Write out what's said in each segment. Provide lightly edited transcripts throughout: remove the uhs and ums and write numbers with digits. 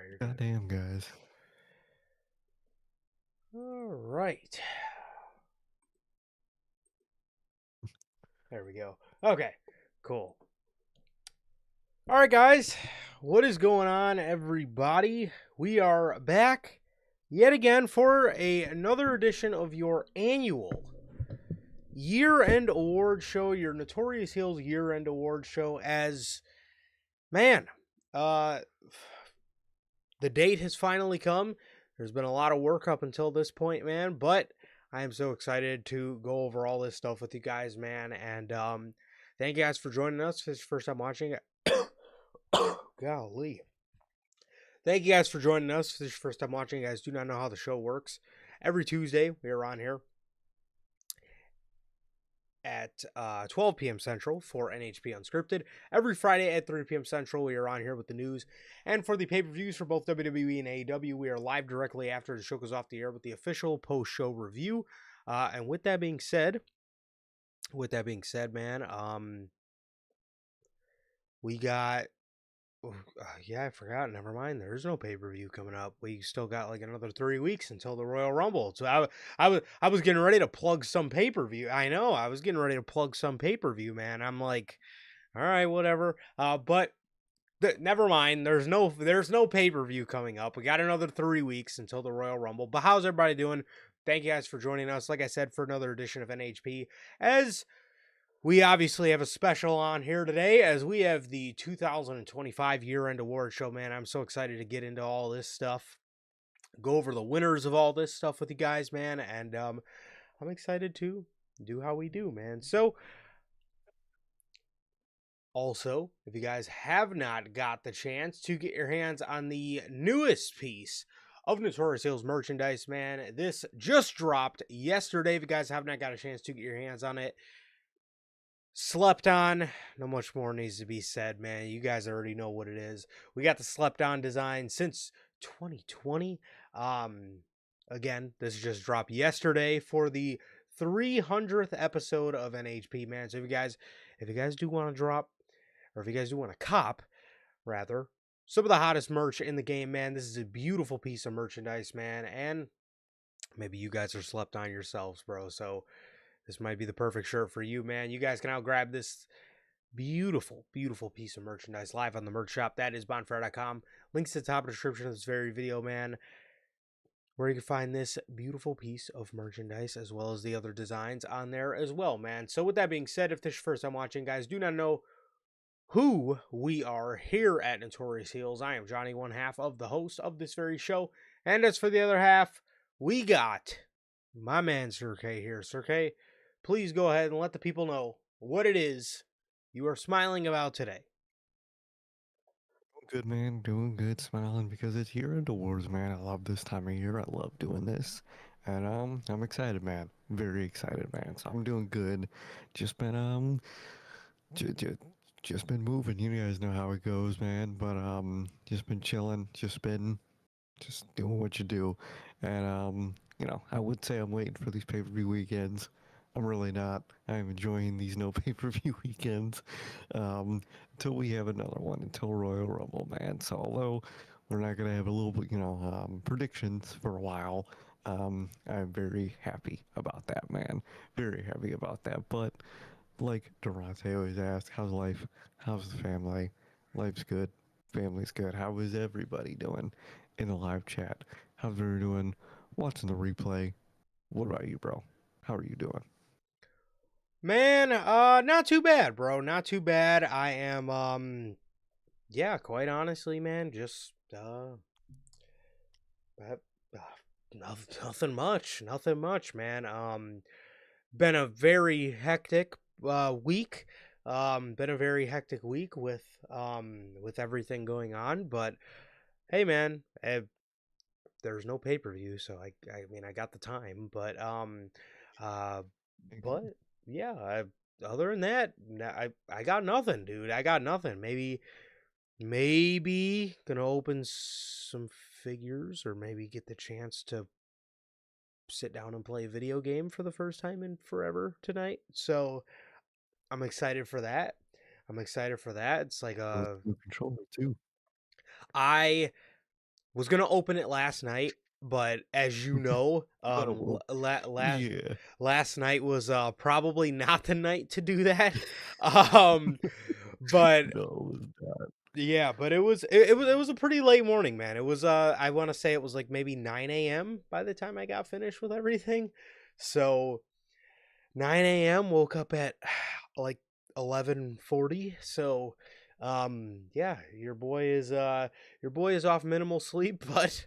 you're good. Goddamn, guys. All right. There we go. Okay, cool. All right, guys. What is going on, everybody? We are back yet again for another edition of your annual year-end award show, your Notorious Heels year-end award show. As man, uh, the date has finally come. There's been a lot of work up until this point, man, but I am so excited to go over all this stuff with you guys, man. And thank you guys for joining us. If this is your first time watching it. Golly. Thank you guys for joining us. If this is your first time watching, you guys do not know how the show works. Every Tuesday, we are on here at 12 p.m. Central for NHP Unscripted. Every Friday at 3 p.m. Central, we are on here with the news. And for the pay-per-views for both WWE and AEW, we are live directly after the show goes off the air with the official post-show review. And with that being said, man, we got yeah, I forgot. Never mind. There's no pay per view coming up. We still got like another 3 weeks until the Royal Rumble. So I was getting ready to plug some pay per view. I know I was getting ready to plug some pay per view, man. I'm like, all right, whatever. But never mind. There's no pay per view coming up. We got another 3 weeks until the Royal Rumble. But how's everybody doing? Thank you guys for joining us. Like I said, for another edition of NHP. As we obviously have a special on here today as we have the 2025 year-end award show, man. I'm so excited to get into all this stuff, go over the winners of all this stuff with you guys, man, and I'm excited to do how we do, man. So, also, if you guys have not got the chance to get your hands on the newest piece of Notorious Sales merchandise, man, this just dropped yesterday. If you guys have not got a chance to get your hands on it, slept on. No much more needs to be said, man. You guys already know what it is. We got the slept on design since 2020. Again, this just dropped yesterday for the 300th episode of NHP, man. So if you guys do want to drop, or if you guys do want to cop, rather, some of the hottest merch in the game, man. This is a beautiful piece of merchandise, man. And maybe you guys are slept on yourselves, bro. So this might be the perfect shirt for you, man. You guys can now grab this beautiful, beautiful piece of merchandise live on the merch shop. That is bonfire.com. Links to the top of the description of this very video, man, where you can find this beautiful piece of merchandise as well as the other designs on there as well, man. So with that being said, if this is your first time watching, guys, do not know who we are here at Notorious Heels. I am Johnny, one half of the host of this very show. And as for the other half, we got my man Sir K here. Sir K, please go ahead and let the people know what it is you are smiling about today. Doing good, man. Doing good. Smiling because it's year-end awards, man. I love this time of year. I love doing this, and I'm excited, man. Very excited, man. So I'm doing good. Just been j- j- just been moving. You guys know how it goes, man. But just been chilling. Just doing what you do, and I would say I'm waiting for these pay-per-view weekends. I'm really not. I'm enjoying these no pay-per-view weekends um, until we have another one, until Royal Rumble, man. So although we're not gonna have a little bit, predictions for a while, I'm very happy about that, man. Very happy about that. But like Durante always asks, how's life? How's the family? Life's good. Family's good. How is everybody doing in the live chat? How's everyone doing watching the replay? What about you, bro? How are you doing? Man, not too bad, bro. Not too bad. I am yeah, quite honestly, man, just uh, nothing much. Nothing much, man. Been a very hectic week. Been a very hectic week with everything going on, but hey, man, there's no pay-per-view, so I mean I got the time, but uh but yeah, other than that, I got nothing, dude. I got nothing. Maybe gonna open some figures, or maybe get the chance to sit down and play a video game for the first time in forever tonight. So I'm excited for that. I'm excited for that. It's like With the controller too. I Was gonna open it last night, but as you know, Oh, well, yeah. last night was probably not the night to do that. Um, but No, it was bad. yeah, but it was a pretty late morning, man. It was I want to say it was like maybe 9 a.m. by the time I got finished with everything. So 9 a.m. woke up at like 11:40. So yeah, your boy is off minimal sleep, but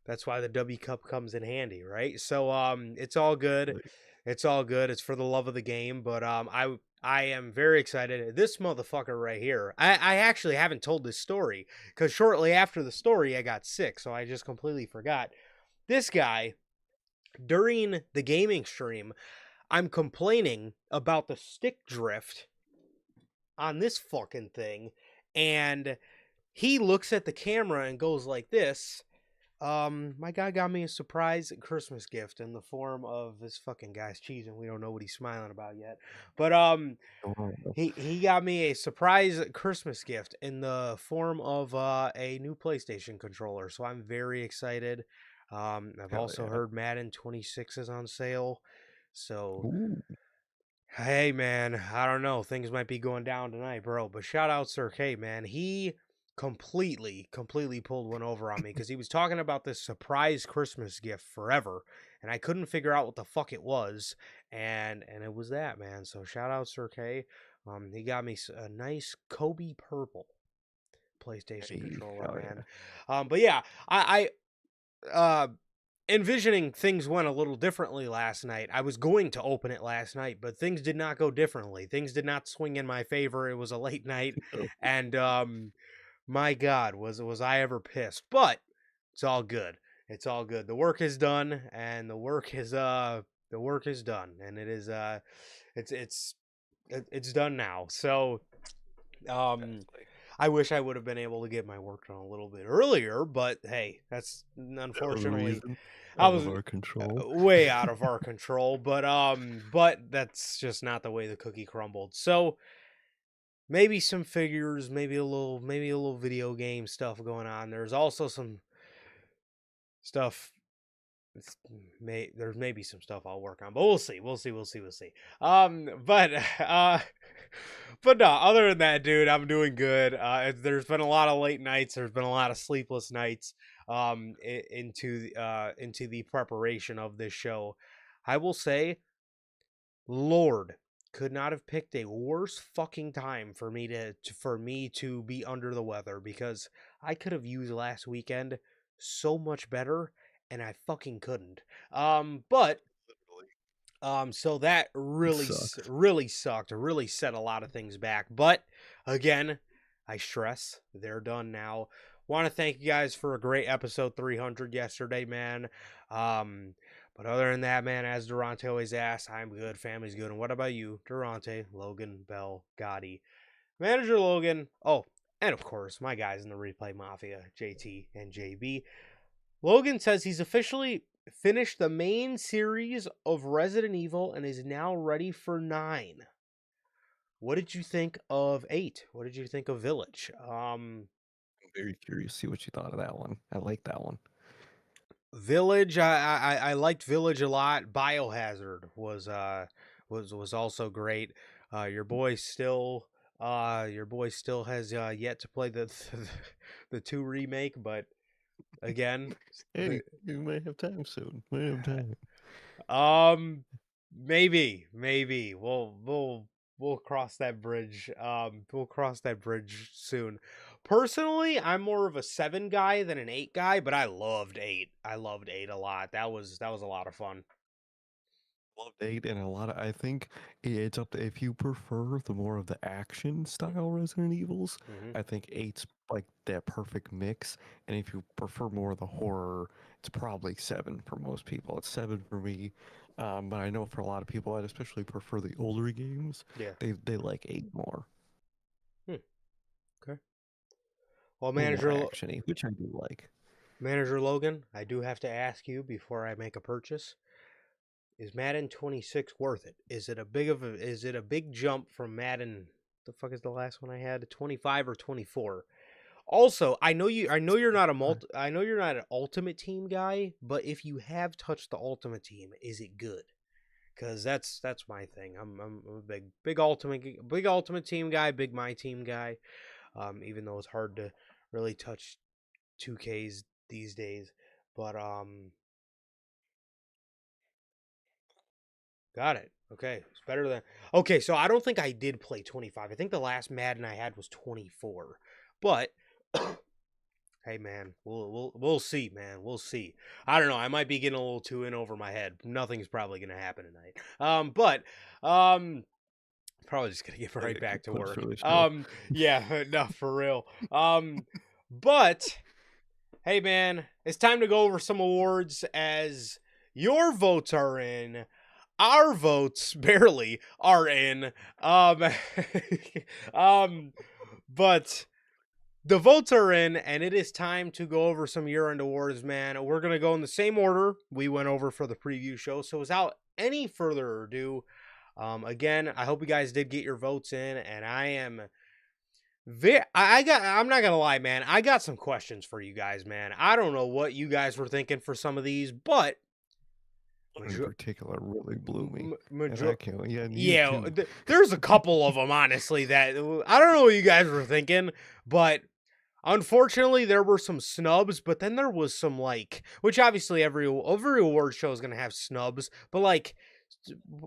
that's why the W Cup comes in handy, right? So it's all good. Like, It's all good. It's for the love of the game, but I am very excited. This motherfucker right here. I actually haven't told this story because shortly after the story I got sick, so I just completely forgot. This guy during the gaming stream, I'm complaining about the stick drift on this fucking thing, and he looks at the camera and goes like this. My guy got me a surprise Christmas gift in the form of this fucking guy's cheese, and we don't know what he's smiling about yet. But oh, he got me a surprise Christmas gift in the form of a new PlayStation controller. So I'm very excited. I've hell also yeah. heard Madden 26 is on sale. So Ooh, hey man, I don't know. Things might be going down tonight, bro. But shout out Sir K, man. He completely pulled one over on me because he was talking about this surprise Christmas gift forever, and I couldn't figure out what the fuck it was, and it was that, man. So shout out Sir K. He got me a nice Kobe purple PlayStation hey, controller, hell man. yeah. But yeah, I envisioning things went a little differently last night. I was going to open it last night, but things did not go differently. Things did not swing in my favor. It was a late night, Oh, and my God, was I ever pissed? But it's all good. It's all good. The work is done, and the work is done, and it is it's done now. So um exactly. I wish I would have been able to get my work done a little bit earlier, but hey, that's No unfortunately reason. I Out was of our control. way out of our control, but that's just not the way the cookie crumbled. So maybe some figures, maybe a little video game stuff going on. There's also some stuff there's maybe some stuff I'll work on, but we'll see. But but no, other than that, dude, I'm doing good. There's been a lot of late nights. There's been a lot of sleepless nights. Into the preparation of this show. I will say, Lord, could not have picked a worse fucking time for me to be under the weather because I could have used last weekend so much better and I fucking couldn't. But Literally. so that It sucks. really sucked. Really set a lot of things back. But again, I stress they're done now. Want to thank you guys for a great episode 300 yesterday, man. Um, but other than that, man, as Durante always asks, I'm good. Family's good. And what about you, Durante, Logan, Bell, Gotti, Manager Logan? Oh, and of course, my guys in the Replay Mafia, JT and JB. Logan says he's officially finished the main series of Resident Evil and is now ready for 9. What did you think of 8? What did you think of Village? I'm very curious to see what you thought of that one. I like that one. Village, I liked Village a lot. Biohazard was also great. Your boy still has yet to play the 2 remake, but again, Hey, you might have time soon. Might have time. Um, maybe we'll cross that bridge. We'll cross that bridge soon. Personally, I'm more of a 7 guy than an 8 guy, but I loved 8. I loved 8 a lot. That was a lot of fun. Loved eight and a lot of. I think it's up to if you prefer the more of the action style Resident Evils. Hmm. I think eight's like that perfect mix. And if you prefer more of the horror, it's probably seven for most people. It's seven for me. But I know for a lot of people that especially prefer the older games, Yeah. they like eight more, Hmm. Okay. Well, a little more actiony, which I do like. Manager Logan, I do have to ask you before I make a purchase. Is Madden 26 worth it? Is it a big jump from Madden? The fuck is the last one I had? 25 or 24? Also, I know you're not a Right. I know you're not an Ultimate Team guy, but if you have touched the Ultimate Team, is it good? Because that's my thing. I'm a big Ultimate Team guy, big My Team guy. Even though it's hard to really touch 2Ks these days, but got it. Okay, it's better than. Okay, so I don't think I did play 25. I think the last Madden I had was 24, but hey, man, we'll see, man. We'll see. I don't know. I might be getting a little too in over my head. Nothing's probably gonna happen tonight. But probably just gonna get I right get back to clips for work. this show. Yeah, no, for real. But hey, man, it's time to go over some awards as your votes are in. Our votes barely are in. Um, um, but the votes are in, and it is time to go over some year-end awards, man. We're gonna go in the same order we went over for the preview show. So, without any further ado, again, I hope you guys did get your votes in, and I am I'm not gonna lie, man. I got some questions for you guys, man. I don't know what you guys were thinking for some of these, but One in particular really blew me, and major I can't. Yeah, and you yeah, too. there's a couple of them honestly that I don't know what you guys were thinking, but unfortunately there were some snubs. But then there was some like, which obviously every award show is gonna have snubs, but like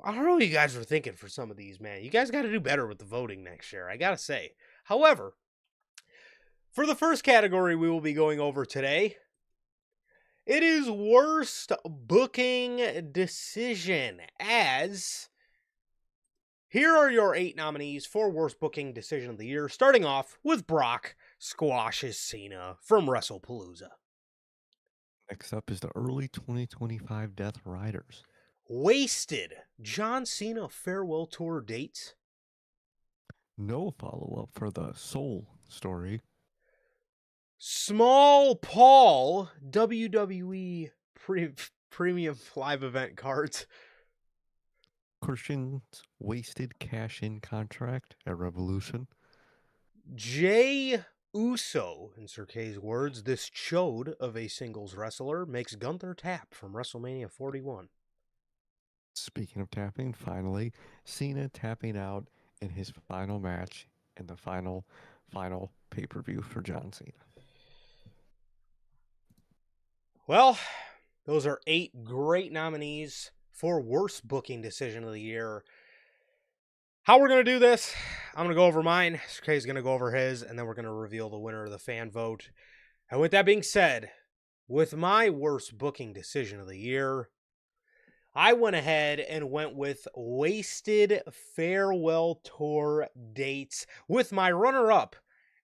I don't know what you guys were thinking for some of these, man. You guys got to do better with the voting next year. I gotta say. However, for the first category we will be going over today, it is worst booking decision. As here are your 8 nominees for worst booking decision of the year, starting off with Brock squashes Cena from WrestlePalooza. Next up is the early 2025 Death Riders. Wasted John Cena farewell tour dates. No follow up for the Soul story. Small Paul WWE premium live event cards. Christian's wasted cash in contract at Revolution. Jay Uso, in Sir K's words, this chode of a singles wrestler makes Gunther tap from WrestleMania 41. Speaking of tapping, finally, Cena tapping out in his final match in the final pay per view for John Cena. Well, those are 8 great nominees for worst booking decision of the year. How we're going to do this, I'm going to go over mine. Sir K's going to go over his, and then we're going to reveal the winner of the fan vote. And with that being said, with my worst booking decision of the year, I went ahead and went with wasted farewell tour dates, with my runner-up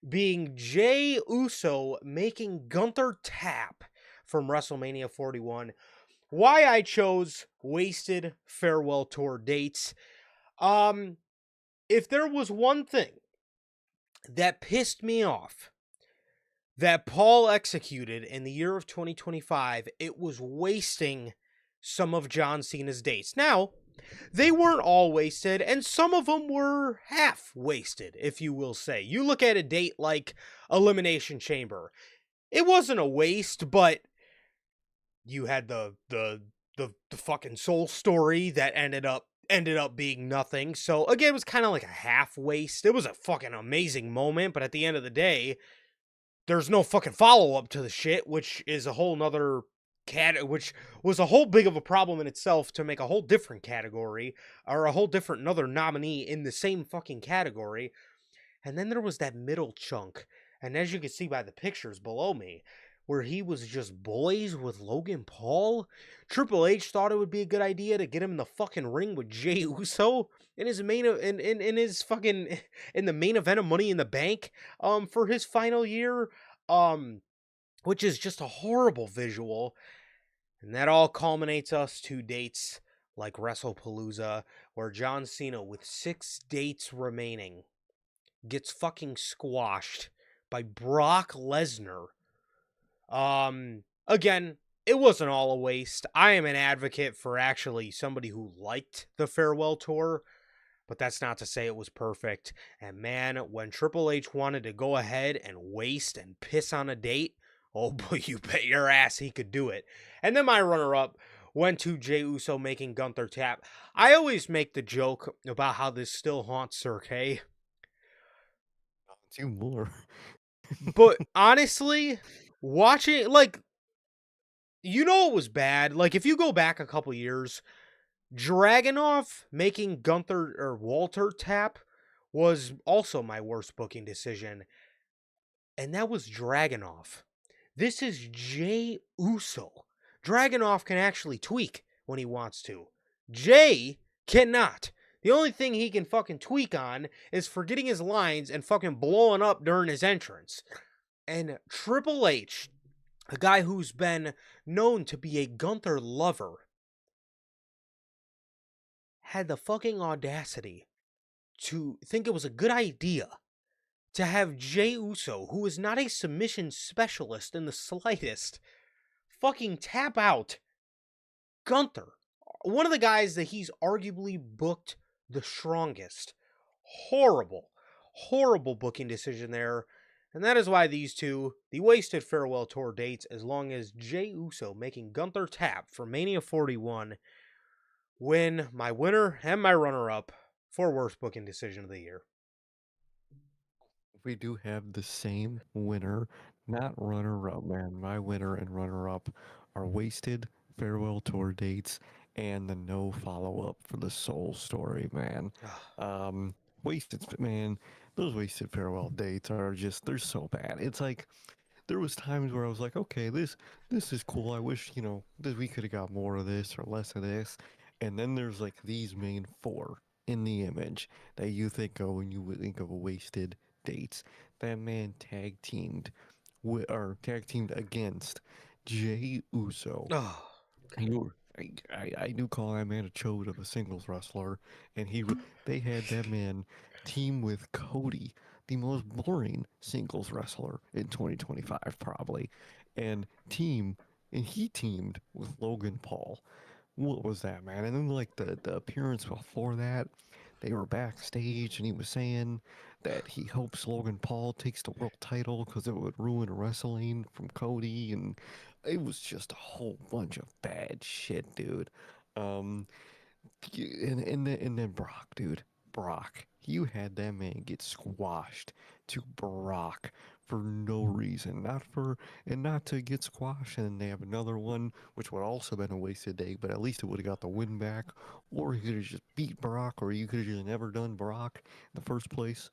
being Jay Uso making Gunther tap from WrestleMania 41. Why I chose wasted farewell tour dates. If there was one thing that pissed me off that Paul executed in the year of 2025, it was wasting some of John Cena's dates. Now, they weren't all wasted, and some of them were half wasted, if you will say. You look at a date like Elimination Chamber. It wasn't a waste, but you had the fucking soul story that ended up being nothing. So again, it was kind of like a half waste. It was a fucking amazing moment, but at the end of the day, there's no fucking follow up to the shit, which is a whole nother which was a whole big of a problem in itself to make a whole different category or a whole different another nominee in the same fucking category. And then there was that middle chunk, and as you can see by the pictures below me, where he was just boys with Logan Paul. Triple H thought it would be a good idea to get him in the fucking ring with Jey Uso in his in his fucking in the main event of Money in the Bank for his final year, which is just a horrible visual. And that all culminates us to dates like WrestlePalooza, where John Cena, with 6 dates remaining, gets fucking squashed by Brock Lesnar. Again, it wasn't all a waste. I am an advocate for actually somebody who liked the farewell tour. but that's not to say it was perfect. And man, when Triple H wanted to go ahead and waste and piss on a date, oh boy, you bet your ass he could do it. And then my runner up went to Jey Uso making Gunther tap. I always make the joke about how this still haunts Sir K. Two more. But honestly, watching, like, you know it was bad. Like, if you go back a couple years, Dragunov making Gunther or Walter tap was also my worst booking decision, and that was Dragunov. This is Jey Uso. Dragunov can actually tweak when he wants to. Jay cannot. The only thing he can fucking tweak on is forgetting his lines and fucking blowing up during his entrance. And Triple H, a guy who's been known to be a Gunther lover, had the fucking audacity to think it was a good idea to have Jey Uso, who is not a submission specialist in the slightest, fucking tap out Gunther, one of the guys that he's arguably booked the strongest. Horrible, horrible booking decision there. And that is why these two, the wasted farewell tour dates, as long as Jey Uso making Gunther tap for Mania 41, win my winner and my runner up for worst booking decision of the year. We do have the same winner, not runner up, man. My winner and runner up are wasted farewell tour dates and the no follow up for the soul story, man. Um, wasted, man. Those wasted farewell dates are just, they're so bad. It's like, there was times where I was like, okay, this is cool. I wish, that we could have got more of this or less of this. And then there's like these main four in the image that you think of when you would think of wasted dates. That man tag teamed against Jey Uso. Oh, I knew I do call that man a chode of a singles wrestler, and they had that man team with Cody, the most boring singles wrestler in 2025 probably, and he teamed with Logan Paul. What was that, man? And then like the appearance before that, they were backstage and he was saying that he hopes Logan Paul takes the world title because it would ruin wrestling from Cody, and it was just a whole bunch of bad shit, dude. Um, and then Brock, dude, Brock, you had that man get squashed to Brock for no reason, not to get squashed, and then they have another one which would also been a wasted day, but at least it would have got the win back, or he could have just beat Brock, or you could have just never done Brock in the first place.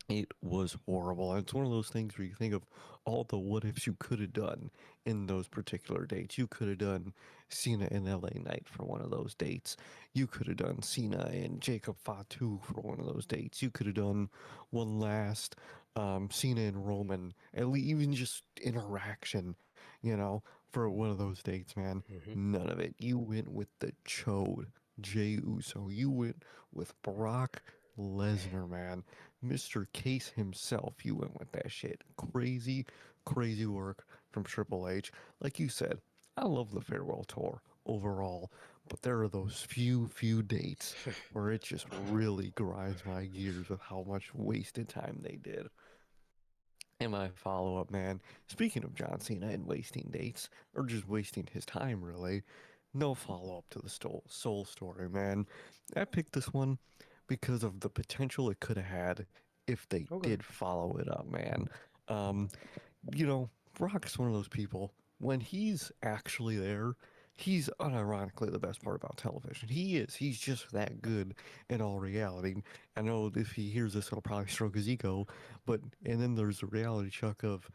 It was horrible. It's one of those things where you think of all the what ifs you could have done in those particular dates. You could have done Cena and LA Knight for one of those dates. You could have done Cena and Jacob Fatu for one of those dates. You could have done one last Cena and Roman, even just interaction, for one of those dates, man. mhm. None of it. You went with the chode, Jey Uso. You went with Brock Lesnar, man. Mr. Case himself, you went with that shit. Crazy, crazy work from Triple H. Like you said, I love the farewell tour overall, but there are those few dates where it just really grinds my gears with how much wasted time they did. And my follow up, man, speaking of John Cena and wasting dates, or just wasting his time, really, no follow up to the Soul story, man. I picked this one because of the potential it could have had if they Okay. did follow it up, man. Um, Brock's one of those people, when he's actually there, he's unironically the best part about television. He is. He's just that good in all reality. I know if he hears this, it'll probably stroke his ego, and then there's the reality check of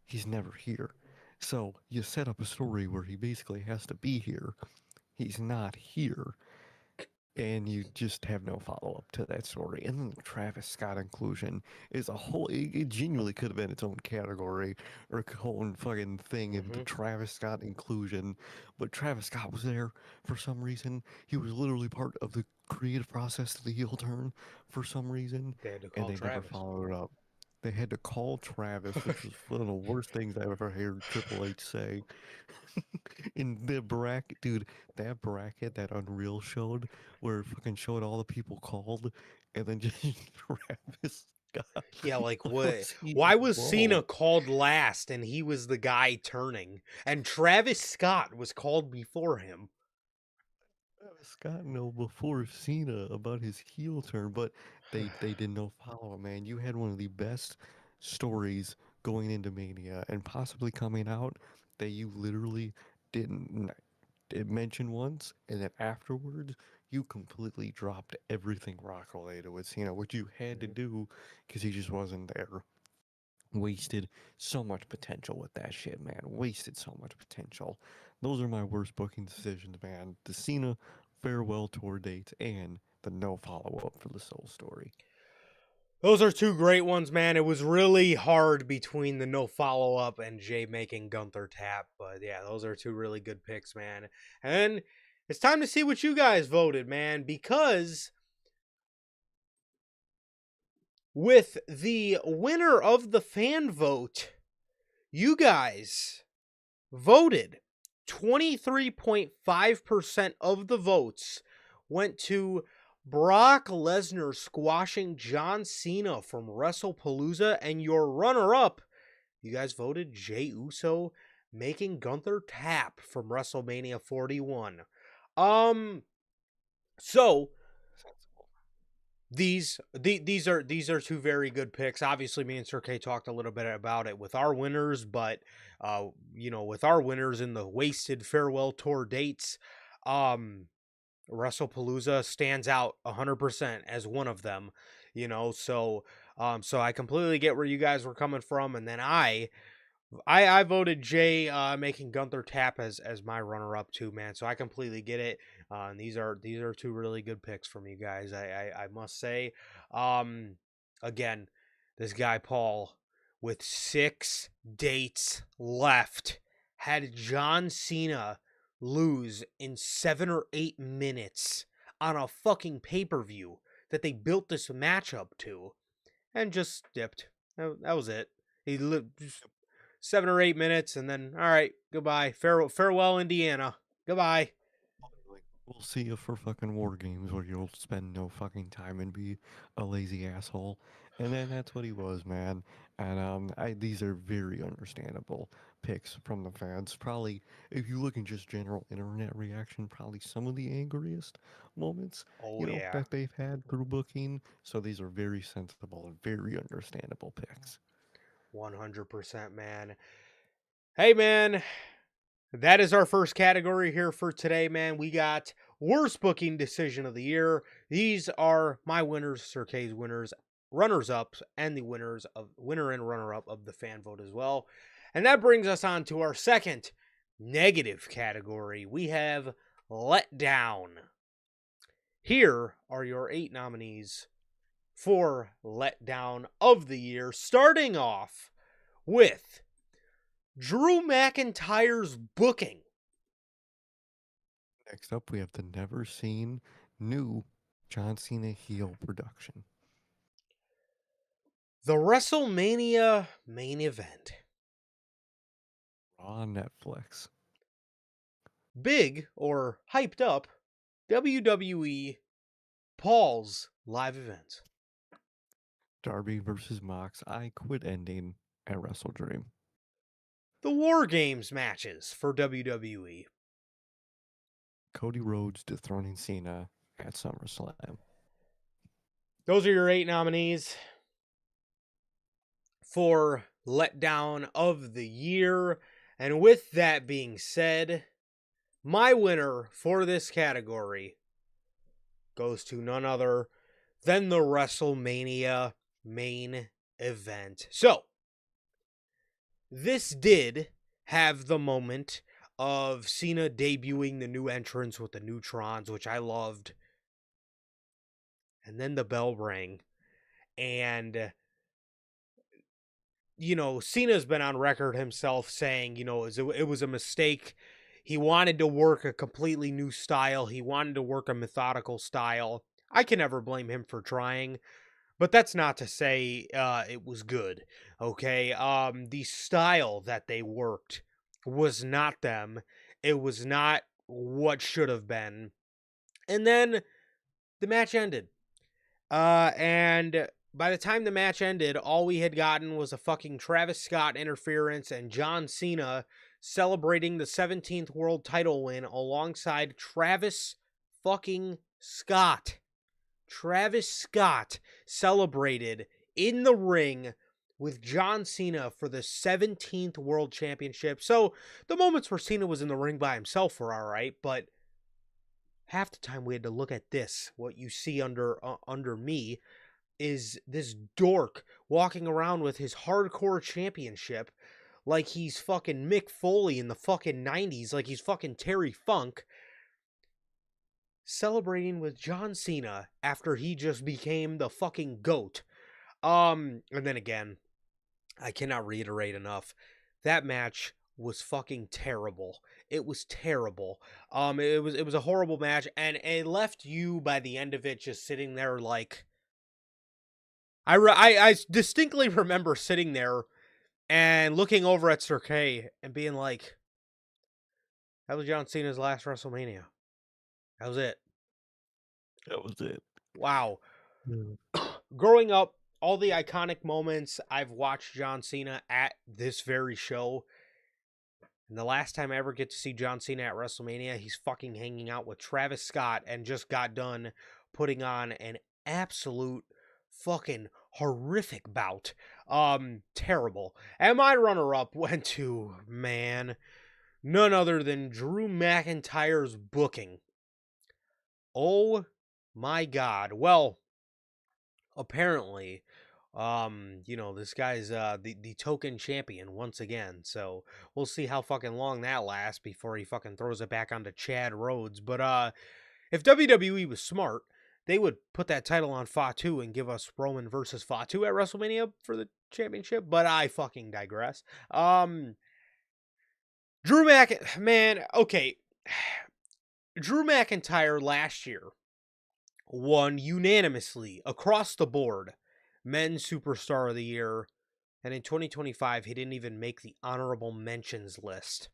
he's never here. So you set up a story where he basically has to be here. He's not here, and you just have no follow up to that story. And then the Travis Scott inclusion is a whole. It genuinely could have been its own category or own fucking thing in the Hmm. Travis Scott inclusion, but Travis Scott was there for some reason. He was literally part of the creative process of the heel turn for some reason, They had to and call they never Travis. followed it up. they had to call Travis, which was one of the worst things I've ever heard Triple H say. In the bracket, dude, that bracket that Unreal showed, where it fucking showed all the people called, and then just Travis Scott Yeah, like on what? Cena's Why was Cena ball. called last and he was the guy turning, and Travis Scott was called before him? Travis Scott know before Cena about his heel turn, but they did no follow up, man. You had one of the best stories going into Mania and possibly coming out that you literally didn't mention once, and then afterwards you completely dropped everything rock related with Cena, which you had to Mhm. do because he just wasn't there. Wasted so much potential with that shit, man. Wasted so much potential. Those are my worst booking decisions, man. The Cena farewell tour dates and the no follow up for the Soul Story. Those are two great ones, man. It was really hard between the no follow up and Jay making Gunther tap, but yeah, those are two really good picks, man. And it's time to see what you guys voted, man, because with the winner of the fan vote, you guys voted 23.5% of the votes went to Brock Lesnar squashing John Cena from WrestlePalooza, and your runner up, you guys voted Jey Uso making Gunther tap from WrestleMania 41. Um, so these are two very good picks. Obviously, me and Sir K talked a little bit about it with our winners, but with our winners in the wasted farewell tour dates, um, WrestlePalooza stands out 100% as one of them. So I completely get where you guys were coming from, and then I voted Jay making Gunther tap as my runner up too, man. So I completely get it. And these are two really good picks from you guys. I must say. Um, again, this guy Paul with 6 dates left had John Cena lose in 7 or 8 minutes on a fucking pay-per-view that they built this matchup to, and just dipped. That was it. He just 7 or 8 minutes, and then all right, goodbye, farewell, Indiana, goodbye. Like, we'll see you for fucking war games where you'll spend no fucking time and be a lazy asshole. And then that's what he was, man. And these are very understandable picks from the fans. Probably, if you look in just general internet reaction, probably some of the angriest moments, Oh yeah, that they've had through booking. So these are very sensible and very understandable picks. 100%, man. Hey, man, that is our first category here for today, man. We got worst booking decision of the year. These are my winners, Sir K's winners, runners ups, and the winner and runner up of the fan vote as well. And that brings us on to our second negative category. We have let down. Here are your 8 nominees for letdown of the year, starting off with Drew McIntyre's booking. Next up, we have the never seen new John Cena heel production. The WrestleMania main event. Raw on Netflix. Big or hyped up WWE Paul's live event. Darby versus Mox. I quit ending at Wrestle Dream. The War Games matches for WWE. Cody Rhodes dethroning Cena at SummerSlam. Those are your 8 nominees for letdown of the year. And with that being said, my winner for this category goes to none other than the WrestleMania main event. So, this did have the moment of Cena debuting the new entrance with the Neutrons, which I loved. And then the bell rang. And, Cena's been on record himself saying, it was a mistake. He wanted to work a completely new style. He wanted to work a methodical style. I can never blame him for trying. But that's not to say it was good. Okay, the style that they worked was not them. It was not what should have been. And then the match ended. And by the time the match ended, all we had gotten was a fucking Travis Scott interference and John Cena celebrating the 17th world title win alongside Travis fucking Scott. Travis Scott celebrated in the ring with John Cena for the 17th world championship. So the moments where Cena was in the ring by himself were all right, but half the time we had to look at this. What you see under me is this dork walking around with his hardcore championship like he's fucking Mick Foley in the fucking 90s, like he's fucking Terry Funk, celebrating with John Cena after he just became the fucking GOAT. And then again, I cannot reiterate enough. That match was fucking terrible. It was terrible. It was a horrible match, and it left you by the end of it just sitting there like I distinctly remember sitting there and looking over at Sir K and being like, that was John Cena's last WrestleMania. That was it. That was it. Wow. Yeah. Growing up, all the iconic moments I've watched John Cena at this very show. And the last time I ever get to see John Cena at WrestleMania, he's fucking hanging out with Travis Scott and just got done putting on an absolute fucking horrific bout. Terrible. And my runner up went to, man, none other than Drew McIntyre's booking. Oh my God. Well, apparently, this guy's the token champion once again. So we'll see how fucking long that lasts before he fucking throws it back onto Chad Rhodes. But if WWE was smart, they would put that title on Fatu and give us Roman versus Fatu at WrestleMania for the championship. But I fucking digress. Man, okay. Drew McIntyre last year won unanimously across the board Men's Superstar of the Year, and in 2025 he didn't even make the honorable mentions list.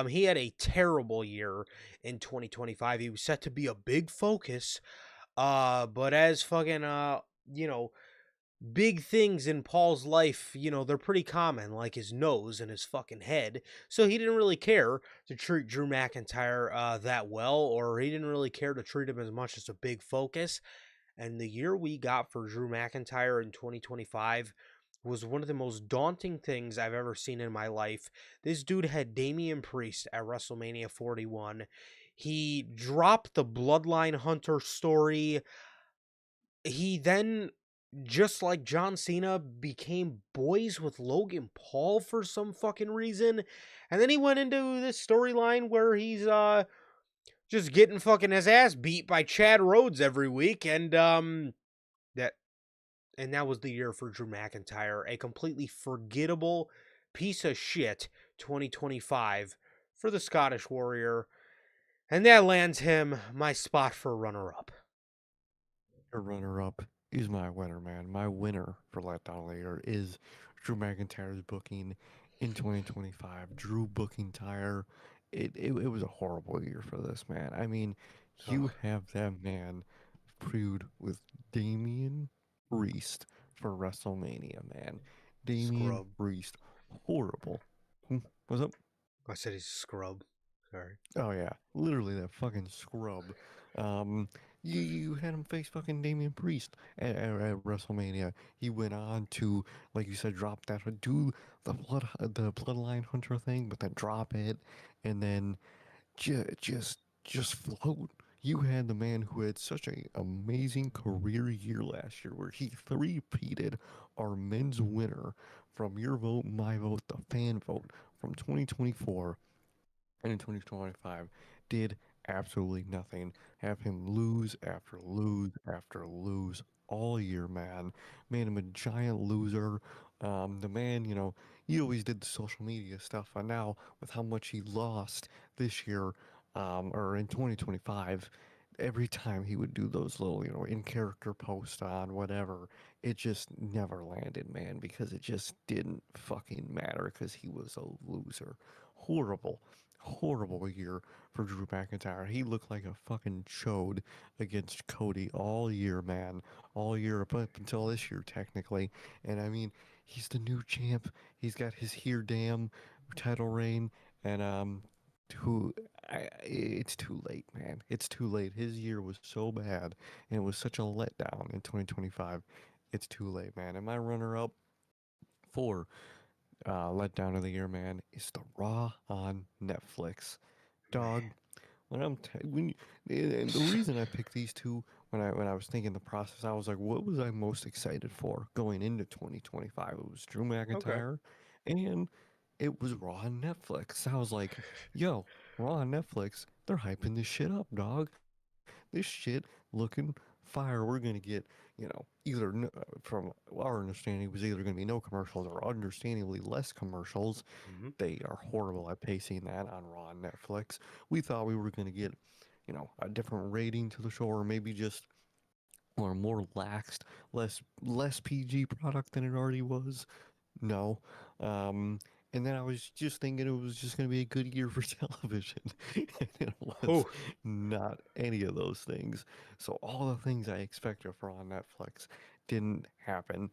He had a terrible year in 2025. He was set to be a big focus, but as fucking big things in Paul's life, they're pretty common, like his nose and his fucking head. So he didn't really care to treat Drew McIntyre that well, or he didn't really care to treat him as much as a big focus. And the year we got for Drew McIntyre in 2025 was one of the most daunting things I've ever seen in my life. This dude had Damian Priest at WrestleMania 41. He dropped the Bloodline Hunter story. He then, just like John Cena, became boys with Logan Paul for some fucking reason. And then he went into this storyline where he's just getting fucking his ass beat by Chad Rhodes every week, and that that was the year for Drew McIntyre, a completely forgettable piece of shit 2025 for the Scottish Warrior, and that lands him my spot for runner up. Your runner up is my winner, man. My winner for Letdown of the Year is Drew McIntyre's booking in 2025. Drew booking tire. It was a horrible year for this man. I mean, you Ugh, have that man feud with Damian Priest for WrestleMania, man. Damian scrub. Priest, horrible. What's up? I said he's a scrub. Sorry. Oh yeah, literally that fucking scrub. Um, you had him face fucking Damian Priest at WrestleMania. He went on to, like you said, drop that, do the Bloodline Hunter thing, but then drop it, and then just float. You had the man who had such a amazing career year last year, where he three-peated our men's winner from your vote, my vote, the fan vote from 2024 and in 2025 did absolutely nothing. Have him lose after lose after lose all year, man. Made him a giant loser. The man, he always did the social media stuff, and now with how much he lost this year, or in 2025, every time he would do those little, in character posts on whatever, it just never landed, man, because it just didn't fucking matter because he was a loser. Horrible, horrible year for Drew McIntyre. He looked like a fucking chode against Cody all year, man. All year up until this year, technically. And I mean, he's the new champ. He's got his here damn title reign. And who it's too late, man. It's too late. His year was so bad, and it was such a letdown in 2025. It's too late, man. And my runner-up for letdown of the year, man, is the Raw on Netflix. Dog, when and the reason I picked these two when I was thinking the process, I was like, what was I most excited for going into 2025? It was Drew Okay. McIntyre, and it was Raw on Netflix. I was like, yo, Raw on Netflix, they're hyping this shit up, dog. This shit looking fire. We're gonna get, either from our understanding, it was either gonna be no commercials or understandably less commercials. Hmm. They are horrible at pacing that on Raw on Netflix. We thought we were going to get, a different rating to the show, or maybe just or a more laxed, less PG product than it already was. No. Um, and then I was just thinking it was just going to be a good year for television. And it was Whew. not any of those things. So all the things I expected for on Netflix didn't happen.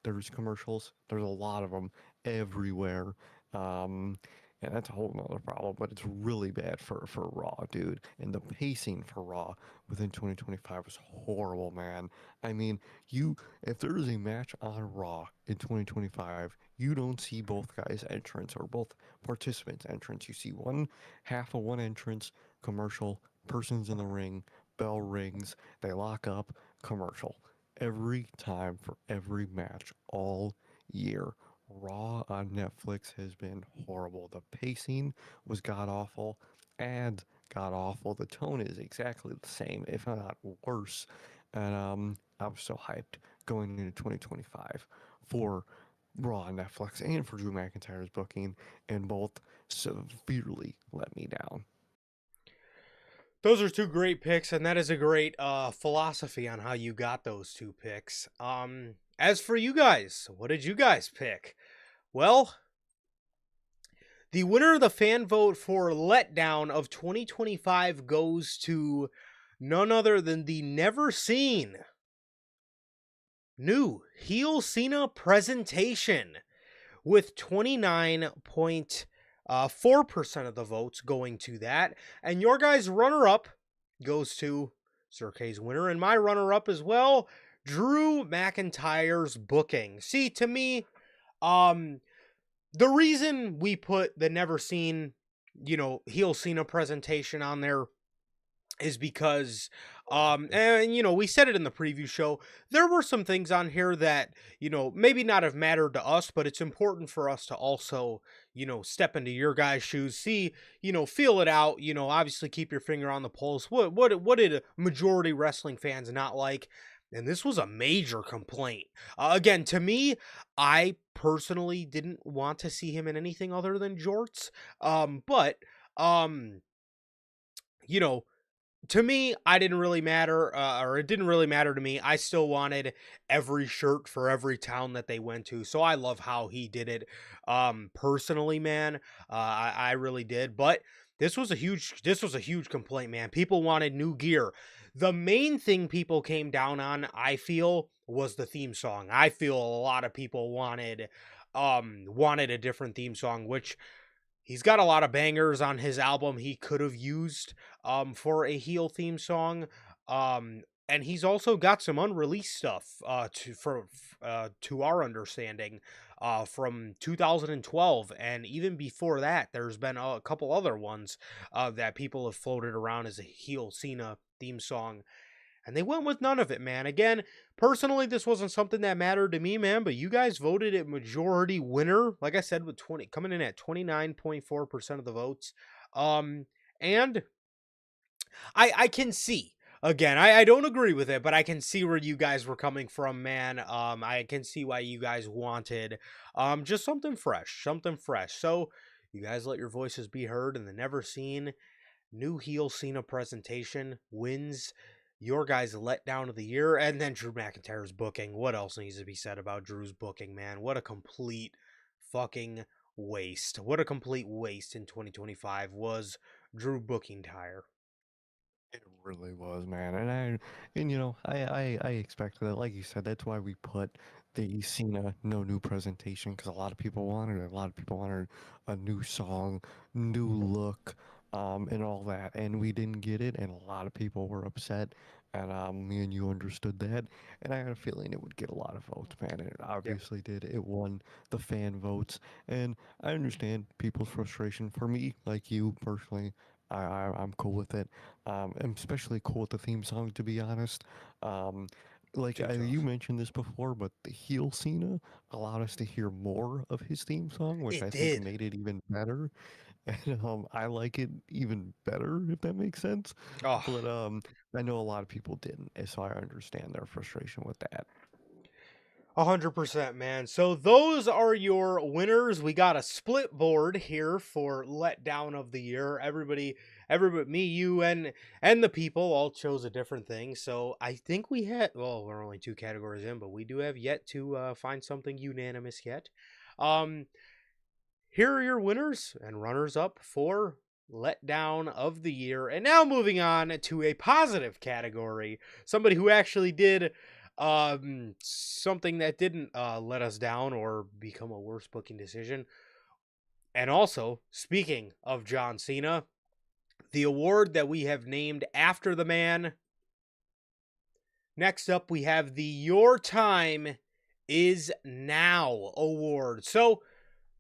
There's commercials. There's a lot of them everywhere. Um, and that's a whole nother problem, but it's really bad for Raw, dude. And the pacing for Raw within 2025 was horrible, man. I mean, if there is a match on Raw in 2025, you don't see both guys' entrance or both participants' entrance. You see one half of one entrance, commercial, person's in the ring, bell rings, they lock up, commercial. Every time for every match all year. Raw on Netflix has been horrible. The pacing was god awful, ads god awful. The tone is exactly the same, if not worse. And I was so hyped going into 2025 for Raw on Netflix and for Drew McIntyre's booking, and both severely let me down. Those are two great picks, and that is a great philosophy on how you got those two picks. As for you guys, what did you guys pick? Well, the winner of the fan vote for letdown of 2025 goes to none other than the never seen new heel Cena presentation, with 29.4% of the votes going to that. And your guys' runner up goes to Sir K's winner, and my runner up as well, Drew McIntyre's booking. See, to me, um, the reason we put the never seen, heel Cena presentation on there is because and we said it in the preview show, there were some things on here that maybe not have mattered to us, but it's important for us to also step into your guys' shoes, see, feel it out, obviously keep your finger on the pulse. What did a majority wrestling fans not like? And this was a major complaint. Again, to me, I personally didn't want to see him in anything other than jorts, but um you know to me, I didn't really matter, or it didn't really matter to me. I still wanted every shirt for every town that they went to. So I love how he did it. Personally, man, I really did. But this was a huge complaint, man. People wanted new gear. The main thing people came down on, I feel, was the theme song. I feel a lot of people wanted a different theme song, which he's got a lot of bangers on his album he could have used for a heel theme song. And he's also got some unreleased stuff to our understanding from 2012, and even before that there's been a couple other ones that people have floated around as a heel Cena theme song, and they went with none of it, man. Again, personally, this wasn't something that mattered to me, man, but you guys voted it majority winner. Like I said, with 20 coming in at 29.4% of the votes. Um, and I can see. Again, I don't agree with it, but I can see where you guys were coming from, man. I can see why you guys wanted just something fresh, something fresh. So you guys let your voices be heard in the never seen new heel Cena presentation wins your guys' letdown of the year, and then Drew McIntyre's booking. What else needs to be said about Drew's booking, man? What a complete fucking waste. What a complete waste in 2025 was Drew booking tire. It really was, man. And I expected it. Like you said, that's why we put the Cena no new presentation because a lot of people wanted it. A lot of people wanted a new song, new look, and all that. And we didn't get it, and a lot of people were upset. And me and you understood that. And I had a feeling it would get a lot of votes, man. And it Yep. obviously did. It won the fan votes. And I understand people's frustration. For me, like you personally, I'm cool with it. I'm especially cool with the theme song, to be honest. Um, like Too you tough. mentioned this before, but the heel Cena allowed us to hear more of his theme song, which It I think did. made it even better. And I like it even better, if that makes sense. Oh, But I know a lot of people didn't, and so I understand their frustration with that. 100%, man. So those are your winners. We got a split board here for letdown of the year. Everybody, me, you, and the people all chose a different thing. So I think we had, well, we're only two categories in, but we do have yet to find something unanimous yet. Um, Here are your winners and runners up for letdown of the year. And now moving on to a positive category, somebody who actually did something that didn't let us down or become a worse booking decision. And also, speaking of John Cena, the award that we have named after the man. Next up, we have the Your Time Is Now award. So,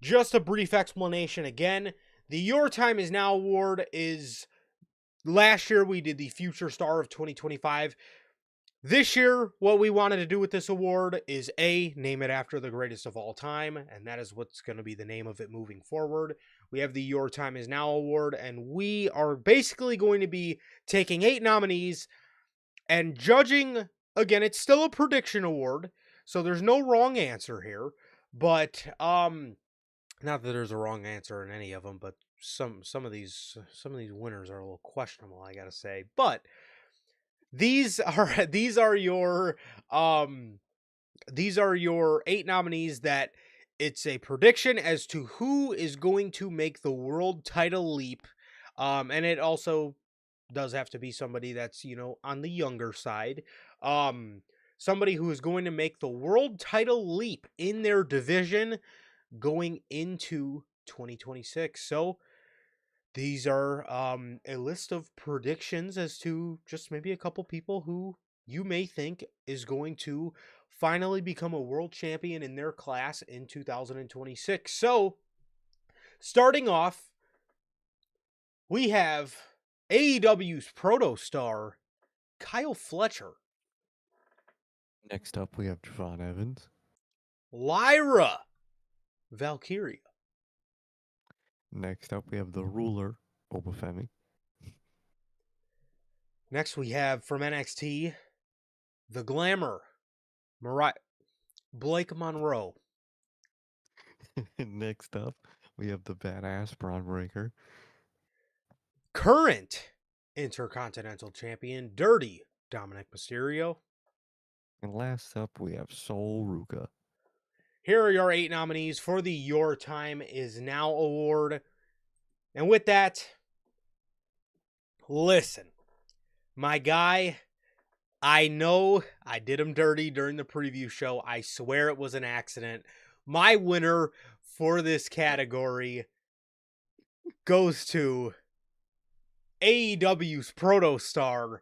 just a brief explanation again. The Your Time Is Now award is last year we did the Future Star of 2025. This year, what we wanted to do with this award is name it after the greatest of all time, and that is what's going to be the name of it moving forward. We have the Your Time Is Now award, and we are basically going to be taking 8 nominees and judging. Again, it's still a prediction award, so there's no wrong answer here, but not that there's a wrong answer in any of them, but some of these winners are a little questionable, I gotta say. But these are your um these are your 8 nominees that it's a prediction as to who is going to make the world title leap. And it also does have to be somebody that's, on the younger side. Somebody who is going to make the world title leap in their division going into 2026. So these are a list of predictions as to just maybe a couple people who you may think is going to finally become a world champion in their class in 2026. So, starting off, we have AEW's proto star, Kyle Fletcher, Next up, we have Javon Evans. Lyra Valkyria. Next up, we have the ruler, Obafemi. Next, we have from NXT, the Glamour, Blake Monroe. Next up, we have the badass Braun Breaker. Current Intercontinental Champion, Dirty Dominic Mysterio. And last up, we have Sol Ruka. Here are your 8 nominees for the Your Time Is Now award. And with that, listen, my guy, I know I did him dirty during the preview show. I swear it was an accident. My winner for this category goes to AEW's proto star,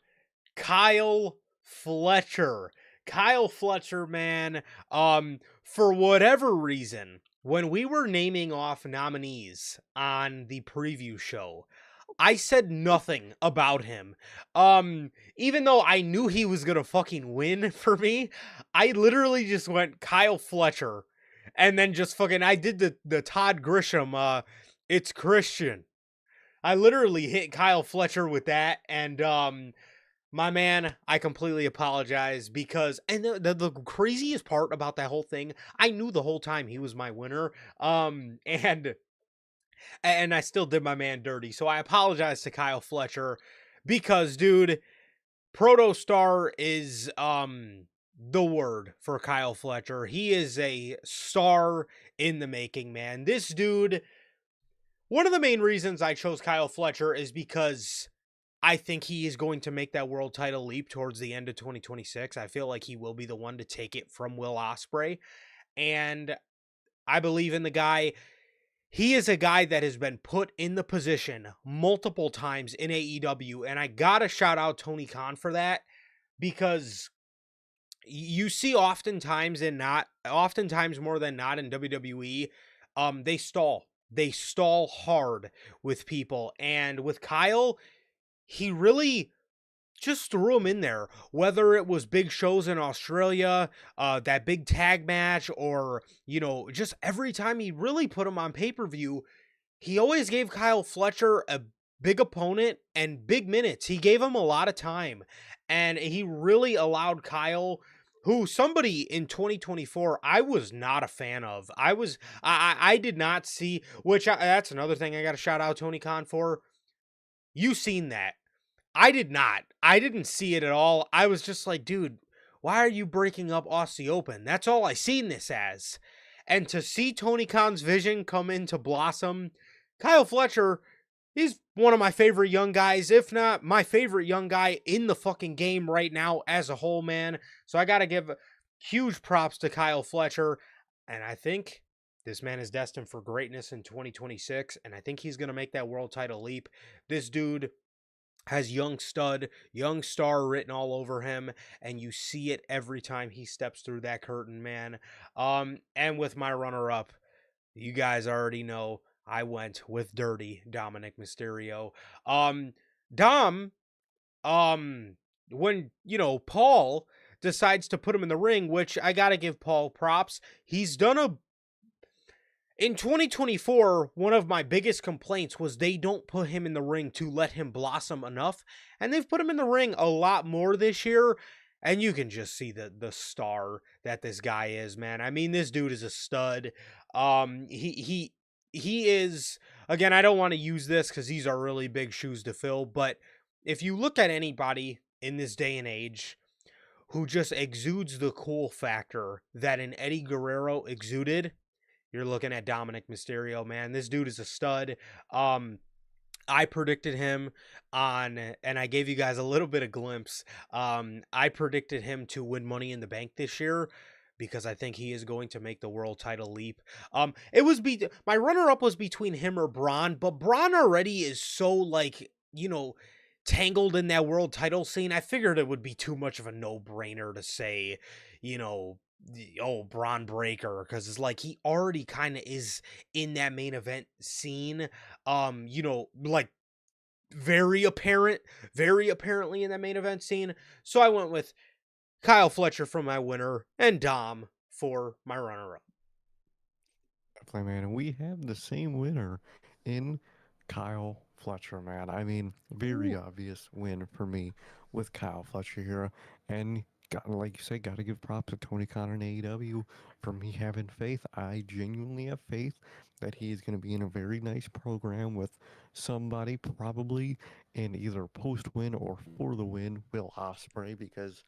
Kyle Fletcher. Kyle Fletcher, man, for whatever reason, when we were naming off nominees on the preview show, I said nothing about him. Even though I knew he was gonna fucking win for me, I literally just went Kyle Fletcher, and then just fucking I did the Todd Grisham. It's Christian. I literally hit Kyle Fletcher with that, and my man, I completely apologize because, and the craziest part about that whole thing, I knew the whole time he was my winner. And And I still did my man dirty. So I apologize to Kyle Fletcher because, dude, Protostar is the word for Kyle Fletcher. He is a star in the making, man. This dude, one of the main reasons I chose Kyle Fletcher is because I think he is going to make that world title leap towards the end of 2026. I feel like he will be the one to take it from Will Ospreay, and I believe in the guy. He is a guy that has been put in the position multiple times in AEW, and I gotta shout out Tony Khan for that because you see oftentimes more than not in WWE, they stall. They stall hard with people, and with Kyle, he really just threw him in there, whether it was big shows in Australia, that big tag match, or, just every time he really put him on pay-per-view, he always gave Kyle Fletcher a big opponent and big minutes. He gave him a lot of time, and he really allowed Kyle, who somebody in 2024 I was not a fan of. I did not see, that's another thing I got to shout out Tony Khan for. You seen that. I did not. I didn't see it at all. I was just like, dude, why are you breaking up Aussie Open? That's all I seen this as. And to see Tony Khan's vision come into blossom, Kyle Fletcher, he's one of my favorite young guys, if not my favorite young guy in the fucking game right now as a whole, man. So I got to give huge props to Kyle Fletcher. And I think this man is destined for greatness in 2026. And I think he's going to make that world title leap. This dude has young stud, young star written all over him, and you see it every time he steps through that curtain, man. And with my runner up, you guys already know I went with Dirty Dominic Mysterio. Um, Dom, when Paul decides to put him in the ring, which I gotta give Paul props. He's done a In 2024, one of my biggest complaints was they don't put him in the ring to let him blossom enough, and they've put him in the ring a lot more this year, and you can just see the star that this guy is, man. I mean, this dude is a stud. He is, again, I don't want to use this cuz these are really big shoes to fill, but if you look at anybody in this day and age who just exudes the cool factor that an Eddie Guerrero exuded, you're looking at Dominic Mysterio, man. This dude is a stud. Um, I predicted him and I gave you guys a little bit of glimpse. I predicted him to win Money in the Bank this year because I think he is going to make the world title leap. My runner up was between him or Braun, but Braun already is so tangled in that world title scene. I figured it would be too much of a no brainer to say, you know, Braun Breaker, because it's like he already kind of is in that main event scene. Like very apparently in that main event scene. So I went with Kyle Fletcher for my winner and Dom for my runner up. Definitely, man. And we have the same winner in Kyle Fletcher, man. I mean, very Ooh. obvious win for me with Kyle Fletcher here. And got, like you said, got to give props to Tony Khan and AEW for me having faith. I genuinely have faith that he is going to be in a very nice program with somebody probably in either post win or for the win, Will Ospreay, because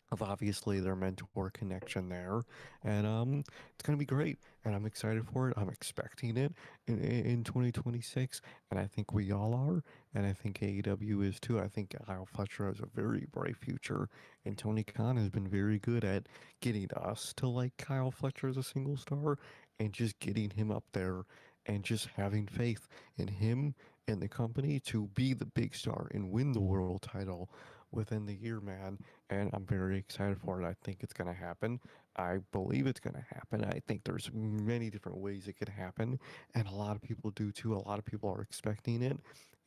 of obviously their mentor connection there, and it's gonna be great, and I'm excited for it. I'm expecting it in 2026, and I think we all are, and I think AEW is too. I think Kyle Fletcher has a very bright future, and Tony Khan has been very good at getting us to like Kyle Fletcher as a single star, and just getting him up there, and just having faith in him and the company to be the big star and win the world title within the year, man, and I'm very excited for it. I think it's going to happen. I believe it's going to happen. I think there's many different ways it could happen, and a lot of people do too. A lot of people are expecting it,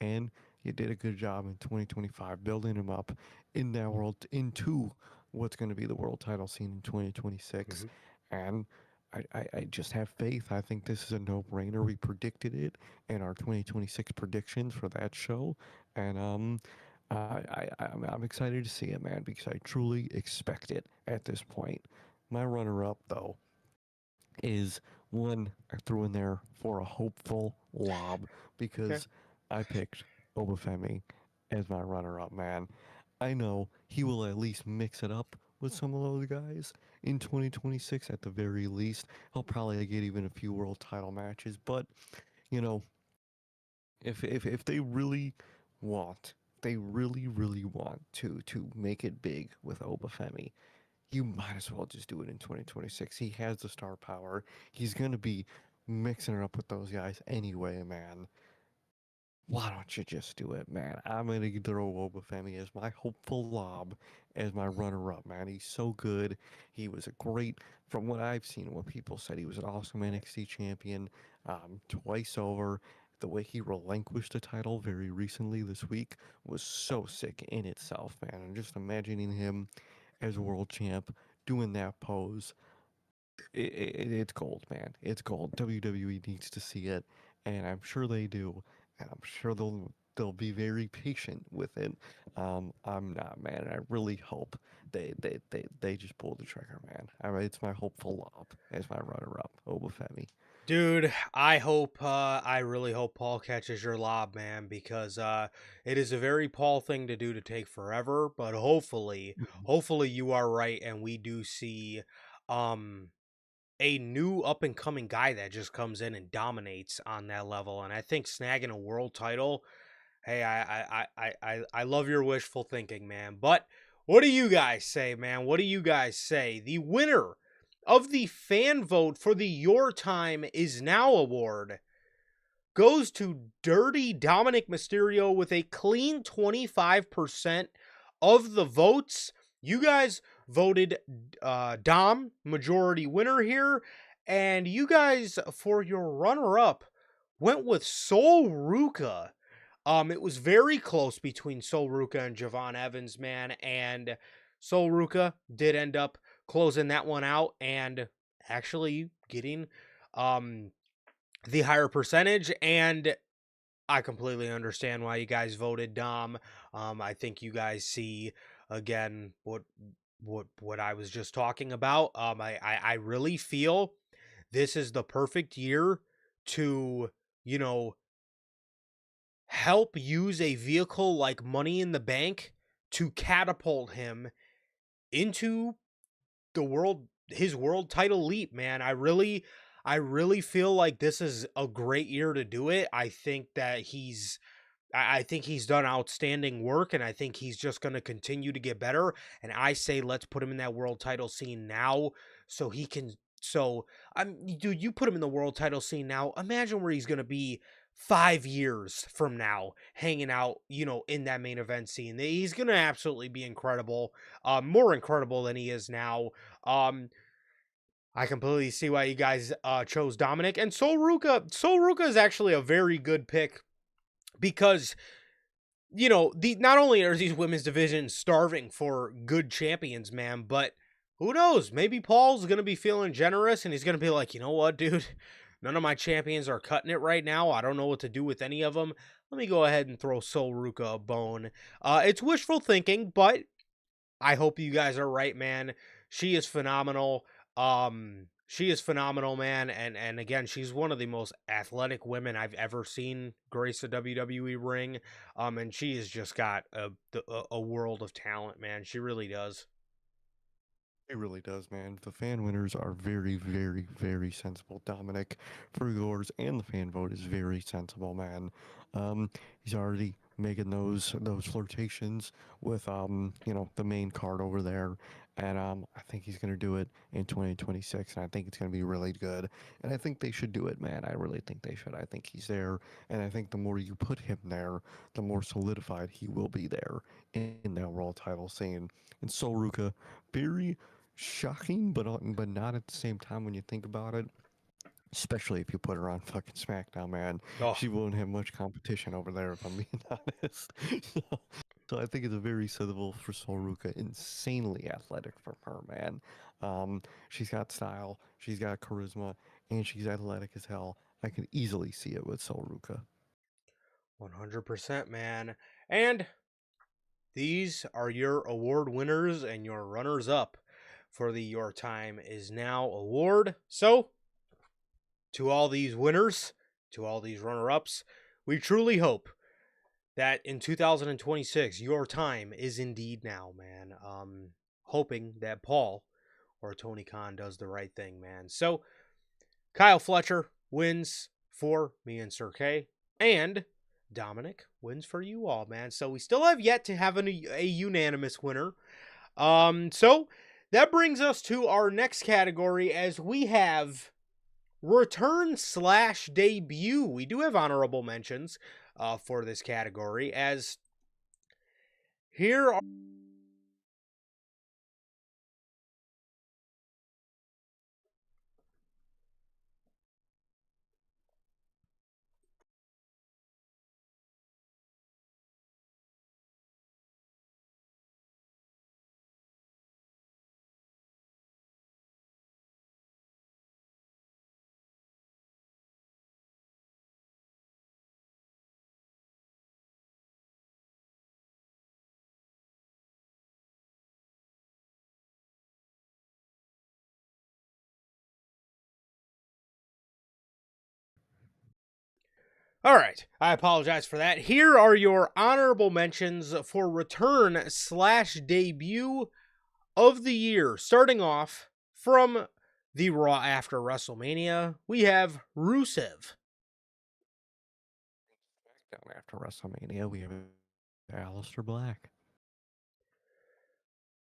and you did a good job in 2025 building him up in that world into what's going to be the world title scene in 2026, Mhm. and I just have faith. I think this is a no-brainer. We predicted it in our 2026 predictions for that show, and I'm excited to see it, man, because I truly expect it at this point. My runner-up, though, is one I threw in there for a hopeful lob Okay. because I picked Obafemi as my runner-up, man. I know he will at least mix it up with some of those guys in 2026 at the very least. He'll probably get even a few world title matches, but you know, if they really want, they really want to make it big with Obafemi, you might as well just do it in 2026. He has the star power. He's going to be mixing it up with those guys anyway, man. Why don't you just do it, man? I'm going to throw Obafemi as my hopeful lob, as my runner up, man. He's so good. He was a great, from what I've seen, what people said, he was an awesome NXT champion twice over. The way he relinquished the title very recently this week was so sick in itself, man. And just imagining him as world champ doing that pose, it's gold, man. It's gold. WWE needs to see it, and I'm sure they do, and I'm sure they'll be very patient with it. I'm not, man. I really hope they just pull the trigger, man. I mean, it's my hopeful lob as my runner-up, Obafemi. Dude, I really hope Paul catches your lob, man, because it is a very Paul thing to do to take forever, but hopefully you are right and we do see um a new up and coming guy that just comes in and dominates on that level. And I think snagging a world title, hey, I love your wishful thinking, man. But what do you guys say, man? What do you guys say? The winner of the fan vote for the Your Time Is Now award goes to Dirty Dominic Mysterio with a clean 25% of the votes. You guys voted Dom, majority winner here. And you guys, for your runner-up, went with Sol Ruka. It was very close between Sol Ruka and Javon Evans, man. And Sol Ruka did end up closing that one out and actually getting um the higher percentage, and I completely understand why you guys voted Dom. I think you guys see again what I was just talking about. I really feel this is the perfect year to, you know, help use a vehicle like Money in the Bank to catapult him into the world his world title leap, man. I really feel like this is a great year to do it. I think he's done outstanding work, and I think he's just going to continue to get better. And I say, let's put him in that world title scene now, so he can. So, dude, you put him in the world title scene now. Imagine where he's going to be 5 years from now, hanging out, in that main event scene. He's going to absolutely be incredible, more incredible than he is now. Um, I completely see why you guys chose Dominic and Sol Ruka. Sol Ruka is actually a very good pick because the not only are these women's divisions starving for good champions, man, but who knows? Maybe Paul's gonna be feeling generous and he's gonna be like, you know what, dude? None of my champions are cutting it right now. I don't know what to do with any of them. Let me go ahead and throw Sol Ruka a bone. It's wishful thinking, but I hope you guys are right, man. She is phenomenal. She is phenomenal, man. And again, she's one of the most athletic women I've ever seen grace a WWE ring. And she has just got a world of talent, man. She really does. It really does, man. The fan winners are very sensible. Dominic, for yours, and the fan vote is very sensible, man. He's already making those flirtations with the main card over there, and I think he's gonna do it in 2026, and I think it's gonna be really good. And I think they should do it, man. I really think they should. I think he's there, and I think the more you put him there, the more solidified he will be there in that world title scene. And Sol Ruka, very shocking, but not at the same time when you think about it. Especially if you put her on fucking SmackDown, man. Oh, She won't have much competition over there, if I'm being honest. So I think it's a very suitable for Sol Ruka. Insanely athletic from her, man. She's got style, she's got charisma, and she's athletic as hell. I can easily see it with Sol Ruka. 100%, man. And these are your award winners and your runners up for the Your Time Is Now award. So, to all these winners, to all these runner-ups, we truly hope that in 2026 your time is indeed now, man. Hoping that Paul or Tony Khan does the right thing, man. So Kyle Fletcher wins for me and Sir K, and Dominic wins for you all, man. So we still have yet to have a unanimous winner. So that brings us to our next category, as we have return slash debut. We do have honorable mentions for this category, as here are. All right, I apologize for that. Here are your honorable mentions for return slash debut of the year. Starting off from the Raw after WrestleMania, we have Rusev. Down after WrestleMania, we have Aleister Black.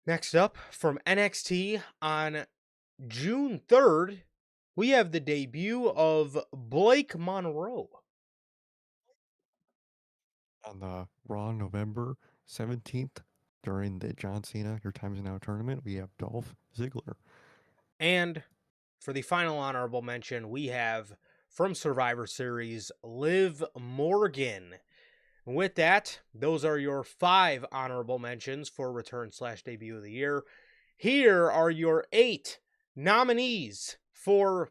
Next up, from NXT on June 3rd, we have the debut of Blake Monroe. On the Raw November 17th, during the John Cena Your Time Is Now tournament, we have Dolph Ziggler. And for the final honorable mention, we have from Survivor Series, Liv Morgan. With that, those are your 5 honorable mentions for return slash debut of the year. Here are your 8 nominees for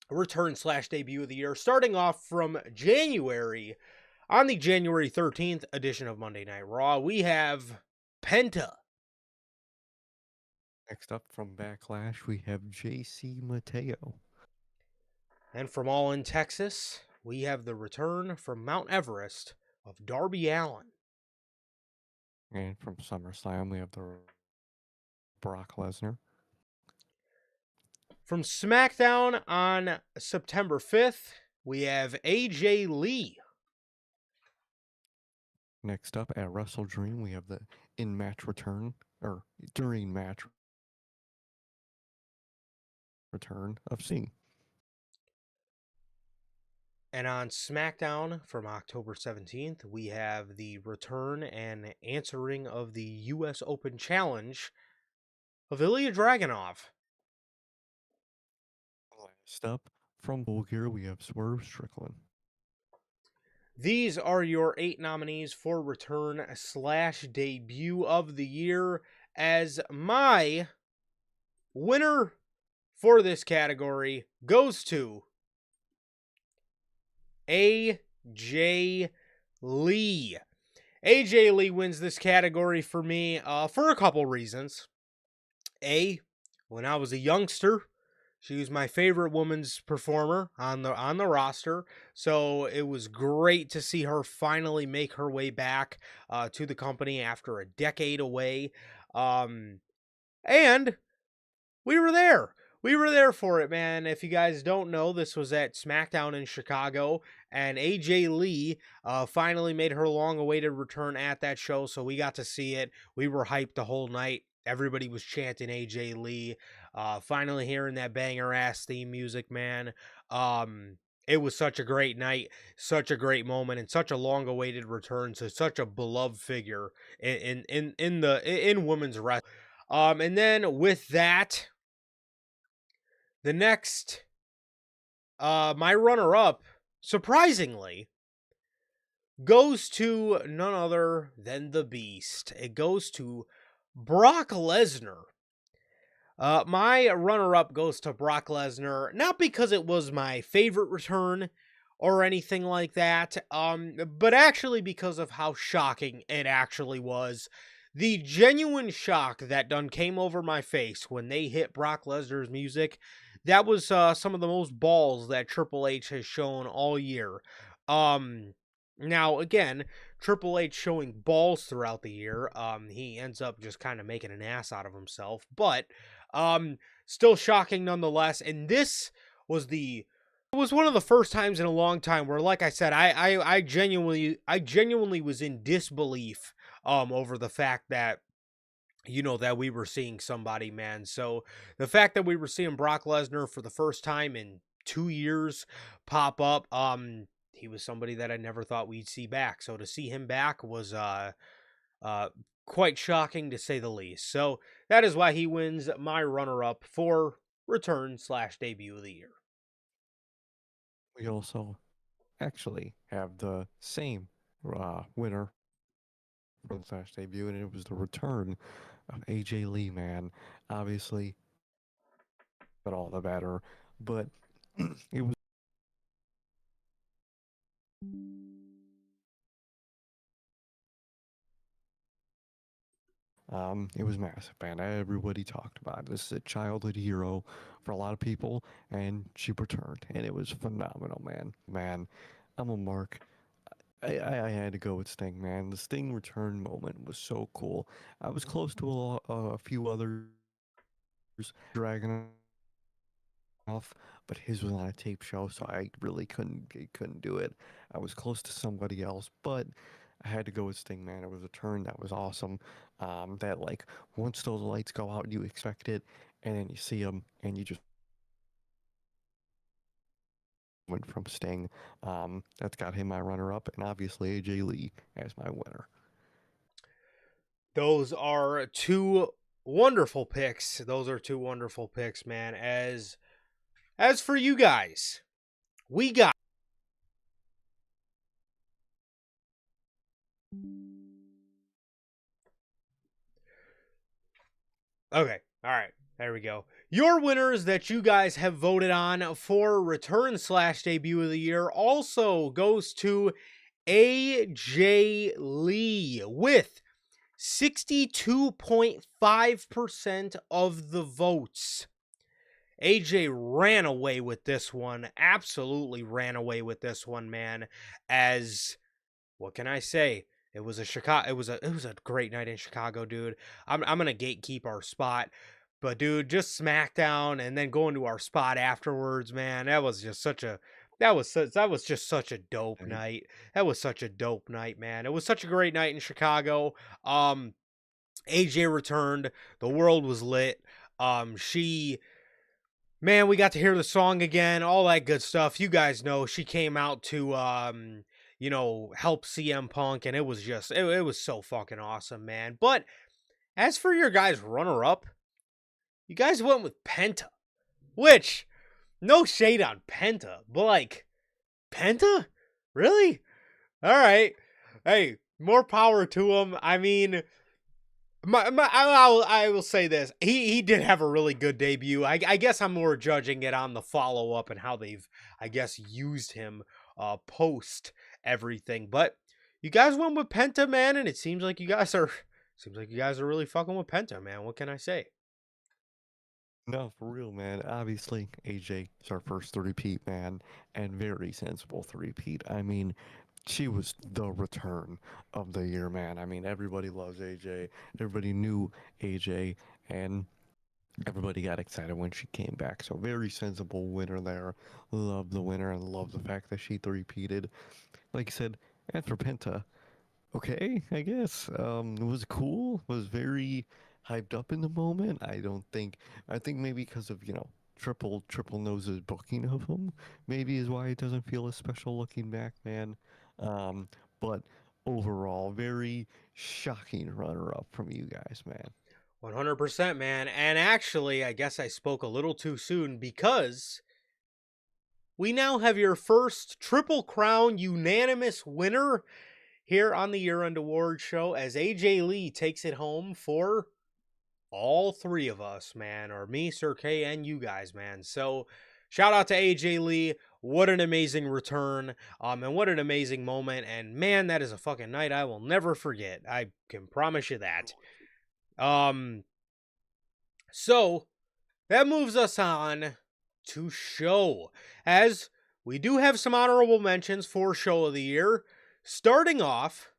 return slash debut of the year, starting off from January. On the January 13th edition of Monday Night Raw, we have Penta. Next up from Backlash, we have JC Mateo. And from All in Texas, we have the return from Mount Everest of Darby Allin. And from SummerSlam, we have the Brock Lesnar. From SmackDown on September 5th, we have AJ Lee. Next up at Wrestle Dream, we have the in-match return, or during match return of Sting. And on SmackDown from October 17th, we have the return and answering of the U.S. Open Challenge of Ilya Dragunov. Last up from Full Gear, we have Swerve Strickland. These are your 8 nominees for return slash debut of the year, as my winner for this category goes to AJ Lee. AJ Lee wins this category for me for a couple reasons. When I was a youngster, she was my favorite women's performer on the roster, so it was great to see her finally make her way back to the company after a decade away. And we were there. We were there for it, man. If you guys don't know, this was at SmackDown in Chicago, and AJ Lee finally made her long-awaited return at that show, so we got to see it. We were hyped the whole night. Everybody was chanting AJ Lee. Finally hearing that banger-ass theme music, man. It was such a great night, such a great moment, and such a long-awaited return to such a beloved figure in women's wrestling. And then with that, the next, my runner-up, surprisingly, goes to none other than the Beast. It goes to Brock Lesnar. My runner-up goes to Brock Lesnar, not because it was my favorite return or anything like that, but actually because of how shocking it actually was. The genuine shock that done came over my face when they hit Brock Lesnar's music, that was some of the most balls that Triple H has shown all year. Um, Now again, Triple H showing balls throughout the year. He ends up just kind of making an ass out of himself, but still shocking nonetheless. And this was the it was one of the first times in a long time where, like I said, I genuinely was in disbelief over the fact that that we were seeing somebody, man. So the fact that we were seeing Brock Lesnar for the first time in 2 years pop up, he was somebody that I never thought we'd see back. So to see him back was uh quite shocking to say the least. So that is why he wins my runner up for return slash debut of the year. We also actually have the same winner from slash debut, and it was the return of AJ Lee, man. Obviously, but all the better. But it was it was massive, man. Everybody talked about it. This is a childhood hero for a lot of people, and she returned, and it was phenomenal, man. Man, I'm a mark. I had to go with Sting, man. The Sting return moment was so cool. I was close to a few others dragging off, but his was on a tape show, so I really couldn't do it. I was close to somebody else, but I had to go with Sting, man. It was a turn that was awesome. That like once those lights go out, you expect it, and then you see them, and you just went from Sting. That's got him my runner up, and obviously AJ Lee as my winner. Those are two wonderful picks. Those are two wonderful picks, man. As for you guys, we got okay. All right. There we go. Your winners that you guys have voted on for return slash debut of the year also goes to AJ Lee with 62.5% of the votes. AJ ran away with this one. Absolutely ran away with this one, man. As what can I say? It was a Chicago. It was a great night in Chicago, dude. I'm gonna gatekeep our spot, but dude, just SmackDown and then going to our spot afterwards, man. That was just such a dope Hey, night. That was such a dope night, man. It was such a great night in Chicago. Um, AJ returned. The world was lit. She Man, we got to hear the song again, all that good stuff. You guys know she came out to help CM Punk, and it was so fucking awesome, man. But as for your guys runner up, you guys went with Penta, which no shade on Penta, but like Penta? Really? All right. Hey, more power to him. I mean, I will say this. He did have a really good debut. I guess I'm more judging it on the follow up and how they've, I guess, used him post everything. But you guys went with Penta, man, and it seems like you guys are really fucking with Penta, man. What can I say? no, for real, man. Obviously, AJ is our first three-peat, man, and very sensible three-peat. I mean, she was the return of the year, man. I mean, everybody loves AJ. Everybody knew AJ, and everybody got excited when she came back. So very sensible winner there. Love the winner and love the fact that she three-peated. Like I said, and for Penta, okay, I guess. It was cool. Was very hyped up in the moment. I think maybe because of, Triple Nose's booking of him, maybe is why it doesn't feel as special looking back, man. Um, but overall, very shocking runner up from you guys, man. 100%, man. And actually, I guess I spoke a little too soon because we now have your first Triple Crown unanimous winner here on the Year End Award Show as AJ Lee takes it home for all three of us, man, or me, Sir K, and you guys, man. So shout out to AJ Lee. What an amazing return. And what an amazing moment. And man, that is a fucking night I will never forget. I can promise you that. Um, so that moves us on to show, as we do have some honorable mentions for show of the year. Starting off,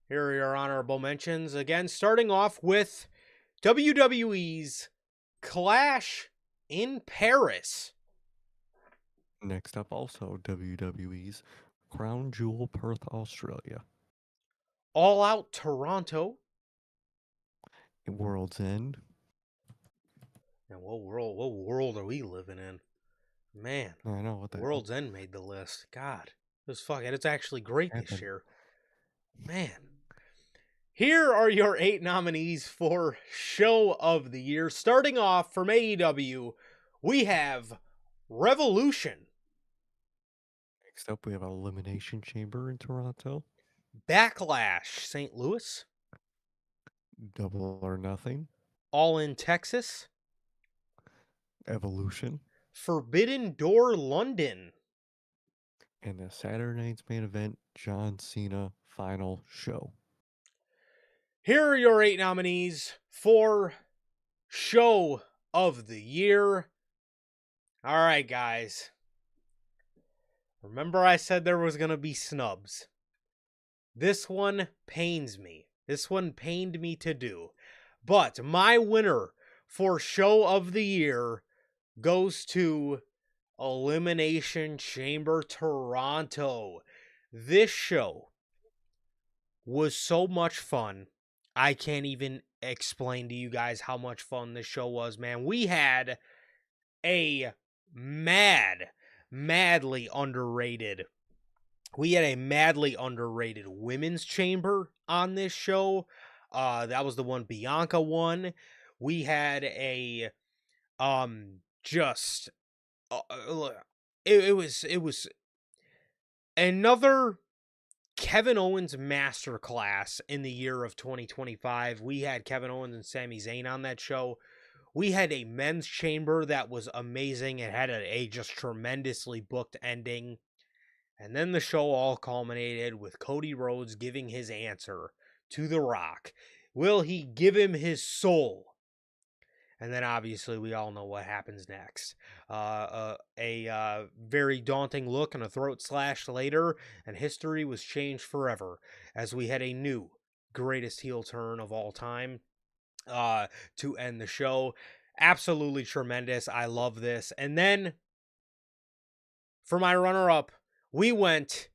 here are your honorable mentions. Again, starting off with WWE's Clash in Paris. Next up, also WWE's Crown Jewel Perth, Australia. All Out Toronto. World's End. And what world are we living in? Man, I know what the hell World's End made the list. God, this fucking, it's actually great this happened. year. Man. Here are your 8 nominees for Show of the Year. Starting off from AEW, we have Revolution, Next up, we have Elimination Chamber in Toronto. Backlash, St. Louis, Double or Nothing. All in Texas, Evolution. Forbidden Door, London. And the Saturday night's main event, John Cena Final Show. Here are your 8 nominees for Show of the Year. All right, guys. Remember I said there was going to be snubs. This one pains me. This one pained me to do. But my winner for Show of the Year goes to Elimination Chamber Toronto. This show was so much fun. I can't even explain to you guys how much fun this show was, man. We had a madly underrated women's chamber on this show. That was the one Bianca won. We had a just it was another Kevin Owens masterclass in the year of 2025. We had Kevin Owens and Sami Zayn on that show. We had a men's chamber that was amazing. It had a just tremendously booked ending. And then the show all culminated with Cody Rhodes giving his answer to The Rock. Will he give him his soul? And then obviously we all know what happens next. A very daunting look and a throat slash later, and history was changed forever as we had a new greatest heel turn of all time to end the show. Absolutely tremendous. I love this. And then for my runner-up, we went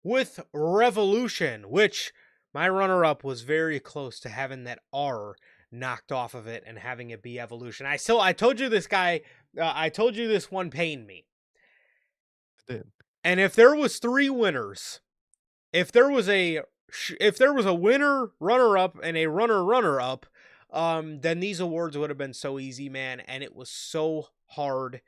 with Revolution, which my runner-up was very close to having that R knocked off of it and having it be Evolution. I told you this one pained me. It did. And if there was 3 winners, if there was a winner, runner-up, and a runner-up, then these awards would have been so easy, man. And it was so hard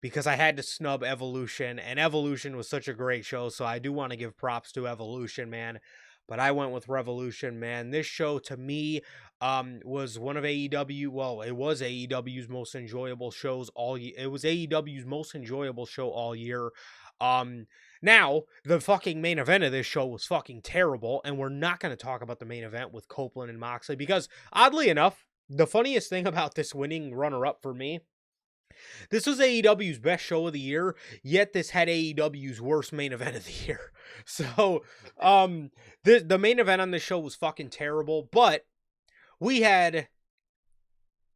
because I had to snub Evolution, and Evolution was such a great show, so I do want to give props to Evolution, man. But I went with Revolution, man. This show, to me, was one of AEW, well, it was AEW's most enjoyable shows all year. It was AEW's most enjoyable show all year. Now, the fucking main event of this show was fucking terrible, and we're not going to talk about the main event with Copeland and Moxley, because, oddly enough, the funniest thing about this winning runner-up for me, this was AEW's best show of the year, yet this had AEW's worst main event of the year. So, the main event on this show was fucking terrible, but we had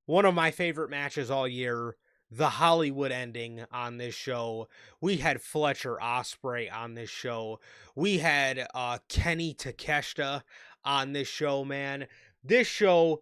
one of my favorite matches all year, the Hollywood ending on this show. We had Fletcher Ospreay on this show. We had Kenny Takeshita on this show, man. This show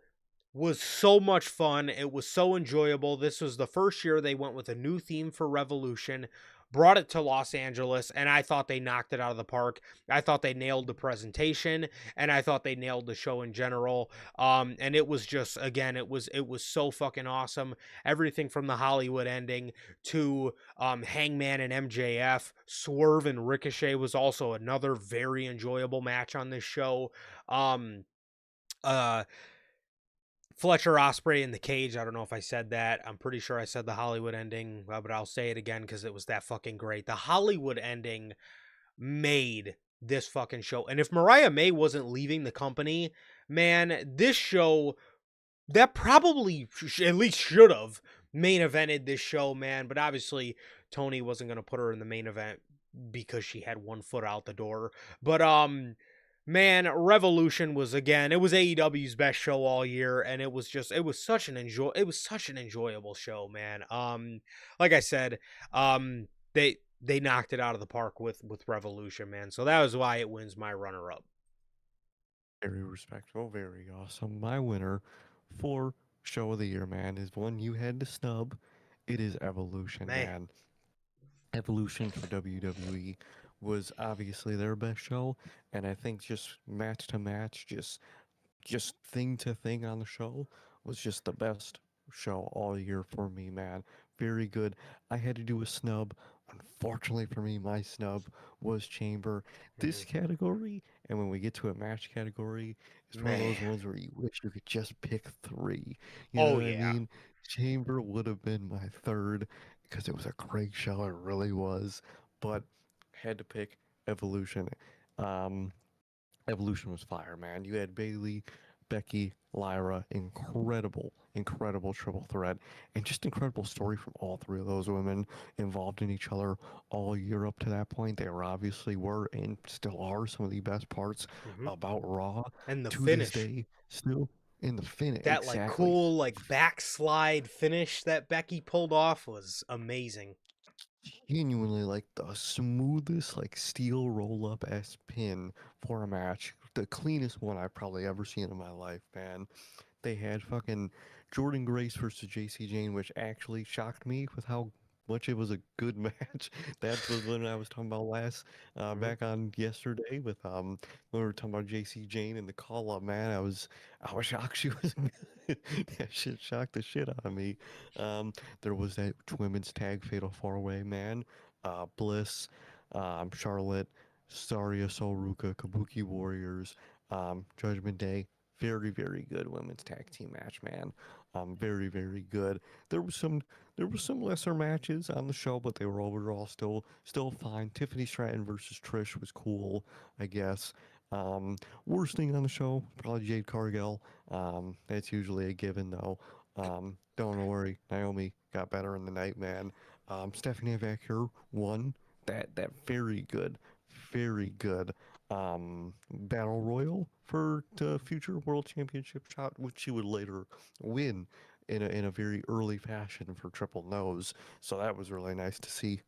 was so much fun. It was so enjoyable. This was the first year they went with a new theme for Revolution, brought it to Los Angeles, and I thought they knocked it out of the park. I thought they nailed the presentation, and I thought they nailed the show in general. And it was just, again, it was so fucking awesome. Everything from the Hollywood ending to Hangman and MJF, Swerve and Ricochet was also another very enjoyable match on this show. Fletcher Ospreay in the cage. I don't know if I said that. I'm pretty sure I said the Hollywood ending, but I'll say it again because it was that fucking great. The Hollywood ending made this fucking show. And if Mariah May wasn't leaving the company, man, this show that probably at least should have main evented this show, man. But obviously, Tony wasn't going to put her in the main event because she had one foot out the door. But man, Revolution was, again, it was AEW's best show all year, and it was such an enjoyable show, man. Like I said, they knocked it out of the park with Revolution, man. So that was why it wins my runner up. Very respectful, very awesome. My winner for show of the year, man, is one you had to snub. It is Evolution, Man. man. Evolution for WWE was obviously their best show, and I think just match to match, just thing to thing on the show was just the best show all year for me, man. Very good. I had to do a snub. Unfortunately for me, my snub was Chamber. This Mhm. category, and when we get to a match category, it's one of Man. those ones where you wish you could just pick three. You know Oh what I yeah. mean? Chamber would have been my third because it was a great show. It really was. But had to pick Evolution. Um, Evolution was fire, man. You had Bailey, Becky, Lyra, incredible triple threat, and just incredible story from all three of those women involved in each other all year up to that point. They were and still are some of the best parts Hmm. about Raw And the to this finish, day. Still in the finish, that like exactly. cool like backslide finish that Becky pulled off was amazing. Genuinely like the smoothest like steel roll up s pin for a match. The cleanest one I've probably ever seen in my life, man. They had fucking Jordan Grace versus JC Jane, which actually shocked me with how much it was a good match. That was when I was talking about last Hmm. back on yesterday with when we were talking about JC Jane and the call up, man. I was shocked she was good. That shit shocked the shit out of me. Um, there was that women's tag fatal four way, man. Bliss, Charlotte, Saria Solruka, Kabuki Warriors, Judgment Day, very good women's tag team match, man. Very good. There was some there was some lesser matches on the show, but they were overall still fine. Tiffany Stratton versus Trish was cool, I guess. Um, Worst thing on the show, probably Jade Cargill. That's usually a given though. Don't worry, Naomi got better in the night, man. Stephanie Vaquer won that very good battle royal for the future world championship shot, which she would later win in a very early fashion for Triple Nose. So that was really nice to see.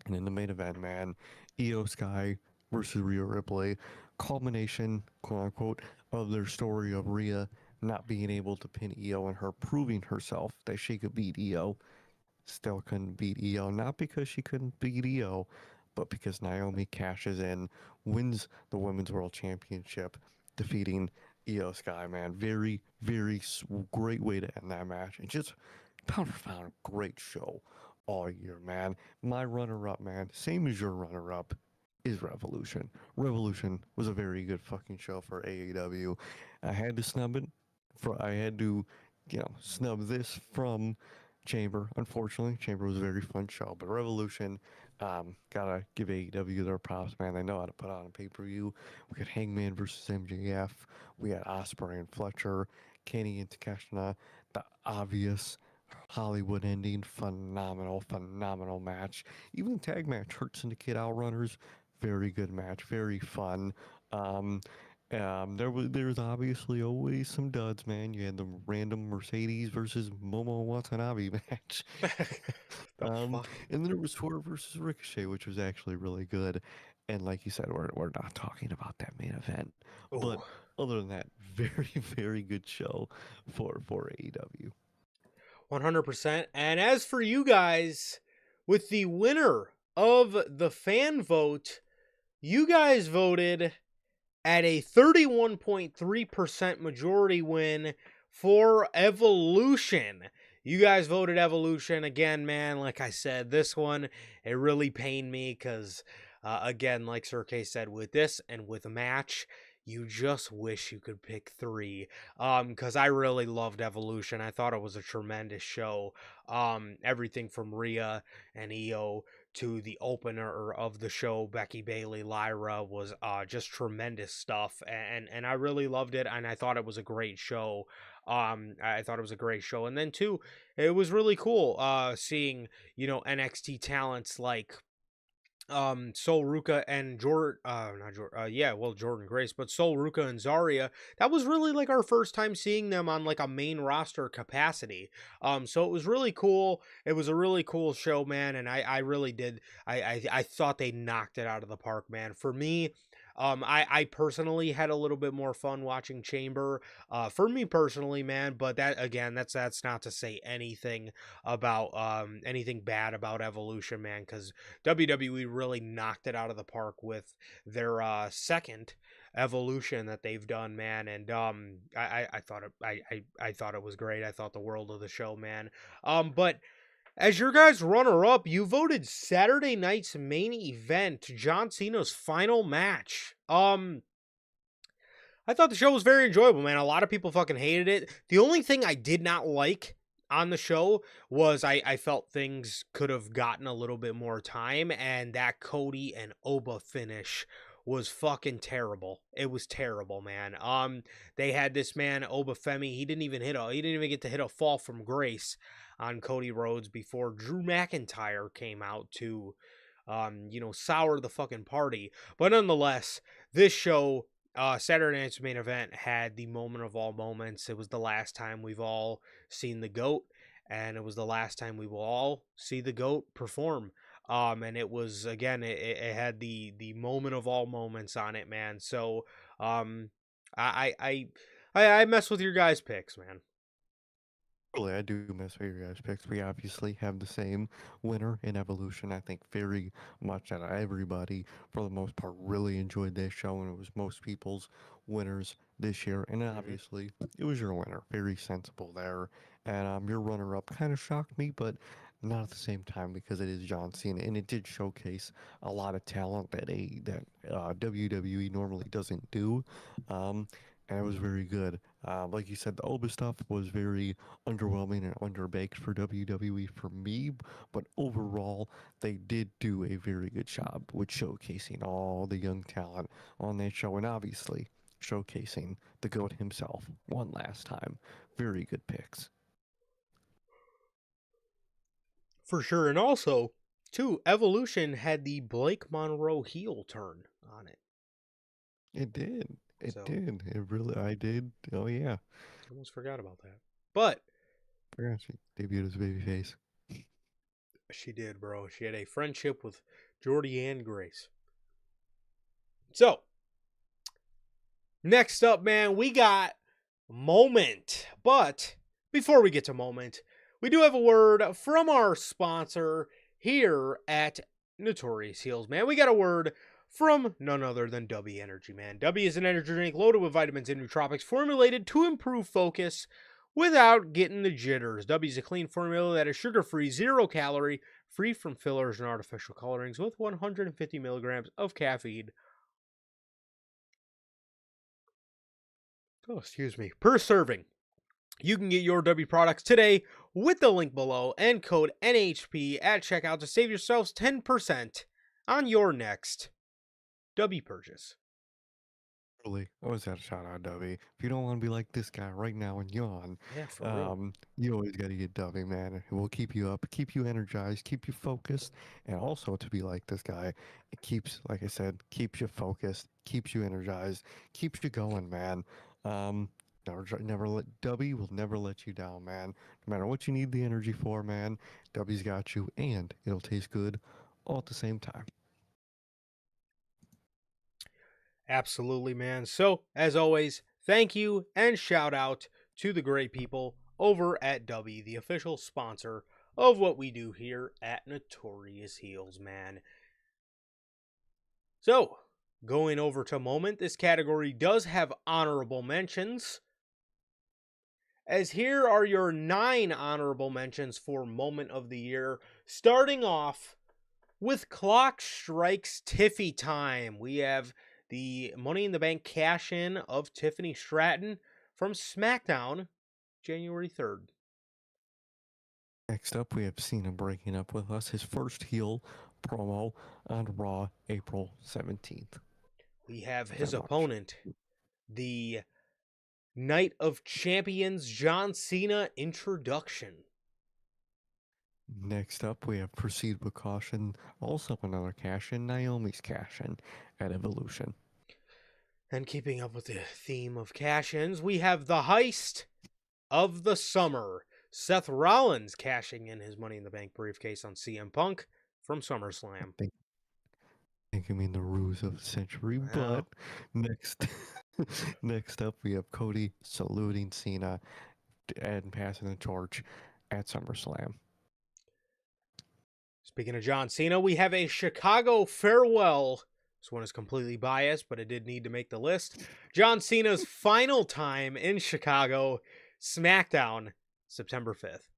And in the main event, man, Io Sky versus Rhea Ripley, culmination, quote unquote, of their story of Rhea not being able to pin Io and her proving herself that she could beat Io. Still couldn't beat Io, not because she couldn't beat Io, but because Naomi cashes in, wins the Women's World Championship, defeating Io Sky, man. Great way to end that match. And just pound for pound, great show all year, man. My runner up, man, same as your runner up, is Revolution. Revolution was a very good fucking show for AEW. I had to snub it. I had to, snub this from Chamber. Unfortunately, Chamber was a very fun show, but Revolution, gotta give AEW their props, man. They know how to put on a pay per view. We got Hangman versus MJF. We had Osprey and Fletcher, Kenny and Takeshita. The obvious Hollywood ending, phenomenal match. Even the tag match, Hurts and the Kid Outrunners, very good match, very fun. Um, there's obviously always some duds, man. You had the random Mercedes versus Momo Watanabe match. The fuck? And then there was Swerve versus Ricochet, which was actually really good. And like you said, we're not talking about that main event. But Oh, other than that, very good show for AEW. 100%. And as for you guys, with the winner of the fan vote, you guys voted at a 31.3% majority win for Evolution. You guys voted Evolution again, man. Like I said, this one, it really pained me because, again, like Sir K said, with this and with a match, you just wish you could pick three. Because I really loved Evolution. I thought it was a tremendous show. Everything from Rhea and Io to the opener of the show, Becky Bailey Lyra, was just tremendous stuff, and I really loved it, and I thought it was a great show. I thought it was a great show, and then too, it was really cool seeing NXT talents like Sol Ruka and Jordan not Jordan yeah, well, Jordan Grace, but Sol Ruka and Zarya. That was really like our first time seeing them on like a main roster capacity. So it was really cool. It was a really cool show, man, and I really did. I thought they knocked it out of the park, man. For me, I personally had a little bit more fun watching Chamber. For me personally, man, but that again, that's not to say anything about anything bad about Evolution, man, because WWE really knocked it out of the park with their second evolution that they've done, man. And I thought I thought it was great. I thought the world of the show, man. But as your guys runner up, you voted Saturday night's main event, John Cena's final match. I thought the show was very enjoyable, man. A lot of people fucking hated it. The only thing I did not like on the show was I felt things could have gotten a little bit more time, and that Cody and Oba finish was fucking terrible. It was terrible, man. They had this man Oba Femi. He didn't even get to hit a fall from grace on Cody Rhodes before Drew McIntyre came out to sour the fucking party. But nonetheless, this show, Saturday night's main event, had the moment of all moments. It was the last time we've all seen the GOAT, and it was the last time we will all see the GOAT perform. And it was again, it had the moment of all moments on it, man. So, I I I mess with your guys' picks, man. Really, I do miss your guys' picks. We obviously have the same winner in Evolution. I think very much that everybody, for the most part, really enjoyed this show, and it was most people's winners this year. And Hmm. obviously, it was your winner. Very sensible there. And your runner-up kind of shocked me, but not at the same time because it is John Cena, and it did showcase a lot of talent that WWE normally doesn't do. Um, and it was very good. Like you said, the Oba stuff was very underwhelming and underbaked for WWE for me, but overall, they did do a very good job with showcasing all the young talent on that show, and obviously showcasing the GOAT himself one last time. Very good picks. For sure. And also, too, Evolution had the Blake Monroe heel turn on it. It did. It So did. It really. I did. Oh yeah. almost forgot about that. But Forgot she debuted as babyface. she did, bro. She had a friendship with Jordy and Grace. So next up, man, we got Moment. But before we get to Moment, we do have a word from our sponsor here at Notorious Heels, man. We got a word from none other than W Energy, man. W is an energy drink loaded with vitamins and nootropics formulated to improve focus without getting the jitters. W is a clean formula that is sugar-free, zero calorie, free from fillers and artificial colorings with 150 milligrams of caffeine. Oh, excuse me. Per serving. You can get your W products today with the link below and code NHP at checkout to save yourselves 10% on your next W purchase. Really, I always got to shout out Dovey. If you don't want to be like this guy right now and yawn, Yeah, for real. you always got to get Dovey, man. It will keep you up, keep you energized, keep you focused, and also to be like this guy, it keeps, like I said, keeps you focused, keeps you energized, keeps you going, man. Um, never let Dovey will never let you down, man. No matter what you need the energy for, man, Dovey's got you, and it'll taste good all at the same time. Absolutely, man. So, as always, thank you and shout out to the great people over at W, the official sponsor of what we do here at Notorious Heels, man. So, going over to Moment, this category does have honorable mentions. As here are your 9 honorable mentions for Moment of the Year, starting off with Clock Strikes Tiffy time. We have the Money in the Bank cash in of Tiffany Stratton from SmackDown, January 3rd. Next up, we have Cena breaking up with us, his first heel promo on Raw April 17th. We have his That much. opponent, the Night of Champions John Cena introduction. Next up, we have Proceed with Caution, also another cash in, Naomi's cash in at Evolution. And keeping up with the theme of cash-ins, we have the heist of the summer. Seth Rollins cashing in his Money in the Bank briefcase on CM Punk from SummerSlam. I think I mean the ruse of the century, Wow. but next next up we have Cody saluting Cena and passing the torch at SummerSlam. Speaking of John Cena, we have a Chicago farewell. This one is completely biased, but it did need to make the list. John Cena's final time in Chicago, SmackDown, September 5th.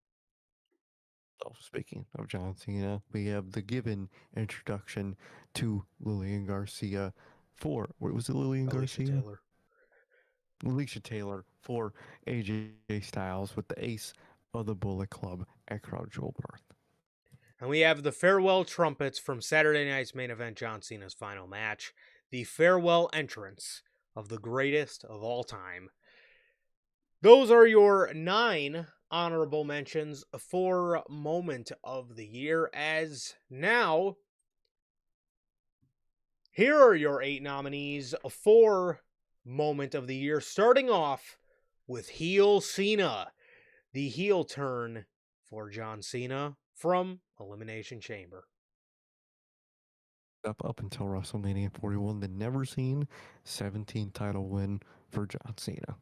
So speaking of John Cena, we have the given introduction to Lillian Garcia for what was it, Lillian Alicia Garcia? Taylor. Alicia Taylor for AJ Styles with the ace of the Bullet Club at Crown Jewel Birth. And we have the farewell trumpets from Saturday night's main event, John Cena's final match. The farewell entrance of the greatest of all time. Those are your 9 honorable mentions for moment of the year. As now, here are your 8 nominees for moment of the year, starting off with heel Cena, the heel turn for John Cena from Elimination Chamber. Up until WrestleMania 41, the never seen 17 title win for John Cena.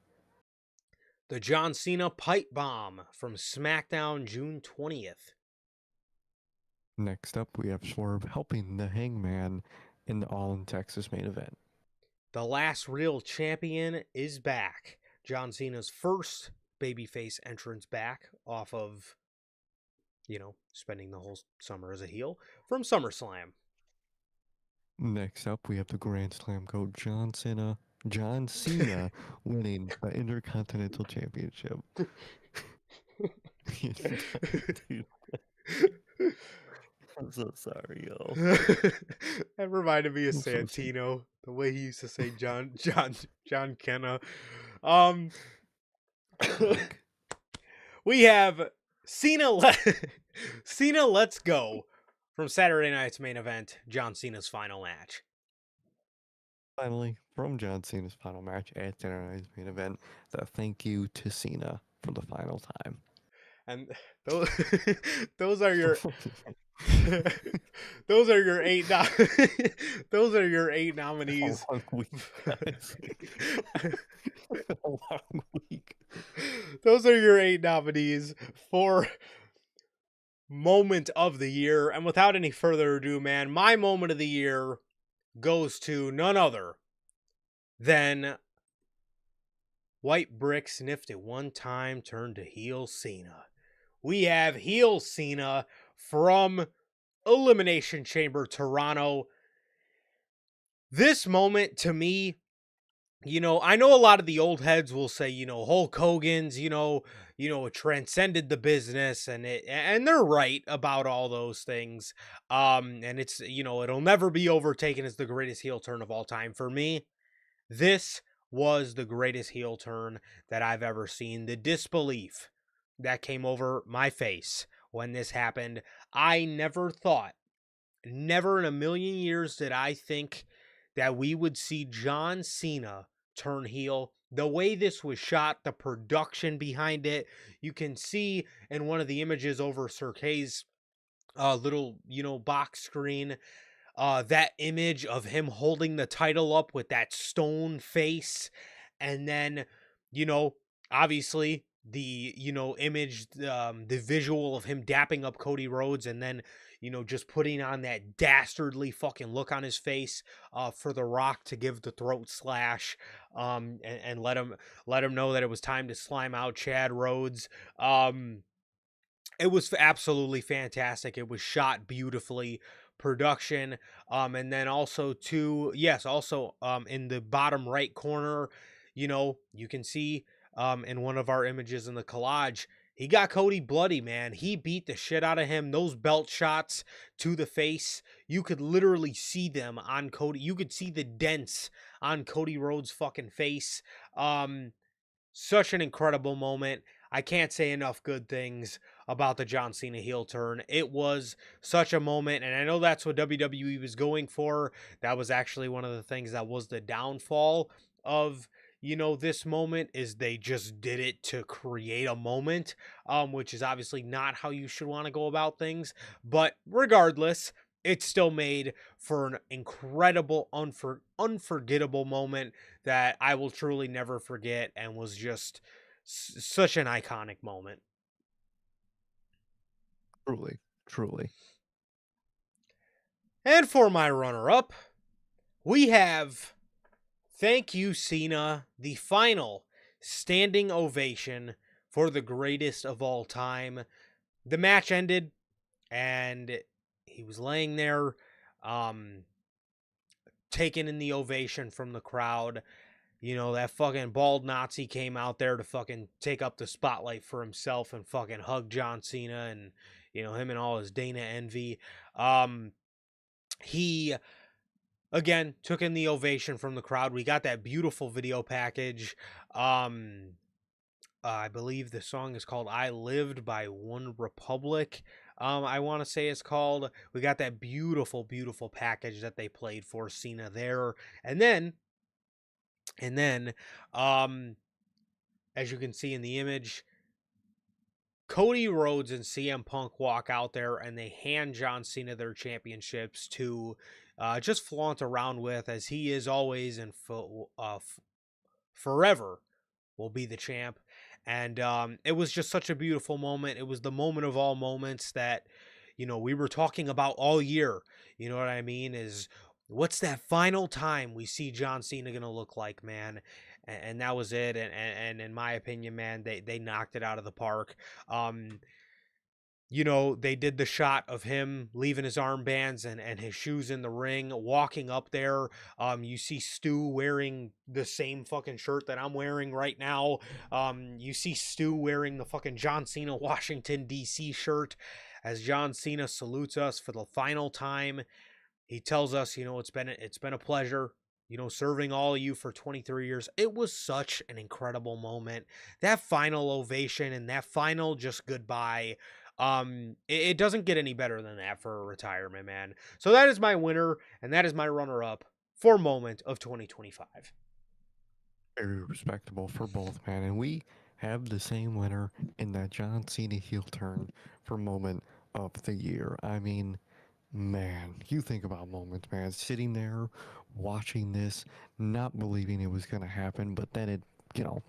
The John Cena pipe bomb from SmackDown June 20th. Next up, we have Swerve helping the Hangman in the All in Texas main event. The last real champion is back. John Cena's first babyface entrance back off of, spending the whole summer as a heel from SummerSlam. Next up, we have the Grand Slam goat John Cena winning the Intercontinental Championship. Dude, I'm so sorry, yo. That reminded me of I'm so Santino, the way he used to say John Kenna. We have Cena Cena Let's Go from Saturday night's main event, John Cena's final match. Finally, from John Cena's final match at Saturday night's main event, the thank you to Cena for the final time. And those those are your those are your 8 those are your 8 nominees. A long week, guys. A long week. Those are your 8 nominees for moment of the year. And without any further ado, man, my moment of the year goes to none other than White Brick sniffed it one time, turned to heel Cena. We have heel Cena from Elimination Chamber Toronto. This moment to me, I know a lot of the old heads will say, Hulk Hogan's, it transcended the business, and they're right about all those things. And it's, it'll never be overtaken as the greatest heel turn of all time. For me, this was the greatest heel turn that I've ever seen. The disbelief that came over my face when this happened. I never in a million years did I think that we would see John Cena turn heel. The way this was shot, the production behind it, you can see in one of the images over Sir Kay's little, box screen, that image of him holding the title up with that stone face. And then, obviously the, image, the visual of him dapping up Cody Rhodes and then, just putting on that dastardly fucking look on his face for The Rock to give the throat slash and let him know that it was time to slime out Chad Rhodes. It was absolutely fantastic. It was shot beautifully. Production, and then also in the bottom right corner, you can see in one of our images in the collage, he got Cody bloody, man. He beat the shit out of him. Those belt shots to the face, you could literally see them on Cody. You could see the dents on Cody Rhodes' fucking face. Um, Such an incredible moment. I can't say enough good things about the John Cena heel turn. It was such a moment, and I know that's what WWE was going for. That was actually one of the things that was the downfall of this moment, is they just did it to create a moment, which is obviously not how you should want to go about things. But regardless, it still made for an incredible, unforgettable moment that I will truly never forget, and was just such an iconic moment. Truly, truly. And for my runner up, we have Thank You Cena, the final standing ovation for the greatest of all time. The match ended, and he was laying there, um, taking in the ovation from the crowd. That fucking bald Nazi came out there to fucking take up the spotlight for himself and fucking hug John Cena, and him and all his Dana envy. Um, he again took in the ovation from the crowd. We got that beautiful video package. Um, I believe the song is called "I Lived" by One Republic. I want to say it's called. We got that beautiful, beautiful package that they played for Cena there, and then, and then, um, as you can see in the image, Cody Rhodes and CM Punk walk out there and they hand John Cena their championships to just flaunt around with, as he is always and forever will be the champ. And it was just such a beautiful moment. It was the moment of all moments that, we were talking about all year. You know what I mean? Is what's that final time we see John Cena gonna look like, man? And that was it. And in my opinion, man, they knocked it out of the park. Um, they did the shot of him leaving his armbands and his shoes in the ring, walking up there. You see Stu wearing the same fucking shirt that I'm wearing right now. You see Stu wearing the fucking John Cena Washington D.C. shirt as John Cena salutes us for the final time. He tells us, it's been a pleasure, serving all of you for 23 years. It was such an incredible moment. That final ovation and that final just goodbye. It doesn't get any better than that for a retirement, man. So that is my winner, and that is my runner up for moment of 2025. Very respectable for both, man. And we have the same winner in that John Cena heel turn for moment of the year. I mean, man, you think about moments, man. Sitting there watching this, not believing it was going to happen, but then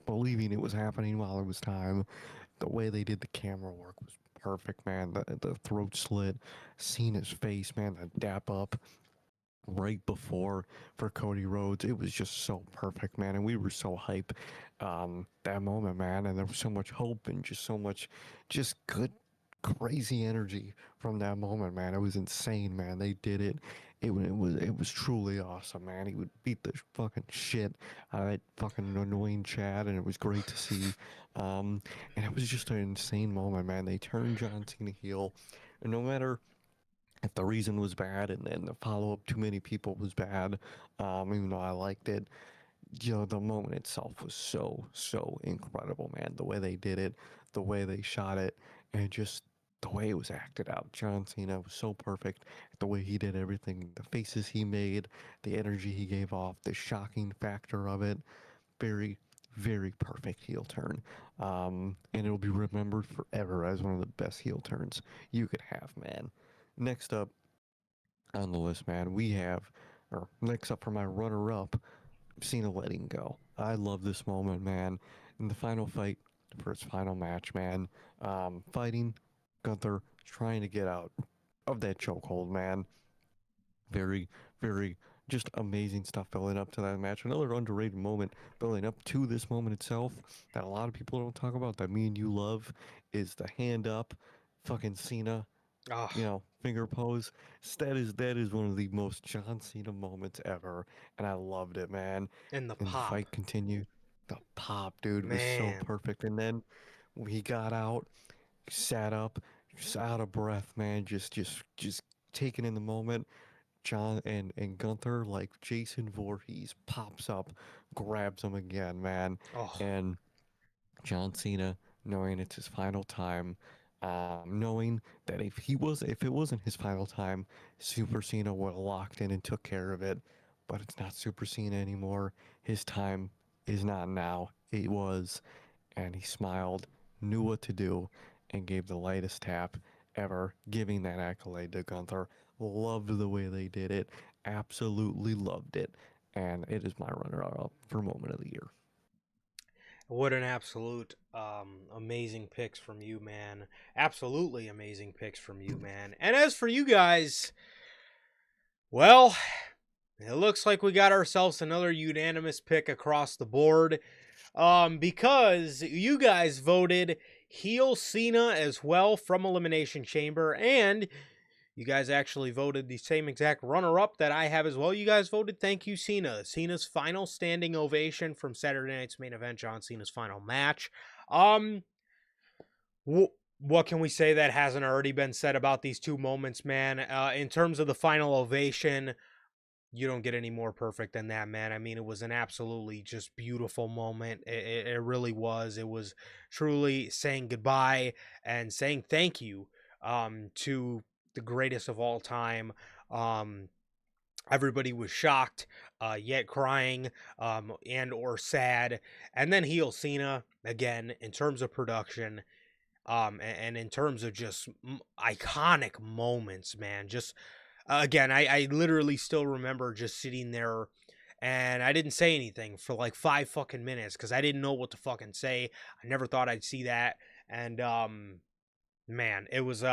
believing it was happening while it was time. The way they did the camera work was perfect, man. The throat slit, Cena's face, man, the dap up right before for Cody Rhodes. It was just so perfect, man. And we were so hype that moment, man. And there was so much hope and just so much just good crazy energy from that moment, man. It was insane, man. They did it. It was truly awesome, man. He would beat the fucking shit out of that fucking annoying Chad, and it was great to see. Um, and it was just an insane moment, man. They turned John Cena heel, and no matter if the reason was bad and then the follow up too many people was bad, even though I liked it, the moment itself was so incredible, man. The way they did it, the way they shot it, and just the way it was acted out. John Cena was so perfect. The way he did everything, the faces he made, the energy he gave off, the shocking factor of it. Very, very perfect heel turn. And it'll be remembered forever as one of the best heel turns you could have, man. Next up on the list, man, or next up for my runner up, Cena letting go. I love this moment, man. In the final fight for its final match, man, fighting Gunther, trying to get out of that chokehold, man. Very, very just amazing stuff building up to that match. Another underrated moment building up to this moment itself that a lot of people don't talk about that me and you love is the hand up, fucking Cena, Oh, finger pose. That is one of the most John Cena moments ever, and I loved it, man. and the And the pop, fight continued. The pop, dude, was so man. perfect. And then He got out, sat up, just out of breath, man, just taking in the moment. John and Gunther, like Jason Voorhees, pops up, grabs him again, man, Oh, and John Cena, knowing it's his final time, knowing that if it wasn't his final time, Super Cena would have locked in and took care of it. But it's not Super Cena anymore. His time is not now. It was, and he smiled, knew what to do, and gave the lightest tap ever, giving that accolade to Gunther. Loved the way they did it. Absolutely loved it. And it is my runner up for moment of the year. what an absolute amazing picks from you, man. Absolutely amazing picks from you, man. And as for you guys, well, it looks like we got ourselves another unanimous pick across the board. Because you guys voted heel Cena as well from Elimination Chamber, and you guys actually voted the same exact runner-up that I have as well. You guys voted Thank You Cena. Cena's final standing ovation from Saturday night's main event, John Cena's final match. Um, what can we say that hasn't already been said about these two moments, man? In terms of the final ovation, you don't get any more perfect than that, man. I mean, it was an absolutely just beautiful moment. It really was. It was truly saying goodbye and saying thank you to the greatest of all time. Um, Everybody was shocked, yet crying, and or sad. And then heel Cena again in terms of production, and in terms of just iconic moments, man. Just again, I literally still remember just sitting there and I didn't say anything for like 5 fucking minutes because I didn't know what to fucking say. I never thought I'd see that. And man, it was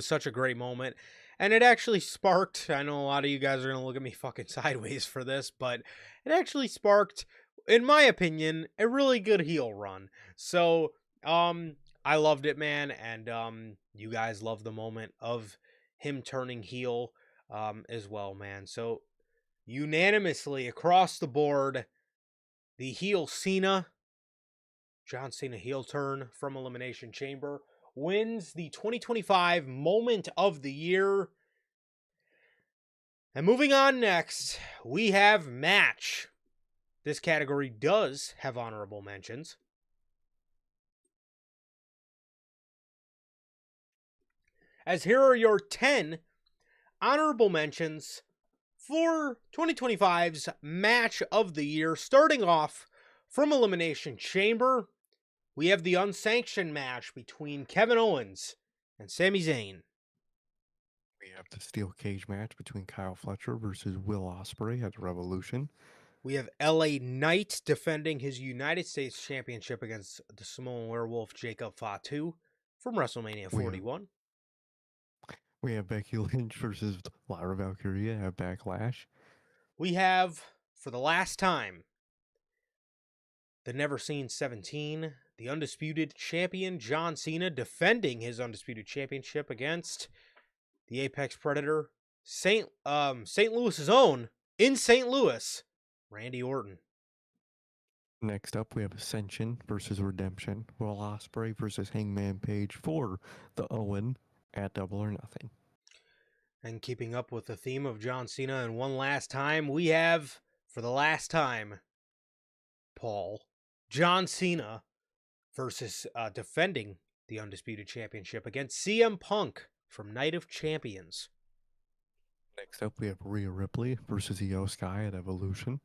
such a great moment. And it actually sparked, I know a lot of you guys are gonna look at me fucking sideways for this, but it actually sparked, in my opinion, a really good heel run. So I loved it, man, and you guys loved the moment of him turning heel as well, man. So unanimously across the board, the heel Cena, John Cena heel turn from Elimination Chamber, wins the 2025 Moment of the Year. And moving on next, we have Match. This category does have honorable mentions. As here are your 10 honorable mentions for 2025's Match of the Year. Starting off from Elimination Chamber, we have the unsanctioned match between Kevin Owens and Sami Zayn. We have the steel cage match between Kyle Fletcher versus Will Ospreay at Revolution. We have LA Knight defending his United States Championship against the Samoan Werewolf Jacob Fatu from WrestleMania We have 41. we have Becky Lynch versus Lyra Valkyria at Backlash. We have, for the last time, the Never Seen 17, the undisputed champion John Cena defending his undisputed championship against the Apex Predator, St. Louis's own, in St. Louis, Randy Orton. Next up, we have Ascension versus Redemption. Will Ospreay versus Hangman Page for the Owen at Double or Nothing. And keeping up with the theme of John Cena, and one last time, we have, for the last time, Paul, John Cena versus defending the undisputed championship against CM Punk from Night of Champions. Next up, we have Rhea Ripley versus Io Sky at Evolution.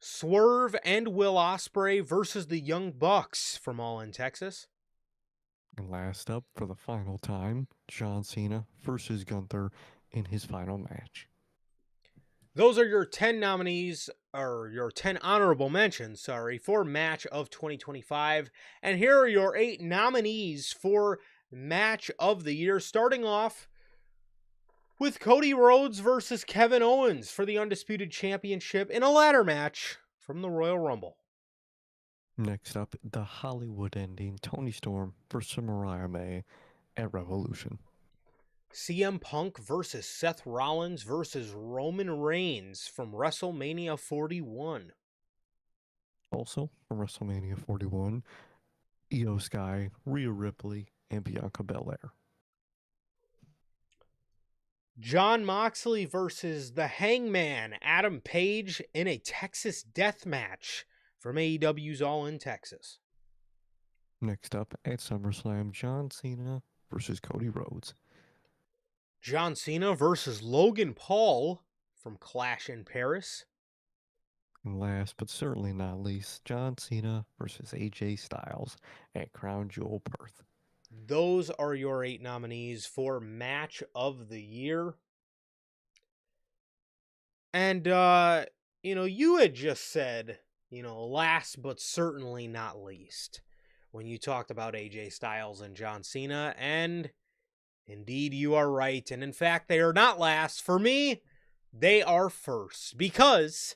Swerve and Will Ospreay versus the Young Bucks from All in Texas. And last up, for the final time, John Cena versus Gunther in his final match. Those are your 10 nominees, or your 10 honorable mentions, for Match of 2025. And here are your 8 nominees for Match of the Year, starting off with Cody Rhodes versus Kevin Owens for the Undisputed Championship in a ladder match from the Royal Rumble. Next up, the Hollywood ending Tony Storm versus Mariah May at Revolution. CM Punk versus Seth Rollins versus Roman Reigns from WrestleMania 41. Also, from WrestleMania 41, Io Sky, Rhea Ripley, and Bianca Belair. John Moxley versus the Hangman, Adam Page, in a Texas death match from AEW's All in Texas. Next up at SummerSlam, John Cena versus Cody Rhodes. John Cena versus Logan Paul from Clash in Paris. And last but certainly not least, John Cena versus AJ Styles at Crown Jewel Perth. Those are your 8 nominees for Match of the Year. And, you had just said, last but certainly not least, when you talked about AJ Styles and John Cena. And indeed, you are right. And in fact, they are not last. For me, they are first. Because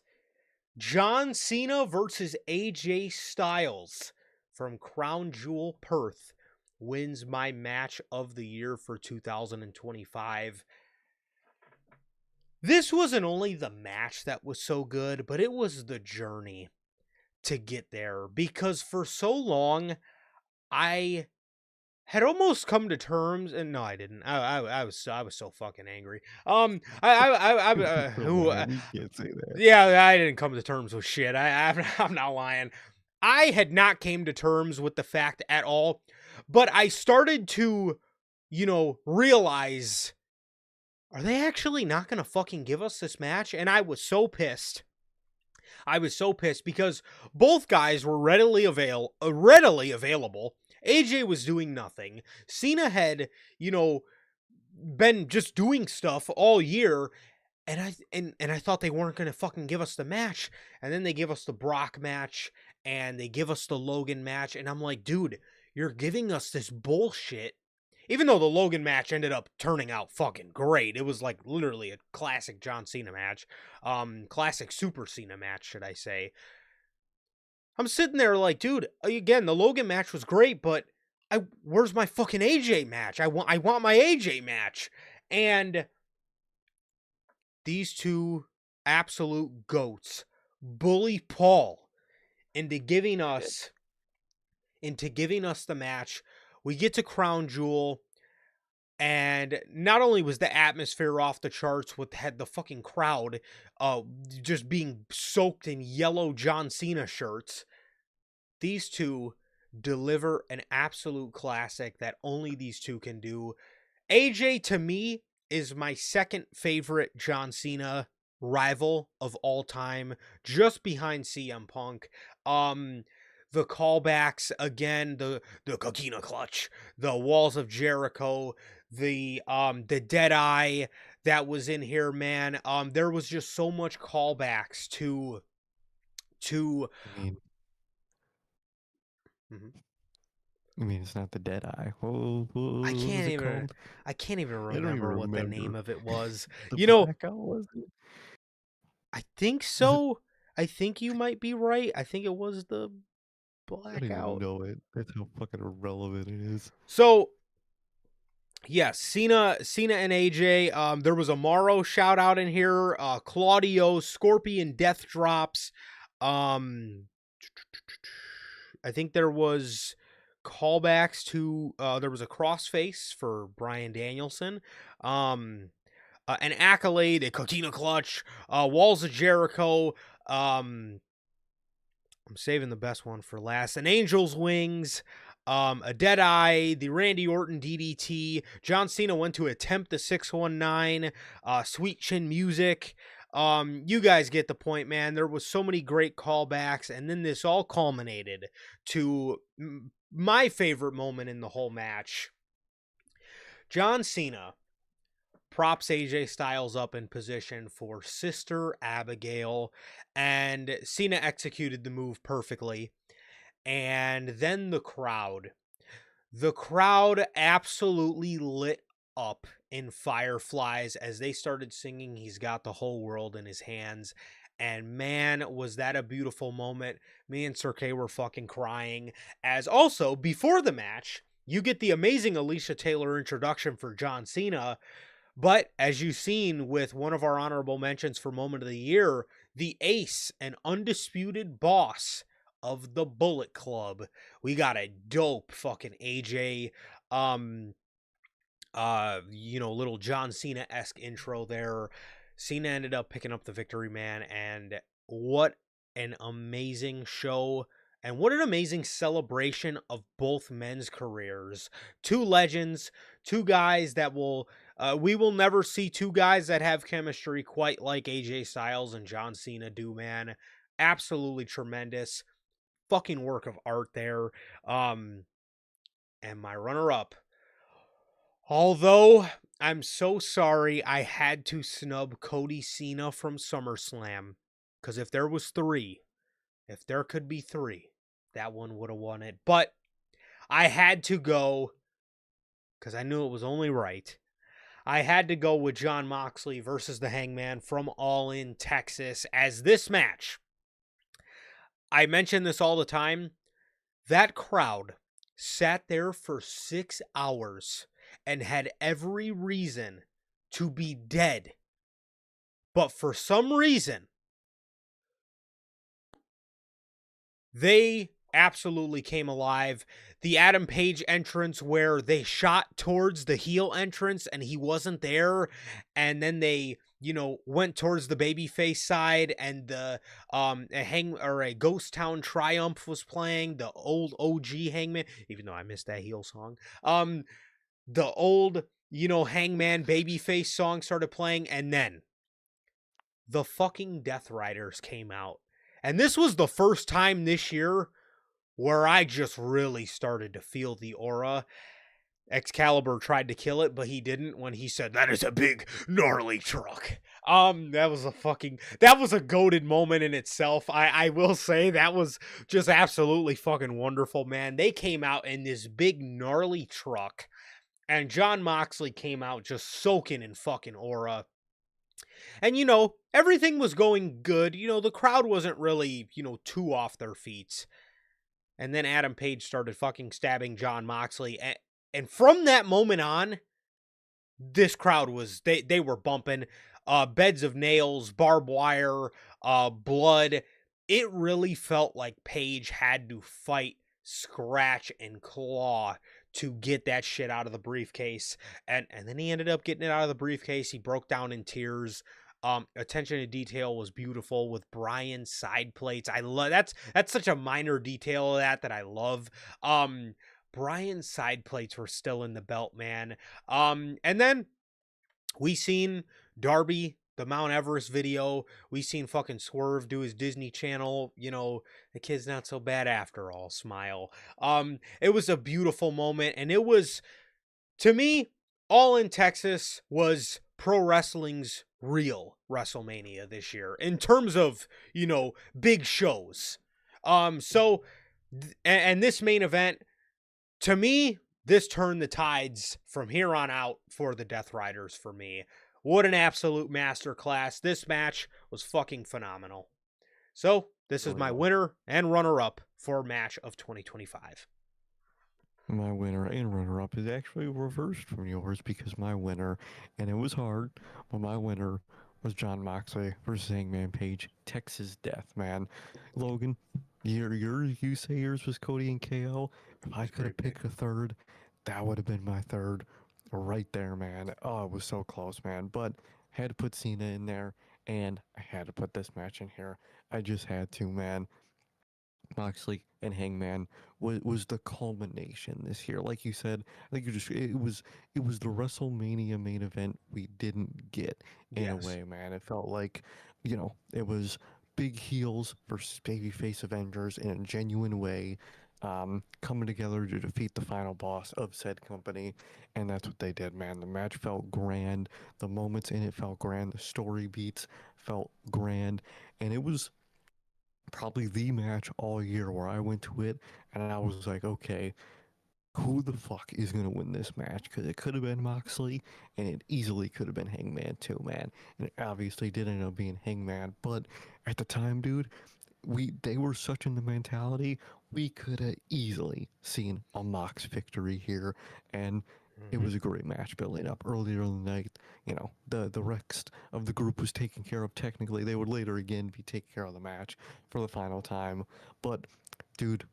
John Cena versus AJ Styles from Crown Jewel Perth wins my Match of the Year for 2025. This wasn't only the match that was so good, but it was the journey to get there. Because for so long, I had almost come to terms, and no, I didn't. I was so fucking angry. Oh man, you can't say that. Yeah, I didn't come to terms with shit. I'm not lying. I had not came to terms with the fact at all, but I started to, realize, are they actually not going to fucking give us this match? And I was so pissed. I was so pissed because both guys were readily available. AJ was doing nothing. Cena had, been just doing stuff all year, and I thought they weren't going to fucking give us the match. And then they give us the Brock match and they give us the Logan match, and I'm like, dude, you're giving us this bullshit. Even though the Logan match ended up turning out fucking great. It was like literally a classic John Cena match. Classic Super Cena match, should I say. I'm sitting there like, dude, again, the Logan match was great, but where's my fucking AJ match? I want my AJ match. And these two absolute goats bully Paul into giving us the match. We get to Crown Jewel, and not only was the atmosphere off the charts with the fucking crowd just being soaked in yellow John Cena shirts, these two deliver an absolute classic that only these two can do. AJ, to me, is my second favorite John Cena rival of all time, just behind CM Punk. The callbacks, again, the Coquina Clutch, the Walls of Jericho, the Dead Eye that was in here, man. There was just so much callbacks to I mean, Mhm. it's not the Dead Eye. I What was can't it even called? I can't even I don't even remember what the name remember. of it was. The You know, Blackout, was it? I think Was it? so. I think you might be right. I think it was the I don't even Blackout. know it. That's how fucking irrelevant it is. So, yes, Cena and AJ. There was a Morrow shout out in here. Claudio, Scorpion Death Drops. Um, I think there was callbacks to there was a crossface for Bryan Danielson. An Accolade, a Coquina Clutch, Walls of Jericho. I'm saving the best one for last. An Angel's Wings, a Dead Eye, the Randy Orton DDT. John Cena went to attempt the 619, Sweet Chin Music. You guys get the point, man. There was so many great callbacks, and then this all culminated to my favorite moment in the whole match. John Cena props AJ Styles up in position for Sister Abigail, and Cena executed the move perfectly. And then the crowd. The crowd absolutely lit up in fireflies as they started singing He's Got the Whole World in His Hands. And man, was that a beautiful moment. Me and Sir K were fucking crying. As also, before the match, you get the amazing Alicia Taylor introduction for John Cena. But as you've seen with one of our honorable mentions for Moment of the Year, the ace and undisputed boss of the Bullet Club. We got a dope fucking AJ, um, little John Cena-esque intro there. Cena ended up picking up the victory, man, and what an amazing show and what an amazing celebration of both men's careers. Two legends, two guys that we will never see two guys that have chemistry quite like AJ Styles and John Cena do, man. Absolutely tremendous fucking work of art there. Um, and my runner up, although I'm so sorry I had to snub Cody Cena from SummerSlam, because if there could be three, that one would have won it. But I had to go, because I knew it was only right. I had to go with Jon Moxley versus the Hangman from All In Texas as this match. I mention this all the time. That crowd sat there for 6 hours and had every reason to be dead. But for some reason, they absolutely came alive. The Adam Page entrance where they shot towards the heel entrance and he wasn't there, and then they went towards the babyface side, and the a Ghost Town Triumph was playing, the old OG Hangman, even though I missed that heel song. The old Hangman babyface song started playing, and then the fucking Death Riders came out. And this was the first time this year where I just really started to feel the aura. Excalibur tried to kill it, but he didn't when he said, "That is a big, gnarly truck." That was a goated moment in itself. I will say that was just absolutely fucking wonderful, man. They came out in this big, gnarly truck, and Jon Moxley came out just soaking in fucking aura. And, everything was going good. The crowd wasn't really, too off their feet. And then Adam Page started fucking stabbing Jon Moxley. And from that moment on, this crowd they were bumping. Beds of nails, barbed wire, blood. It really felt like Page had to fight, scratch, and claw to get that shit out of the briefcase. And then he ended up getting it out of the briefcase. He broke down in tears. Attention to detail was beautiful with Bryan's side plates. I love that's such a minor detail of that I love. Bryan's side plates were still in the belt, man. And then we seen Darby, the Mount Everest video. We seen fucking Swerve do his Disney Channel, the kid's not so bad after all, smile. It was a beautiful moment, and it was, to me, All In Texas was pro wrestling's real WrestleMania this year in terms of, big shows. And this main event, to me, this turned the tides from here on out for the Death Riders for me. What an absolute masterclass. This match was fucking phenomenal. So, this is Really my was. winner and runner-up for match of 2025. My winner and runner-up is actually reversed from yours because my winner, and it was hard, but my winner was Jon Moxley versus Hangman Page. Texas Death, man. Logan, you say yours was Cody and KO. If I could have picked a third, that would have been my third, right there, man. Oh, it was so close, man. But had to put Cena in there, and I had to put this match in here. I just had to, man. Moxley and Hangman was the culmination this year. Like you said, I think it was the WrestleMania main event we didn't get in a Yes. way, man. It felt like, it was big heels versus babyface Avengers in a genuine way, coming together to defeat the final boss of said company, and that's what they did, man. The match felt grand, the moments in it felt grand, the story beats felt grand, and it was probably the match all year where I went to it and I was like, okay, who the fuck is gonna win this match? Because it could have been Moxley, and it easily could have been Hangman too, man. And it obviously did end up being Hangman, but at the time, dude, they were such in the mentality we could have easily seen a Mox victory here, and It was a great match building up earlier in the night. You know, the rest of the group was taken care of technically. They would later again be taking care of the match for the final time. But, dude,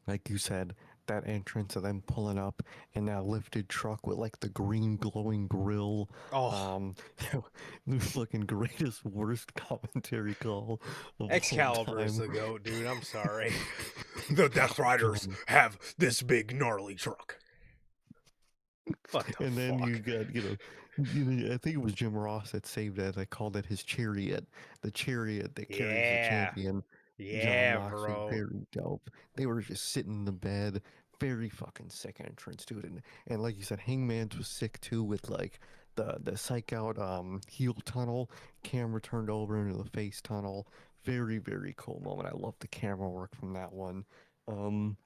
like you said, that entrance of them pulling up in that lifted truck with like the green glowing grill. Oh, Um, the fucking greatest worst commentary call of all Excalibur is time. the GOAT, dude. I'm sorry. The Death Riders Um, have this big gnarly truck. What the and then you fuck? got, I think it was Jim Ross that saved that. They called it his chariot, the chariot that carries the Yeah. champion, John Yeah, Moxley. bro. Very dope. They were just sitting in the bed. Very fucking sick entrance, dude. And like you said, Hangman's was sick too with like the psych out heel tunnel, camera turned over into the face tunnel. Very, very cool moment. I love the camera work from that one. Um,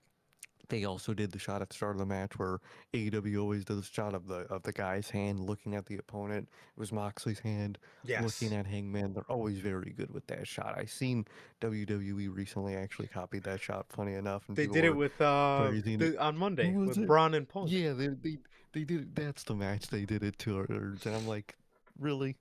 they also did the shot at the start of the match where AEW always does a shot of the guy's hand looking at the opponent. It was Moxley's hand looking Yes. at Hangman. They're always very good with that shot. I seen WWE recently actually copied that shot, funny enough, and They people did it were with praising it. on Who Monday was with it? Braun and Punk. Yeah, they did it. That's the match they did it to, and I'm like, really,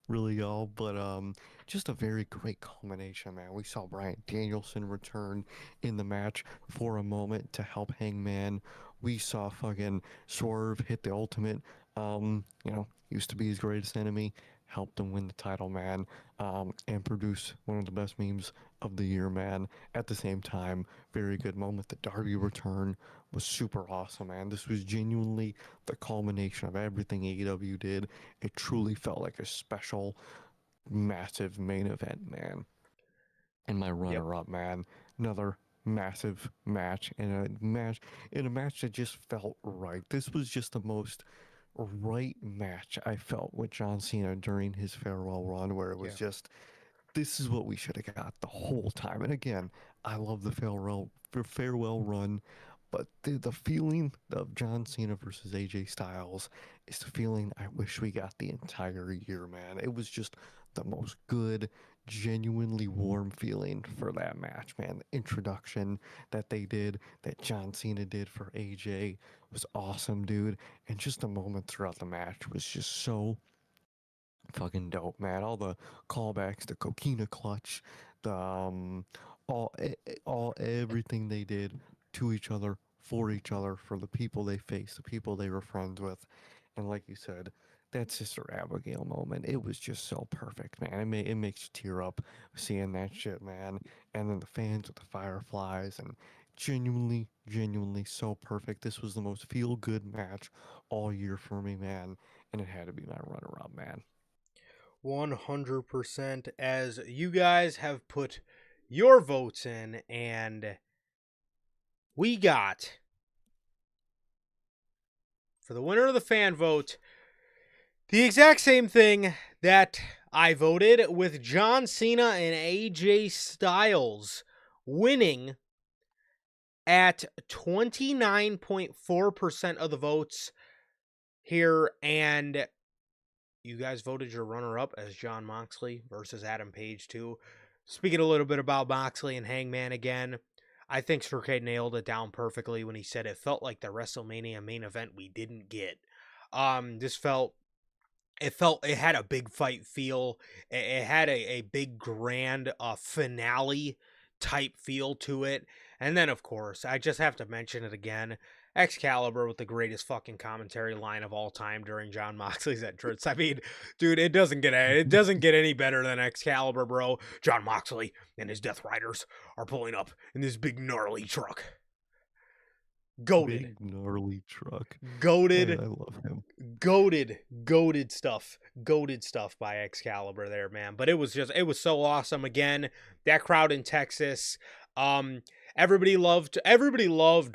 really, y'all. But just a very great culmination, man. We saw Bryan Danielson return in the match for a moment to help Hangman. We saw fucking Swerve hit the ultimate. Used to be his greatest enemy. Helped him win the title, man. And produce one of the best memes of the year, man. At the same time, very good moment. The Darby return was super awesome, man. This was genuinely the culmination of everything AEW did. It truly felt like a special, massive main event, man. And my Yep. runner-up, man, another massive match in a match that just felt right. This was just the most right match I felt with John Cena during his farewell run, where it was Yeah. just this is what we should have got the whole time. And again, I love the farewell run, but the feeling of John Cena versus AJ Styles is the feeling I wish we got the entire year, man. It was just the most good, genuinely warm feeling for that match, man. The introduction that they did, that John Cena did for AJ was awesome, dude. And just the moment throughout the match was just so fucking dope, man. All the callbacks, the coquina clutch, the all everything they did to each other, for each other, for the people they faced, the people they were friends with, and like you said, that Sister Abigail moment, it was just so perfect, man. It makes you tear up seeing that shit, man. And then the fans with the fireflies and genuinely, genuinely so perfect. This was the most feel good match all year for me, man. And it had to be my runner up, man. 100%, as you guys have put your votes in, and we got for the winner of the fan vote the exact same thing that I voted, with John Cena and AJ Styles winning at 29.4% of the votes here. And you guys voted your runner-up as John Moxley versus Adam Page too. Speaking a little bit about Moxley and Hangman again, I think Sirkade nailed it down perfectly when he said it felt like the WrestleMania main event we didn't get. This felt it had a big fight feel. It had a big grand finale type feel to it. And then of course, I just have to mention it again. Excalibur with the greatest fucking commentary line of all time during John Moxley's entrance. I mean, dude, it doesn't get any better than Excalibur, bro. John Moxley and his Death Riders are pulling up in this big gnarly truck. Goaded. Big gnarly truck. I, Goaded. I love him. Goaded stuff by Excalibur there, man. But it was so awesome. Again, that crowd in Texas, um everybody loved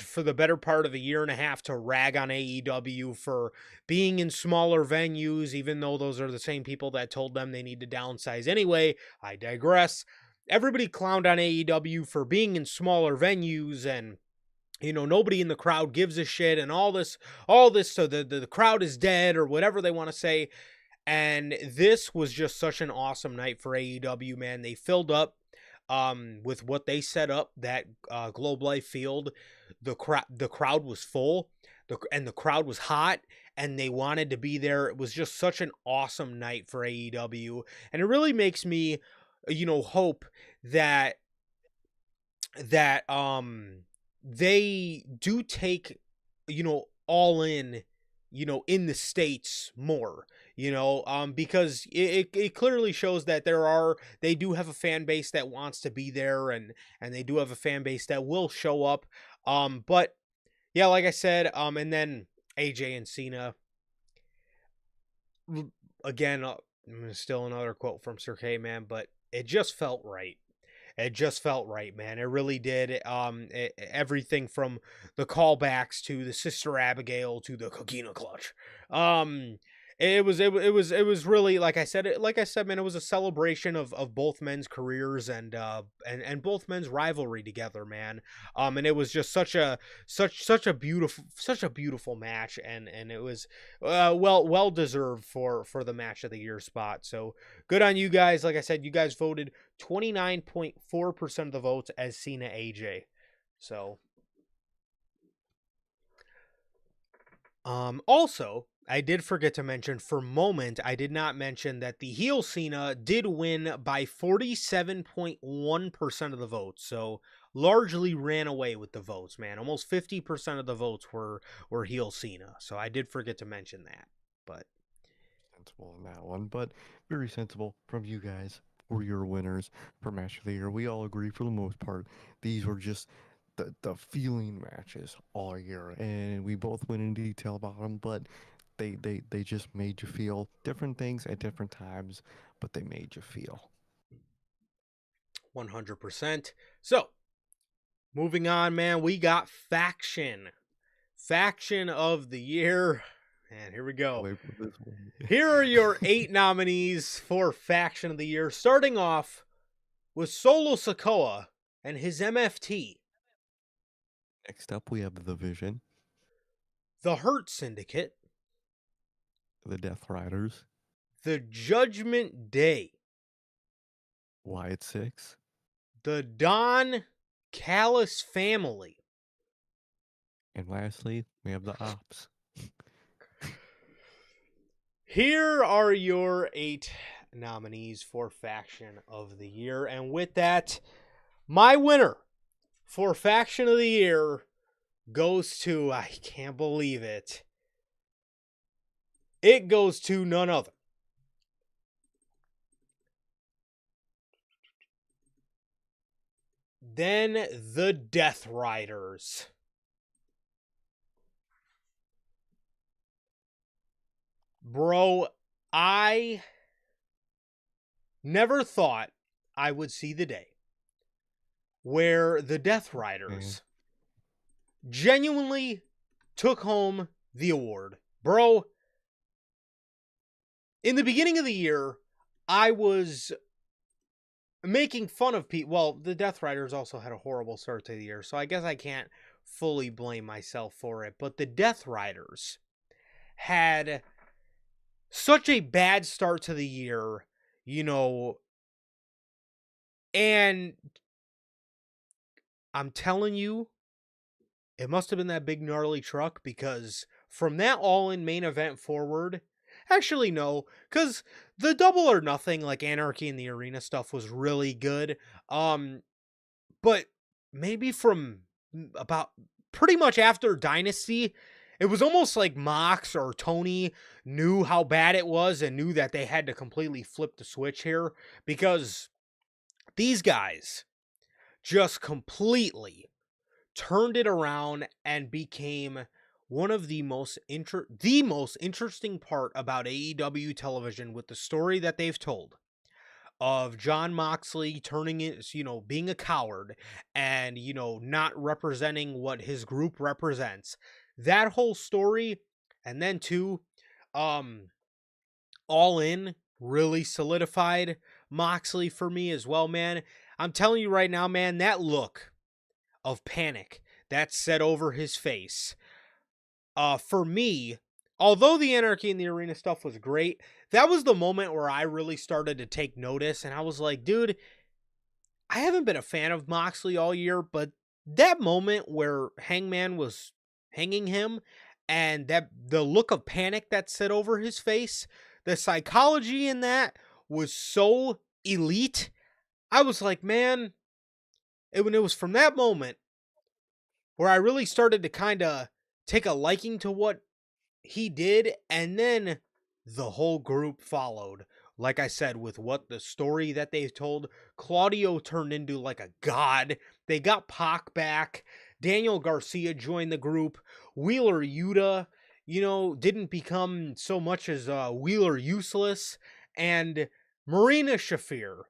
for the better part of a year and a half to rag on AEW for being in smaller venues, even though those are the same people that told them they need to downsize anyway. I digress. Everybody clowned on AEW for being in smaller venues, and nobody in the crowd gives a shit, and all this, so the crowd is dead, or whatever they want to say. And this was just such an awesome night for AEW, man. They filled up. with what they set up, that Globe Life Field, the crowd was full, and the crowd was hot, and they wanted to be there. It was just such an awesome night for AEW, and it really makes me, hope that they do take, all in, in the States more, because it clearly shows that they do have a fan base that wants to be there, and they do have a fan base that will show up. But yeah, like I said, and then AJ and Cena again, still another quote from Sir K, man, but it just felt right. It just felt right, man. It really did. Everything from the callbacks to the Sister Abigail to the Coquina Clutch. It was really, like I said, man. It was a celebration of both men's careers, and both men's rivalry together, man. And it was just such a beautiful match, and it was well deserved for the match of the year spot. So good on you guys. Like I said, you guys voted 29.4% of the votes as Cena AJ. So, also, I did forget to mention, for a moment, I did not mention that the heel Cena did win by 47.1% of the votes. So, largely ran away with the votes, man. Almost 50% of the votes were heel Cena. So, I did forget to mention that. But Sensible in that one, but very sensible from you guys for your winners for match of the year. We all agree for the most part. These were just the feeling matches all year, and we both went in detail about them, but they just made you feel different things at different times, but they made you feel. 100%. So, moving on, man, we got Faction. Faction of the year. And here we go. Wait for this one. Here are your 8 nominees for Faction of the Year, starting off with Solo Sikoa and his MFT, Next up, we have the Vision, the Hurt Syndicate, the Death Riders, the Judgment Day, Wyatt Six, the Don Callis family, and lastly, we have the Ops. Here are your 8 nominees for Faction of the Year. And with that, my winner for Faction of the Year goes to, I can't believe it, it goes to none other than the Death Riders. Bro, I never thought I would see the day where the Death Riders genuinely took home the award. Bro, in the beginning of the year, I was making fun of people. Well, the Death Riders also had a horrible start to the year, so I guess I can't fully blame myself for it. But the Death Riders had such a bad start to the year, and I'm telling you, it must have been that big gnarly truck, because from that All-In main event forward, actually no, because the Double or Nothing, like Anarchy in the Arena stuff, was really good. But maybe from about pretty much after Dynasty, it was almost like Mox or Tony knew how bad it was and knew that they had to completely flip the switch here, because these guys just completely turned it around and became one of the most interesting part about AEW television, with the story that they've told of Jon Moxley turning it, being a coward and, not representing what his group represents. That whole story, and then too, All In really solidified Moxley for me as well, man. I'm telling you right now, man, that look of panic that set over his face, for me, although the Anarchy in the Arena stuff was great, that was the moment where I really started to take notice, and I was like, dude, I haven't been a fan of Moxley all year, but that moment where Hangman was hanging him and that the look of panic that set over his face, the psychology in that was so elite. I was like, man, when it was from that moment where I really started to kind of take a liking to what he did, and then the whole group followed. Like I said, with what the story that they told, Claudio turned into like a god. They got Pac back. Daniel Garcia joined the group. Wheeler Yuta, didn't become so much as Wheeler useless. And Marina Shafir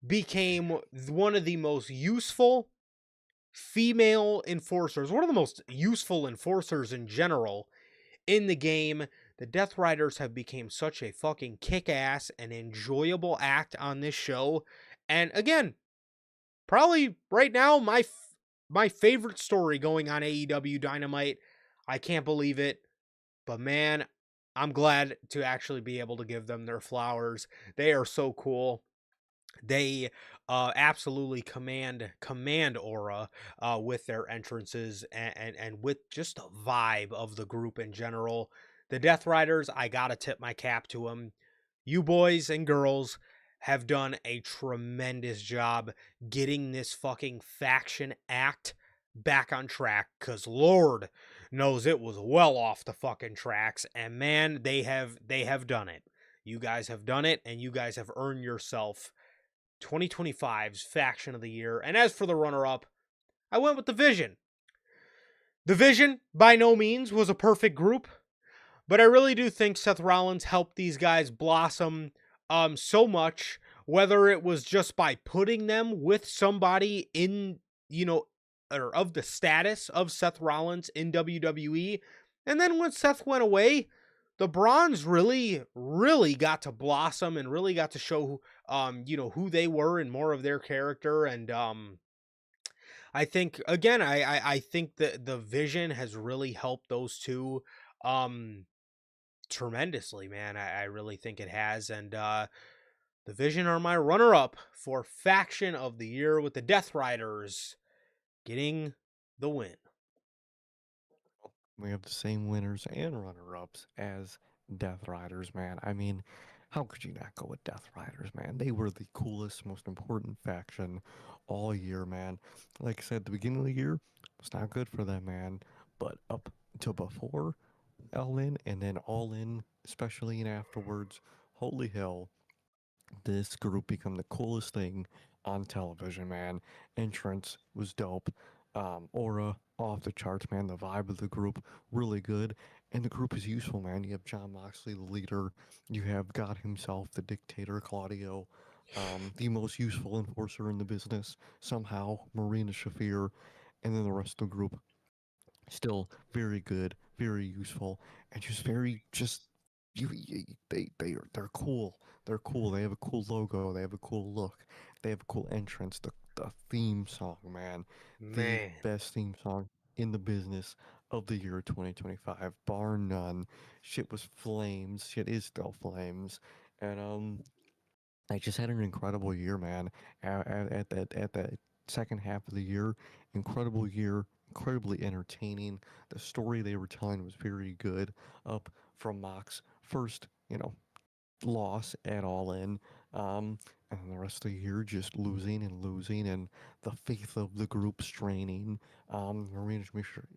became one of the most useful female enforcers, one of the most useful enforcers in general in the game. The Death Riders have become such a fucking kick-ass and enjoyable act on this show. And again, probably right now my favorite story going on AEW Dynamite. I can't believe it, but man, I'm glad to actually be able to give them their flowers. They are so cool. They absolutely command aura with their entrances and with just the vibe of the group in general. The Death Riders, I gotta tip my cap to them. You boys and girls have done a tremendous job getting this fucking faction act back on track, because Lord knows it was well off the fucking tracks, and man, they have done it. You guys have done it, and you guys have earned yourself 2025's Faction of the Year. And as for the runner up, I went with the Vision. The Vision, by no means, was a perfect group, but I really do think Seth Rollins helped these guys blossom so much, whether it was just by putting them with somebody in, or of the status of Seth Rollins in WWE. And then when Seth went away, the Bronze really got to blossom and really got to show, who they were and more of their character. And I think again, I think that the Vision has really helped those two um tremendously, man. I really think it has. And the Vision are my runner up for Faction of the Year, with the Death Riders getting the win. We have the same winners and runner-ups as Death Riders, man. I mean, how could you not go with Death Riders, man? They were the coolest, most important faction all year, man. Like I said, at the beginning of the year was not good for them, man. But up to before All In and then All In, especially and afterwards, holy hell, this group become the coolest thing on television, man. Entrance was dope. Aura off the charts, man. The vibe of the group really good, and the group is useful, man. You have John Moxley, the leader. You have God himself, the dictator, Claudio, the most useful enforcer in the business. Somehow, Marina Shafir, and then the rest of the group still very good, very useful, and just very just they're cool. They're cool. They have a cool logo. They have a cool look. They have a cool entrance. The theme song, man, the Man, best theme song in the business of the year 2025, bar none. Shit was flames. Shit is still flames, and I just had an incredible year, man. At that second half of the year, incredible year, incredibly entertaining. The story they were telling was very good. Up from Mox first, loss at All In, and then the rest of the year just losing and losing, and the faith of the group straining.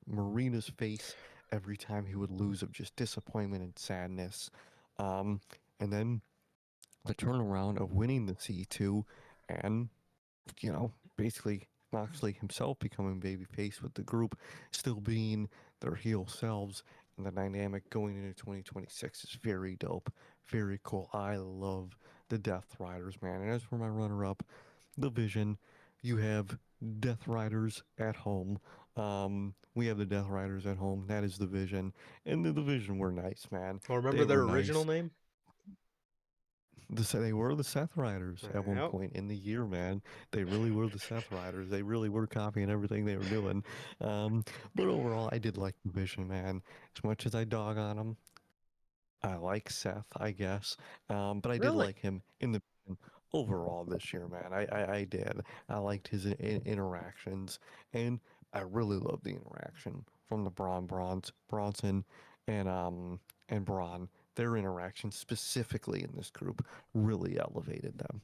Marina's face every time he would lose of just disappointment and sadness. Um, and then the turnaround of winning the C2 and, basically Moxley himself becoming babyface with the group still being their heel selves, and the dynamic going into 2026 is very dope, very cool. I love the Death Riders, man. And as for my runner up, the Vision, you have Death Riders at home. We have the Death Riders at home. That is the Vision. And the Vision were nice, man. well, remember They their were original nice. name? They were the Seth Riders at one Yep. point in the year, man. They really were the Seth Riders. They really were copying everything they were doing. Um, but overall, I did like the Vision, man. As much as I dog on him, I like Seth, I guess. But I did Really? like him in the Vision overall this year, man. I did. I liked his interactions, and I really loved the interaction from the Bronson, and Braun. Their interaction specifically in this group really elevated them.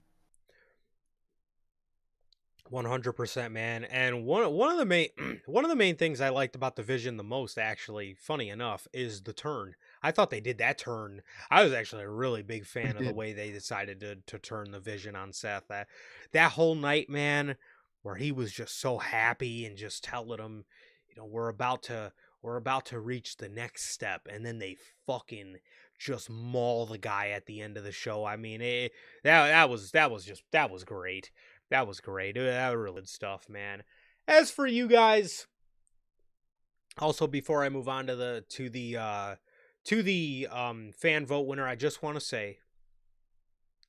100%, man. And one of the main one of the main things I liked about the Vision the most, actually, funny enough, is the turn. I thought they did that turn. I was actually a really big They fan of the did. way they decided to turn the Vision on Seth. That whole night, man, where he was just so happy and just telling him, we're about to reach the next step, and then they fucking just maul the guy at the end of the show. I mean, that was great. That was great. That was really good stuff, man. As for you guys, also before I move on to the fan vote winner, I just want to say,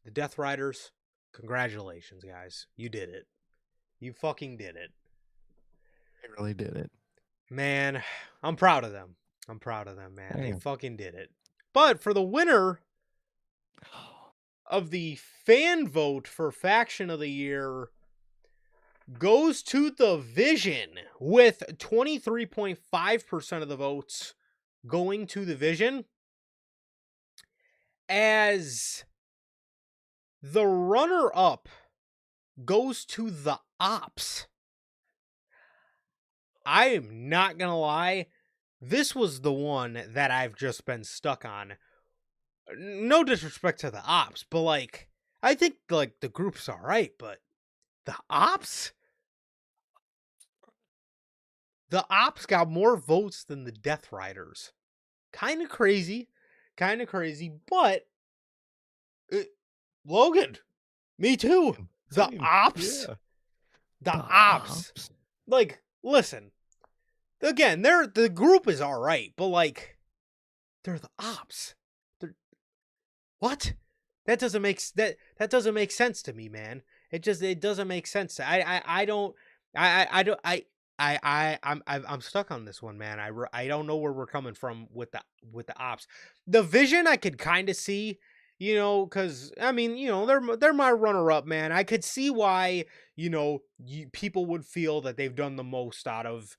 the Death Riders, congratulations, guys. You did it. You fucking did it. They really did it. Man, I'm proud of them. I'm proud of them, man. I They am. fucking did it. But for the winner of the fan vote for faction of the year, goes to the Vision with 23.5% of the votes going to the Vision. As the runner up goes to the Ops. I am not going to lie. This was the one that I've just been stuck on. No disrespect to the Ops, but like, I think like the group's all right, but the Ops? The Ops got more votes than the Death Riders. Kind of crazy. But Logan, me too. Same. The Same. Ops, Yeah. the The Ops. Ops. Like, listen, again, the group is all right, but like, they're the Ops. They're what? That doesn't make sense to me, man. It doesn't make sense. I don't I don't I'm stuck on this one, man. I don't know where we're coming from with the Ops. The Vision I could kind of see, because I mean, they're my runner up, man. I could see why people would feel that they've done the most out of.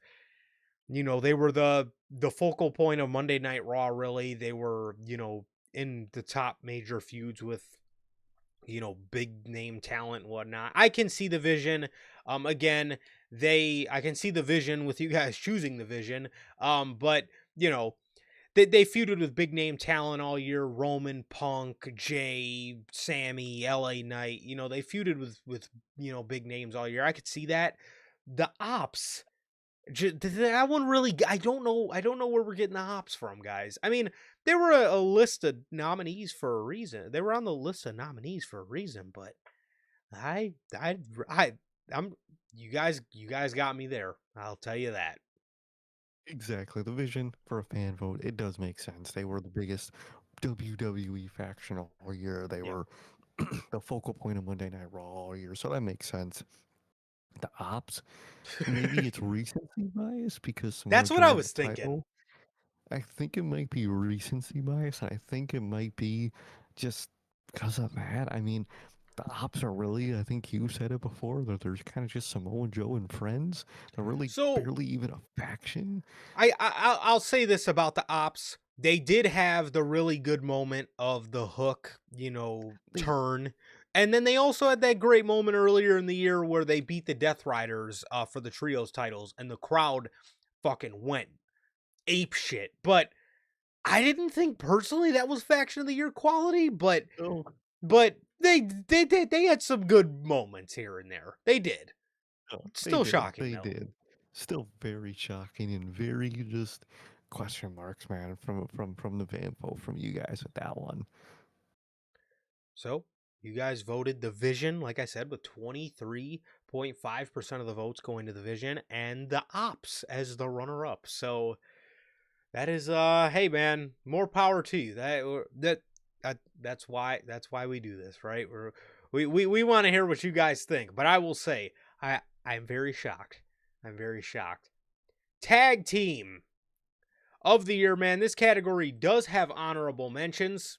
They were the focal point of Monday Night Raw. Really, they were in the top major feuds with big name talent and whatnot. I can see the Vision. Again, I can see the Vision with you guys choosing the Vision. But they feuded with big name talent all year. Roman, Punk, Jay, Sammy, LA Knight. They feuded with big names all year. I could see that. The Ops. That one really, I don't know. I don't know where we're getting the Ops from, guys. I mean, they were a list of nominees for a reason. They were on the list of nominees for a reason, but I, I, I'm. You guys got me there. I'll tell you that. Exactly. The Vision for a fan vote, it does make sense. They were the biggest WWE faction all year. They Yeah. were the focal point of Monday Night Raw all year, so that makes sense. The Ops, maybe it's recency bias because That's Samoa what Joe I had was the thinking. title. I think it might be recency bias, and I think it might be just because of that. I mean, the Ops are really, I think you said it before, that there's kind of just Samoa Joe and friends. They're really So barely even a faction. I'll say this about the Ops. They did have the really good moment of the Hook, They turn. And then they also had that great moment earlier in the year where they beat the Death Riders for the trios titles, and the crowd fucking went ape shit. But I didn't think personally that was faction of the year quality, but no, they had some good moments here and there. They did. no, they Still did. shocking They though. did. Still very shocking and very just question marks, man, from the Vanpo, from you guys with that one. So you guys voted the Vision, like I said, with 23.5% of the votes going to the Vision, and the Ops as the runner up. So that is hey man, more power to you. That's why we do this, right? We want to hear what you guys think. But I will say, I'm very shocked. I'm very shocked. Tag team of the year, man. This category does have honorable mentions,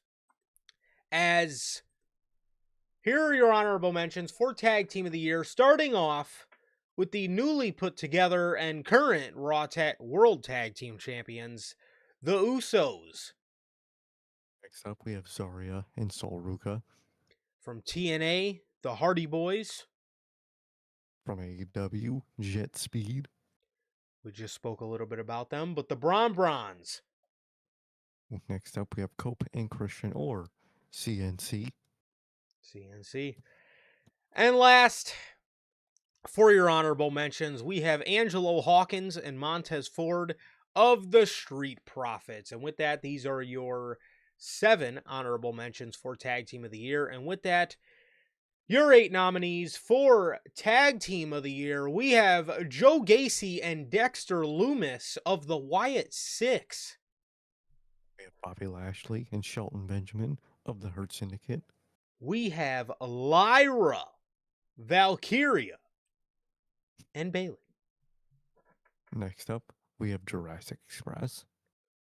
as Here are your honorable mentions for Tag Team of the Year, starting off with the newly put together and current World Tag Team Champions, the Usos. Next up, we have Zarya and Sol Ruka. From TNA, the Hardy Boys. From AEW, Jet Speed. We just spoke a little bit about them, but the Bronze. Next up, we have Cope and Christian Orr, CNC. CNC. And last, for your honorable mentions, we have Angelo Hawkins and Montez Ford of the Street Profits. And with that, these are your 7 honorable mentions for Tag Team of the Year. And with that, your 8 nominees for Tag Team of the Year. We have Joe Gacy and Dexter Loomis of the Wyatt Six. We have Bobby Lashley and Shelton Benjamin of the Hurt Syndicate. We have Lyra, Valkyria, and Bailey. Next up, we have Jurassic Express,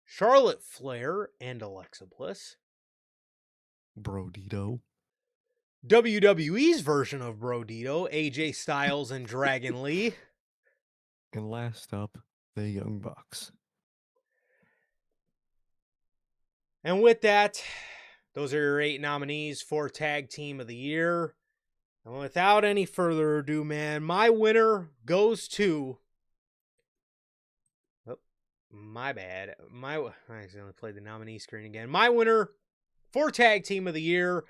Charlotte Flair and Alexa Bliss. Brodito, WWE's version of Brodito, AJ Styles and Dragon Lee. and last up, the Young Bucks. And with that, those are your 8 nominees for Tag Team of the Year. And without any further ado, man, my winner goes to... Oh, my bad. I accidentally played the nominee screen again. My winner for Tag Team of the Year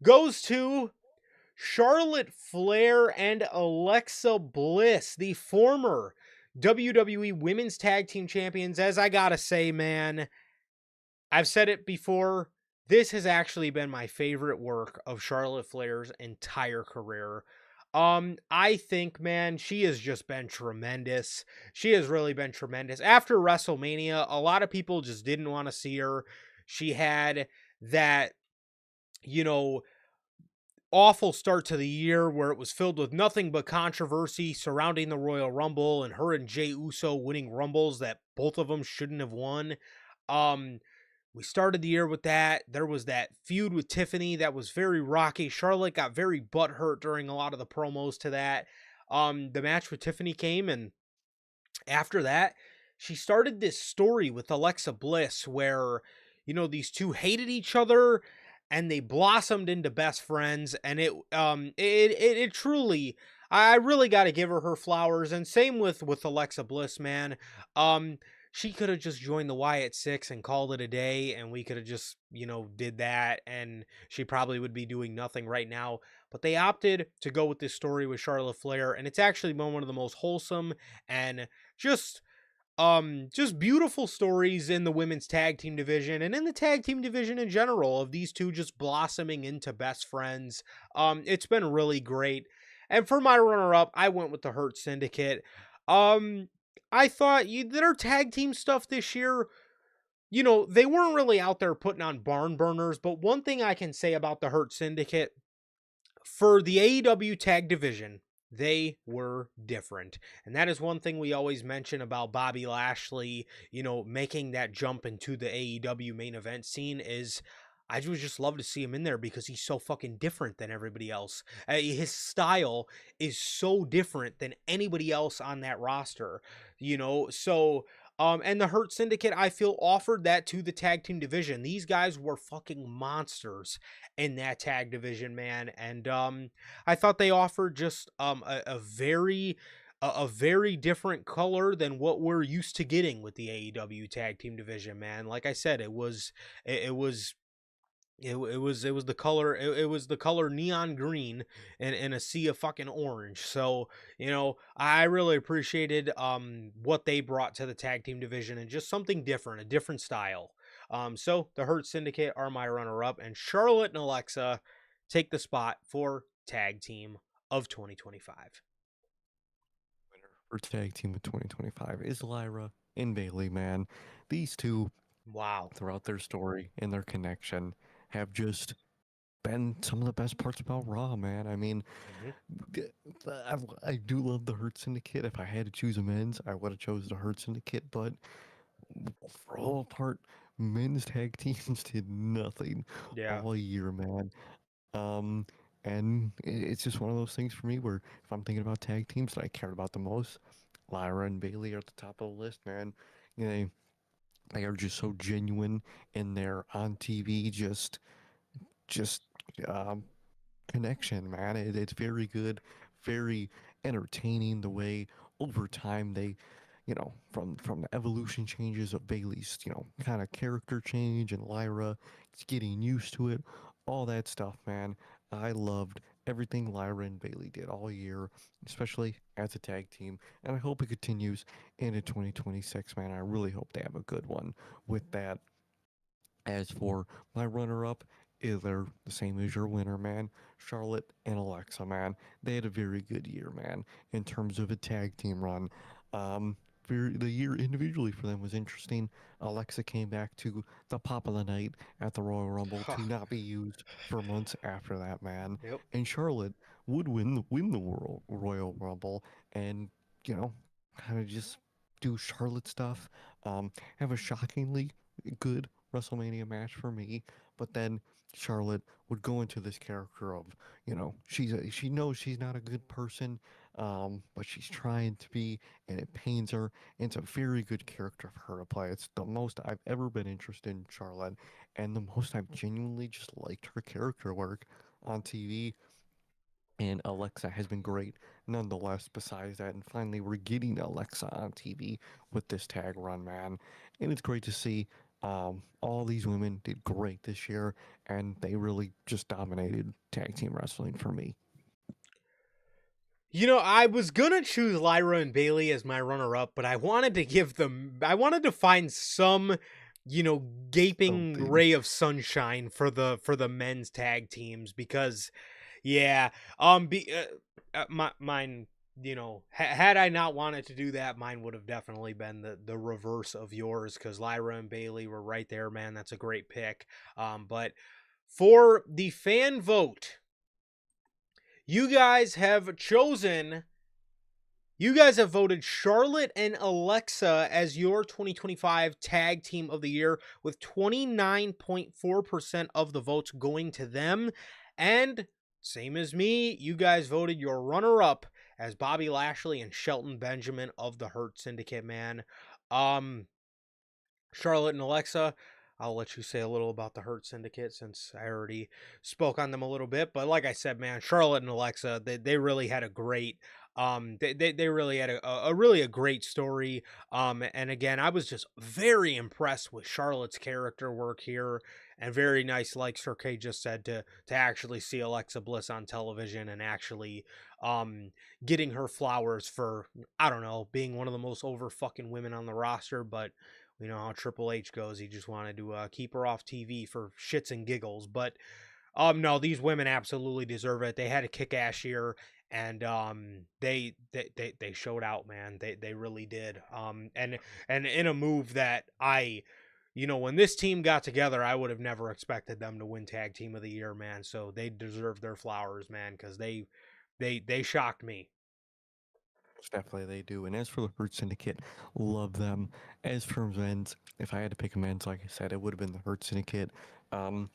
goes to Charlotte Flair and Alexa Bliss, the former WWE Women's Tag Team Champions. As I gotta say, man, I've said it before, this has actually been my favorite work of Charlotte Flair's entire career. I think, man, she has just been tremendous. She has really been tremendous. After WrestleMania, a lot of people just didn't want to see her. She had that, awful start to the year where it was filled with nothing but controversy surrounding the Royal Rumble and her and Jey Uso winning Rumbles that both of them shouldn't have won. We started the year with that. There was that feud with Tiffany that was very rocky. Charlotte got very butthurt during a lot of the promos to that. The match with Tiffany came, and after that, she started this story with Alexa Bliss where, these two hated each other and they blossomed into best friends. And it truly, I really got to give her flowers. And same with Alexa Bliss, man. She could have just joined the Wyatt Six and called it a day, and we could have just, did that, and she probably would be doing nothing right now. But they opted to go with this story with Charlotte Flair, and it's actually been one of the most wholesome and just beautiful stories in the women's tag team division and in the tag team division in general of these two just blossoming into best friends. It's been really great. And for my runner-up, I went with the Hurt Syndicate. I thought their tag team stuff this year, they weren't really out there putting on barn burners, but one thing I can say about the Hurt Syndicate, for the AEW tag division, they were different. And that is one thing we always mention about Bobby Lashley, making that jump into the AEW main event scene is I would just love to see him in there because he's so fucking different than everybody else. His style is so different than anybody else on that roster, So, and the Hurt Syndicate, I feel, offered that to the tag team division. These guys were fucking monsters in that tag division, man. And I thought they offered just a very different color than what we're used to getting with the AEW tag team division, man. Like I said, it was the color, it was the color neon green and a sea of fucking orange. So I really appreciated what they brought to the tag team division and just something different, a different style. So the Hurt Syndicate are my runner up, and Charlotte and Alexa take the spot for tag team of 2025. Winner for tag team of 2025 is Lyra and Bailey, man. These two, Wow. throughout their story and their connection, have just been some of the best parts about Raw, man. I mean, I do love the Hurt Syndicate. If I had to choose a men's, I would have chose the Hurt Syndicate, but for all part, men's tag teams did nothing Yeah. all year, man. Um, And it's just one of those things for me where if I'm thinking about tag teams that I cared about the most, Lyra and Bailey are at the top of the list, man. You know, they are just so genuine in their on TV, just um, connection, man. It's very good, very entertaining the way over time they, from the evolution changes of Bailey's, kind of character change and Lyra getting used to it, all that stuff, man. I loved everything Lyra and Bailey did all year, especially as a tag team, and I hope it continues into 2026, man. I really hope they have a good one with that. As for my runner up, they're the same as your winner, man. Charlotte and Alexa, man. They had a very good year, man, in terms of a tag team run. Um, the year individually for them was interesting. Alexa came back to the pop of the night at the Royal Rumble to not be used for months after that, man. Yep. And Charlotte would win the World Royal Rumble, and kind of just do Charlotte stuff. Have a shockingly good WrestleMania match for me. But then Charlotte would go into this character of, she knows she's not a good person, but she's trying to be, and it pains her. And it's a very good character for her to play. It's the most I've ever been interested in Charlotte, and the most I've genuinely just liked her character work on TV. And Alexa has been great nonetheless, besides that. And finally, we're getting Alexa on TV with this tag run, man. And it's great to see all these women did great this year, and they really just dominated tag team wrestling for me. I was gonna choose Lyra and Bailey as my runner-up, but I wanted to find some, gaping Something. ray of sunshine for the men's tag teams because, yeah, mine, had I not wanted to do that, mine would have definitely been the reverse of yours because Lyra and Bailey were right there, man. That's a great pick. But for the fan vote. You guys have chosen, you guys have voted Charlotte and Alexa as your 2025 Tag Team of the Year with 29.4% of the votes going to them. And same as me, you guys voted your runner-up as Bobby Lashley and Shelton Benjamin of the Hurt Syndicate, man. Charlotte and Alexa, I'll let you say a little about the Hurt Syndicate since I already spoke on them a little bit. But like I said, man, Charlotte and Alexa, they really had a great they really had a great story. And again, I was just very impressed with Charlotte's character work here, and very nice, like Sir K just said, to actually see Alexa Bliss on television and actually getting her flowers for, I don't know, being one of the most over fucking women on the roster. But you know how Triple H goes. He just wanted to keep her off TV for shits and giggles. But no, these women absolutely deserve it. They had a kick-ass year, and they showed out, man. They really did. And in a move that when this team got together, I would have never expected them to win Tag Team of the Year, man. So they deserve their flowers, man, because they shocked me. Definitely they do. And as for the Hurt Syndicate, love them. As for men's, if I had to pick a men's, like I said, it would have been the Hurt Syndicate. Um,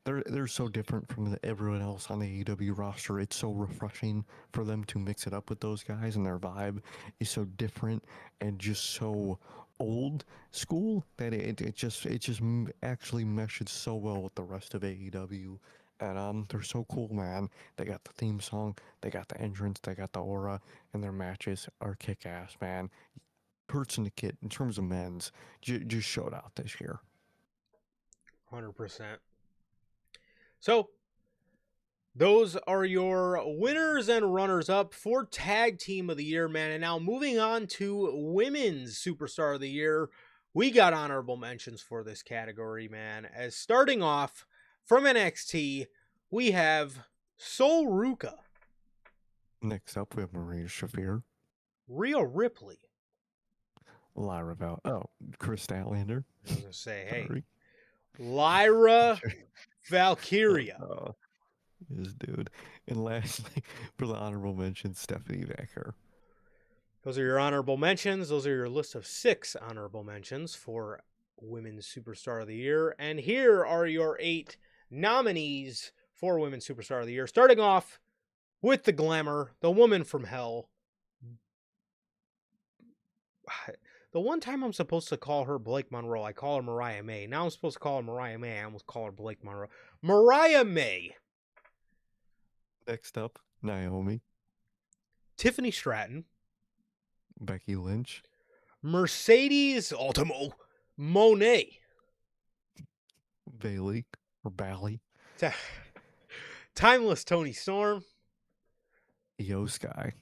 they're so different from everyone else on the AEW roster. It's so refreshing for them to mix it up with those guys, and their vibe is so different and just so old school that it just actually meshes so well with the rest of AEW. And they're so cool, man. They got the theme song, they got the entrance, they got the aura, and their matches are kick ass, man. Hurt Syndicate, in terms of men's, just showed out this year. 100%. So those are your winners and runners up for Tag Team of the Year, man. And now moving on to Women's Superstar of the Year, we got honorable mentions for this category, man. As starting off from NXT, we have Sol Ruka, Next up, we have Maria Shafir, Rhea Ripley. Lyra Val. Oh, Chris Statlander. I was gonna say, hey, Sorry. Lyra Valkyria. This dude. And lastly, for the honorable mention, Stephanie Vacker. Those are your honorable mentions. Those are your list of 6 honorable mentions for Women's Superstar of the Year. And here are your 8 nominees for Women's Superstar of the Year. Starting off with the glamour, the woman from hell. The one time I'm supposed to call her Blake Monroe, I call her Mariah May. Now I'm supposed to call her Mariah May, I almost call her Blake Monroe. Mariah May. Next up, Naomi, Tiffany Stratton. Becky Lynch, Mercedes Ultimo Monet. Bailey, or Bally, Timeless Tony Storm. Io Sky.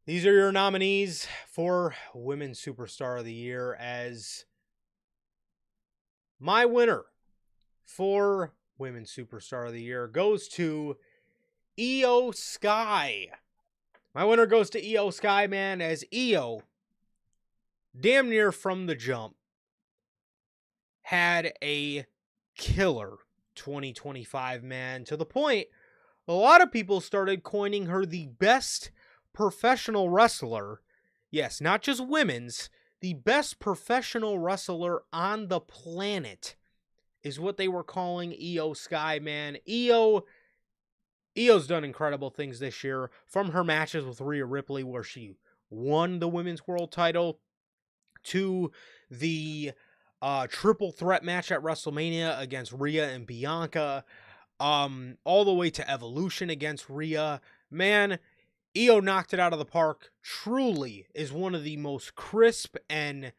These are your nominees for Women's Superstar of the Year. As my winner for Women's Superstar of the Year goes to Io Sky. My winner goes to Io Sky, man, as Io, damn near from the jump, had a killer 2025, man, to the point a lot of people started coining her the best professional wrestler. Yes, not just women's, the best professional wrestler on the planet is what they were calling Io Sky, man. Io's done incredible things this year, from her matches with Rhea Ripley where she won the women's world title to the triple threat match at WrestleMania against Rhea and Bianca, all the way to Evolution against Rhea. Man, Io knocked it out of the park. Truly is one of the most crisp and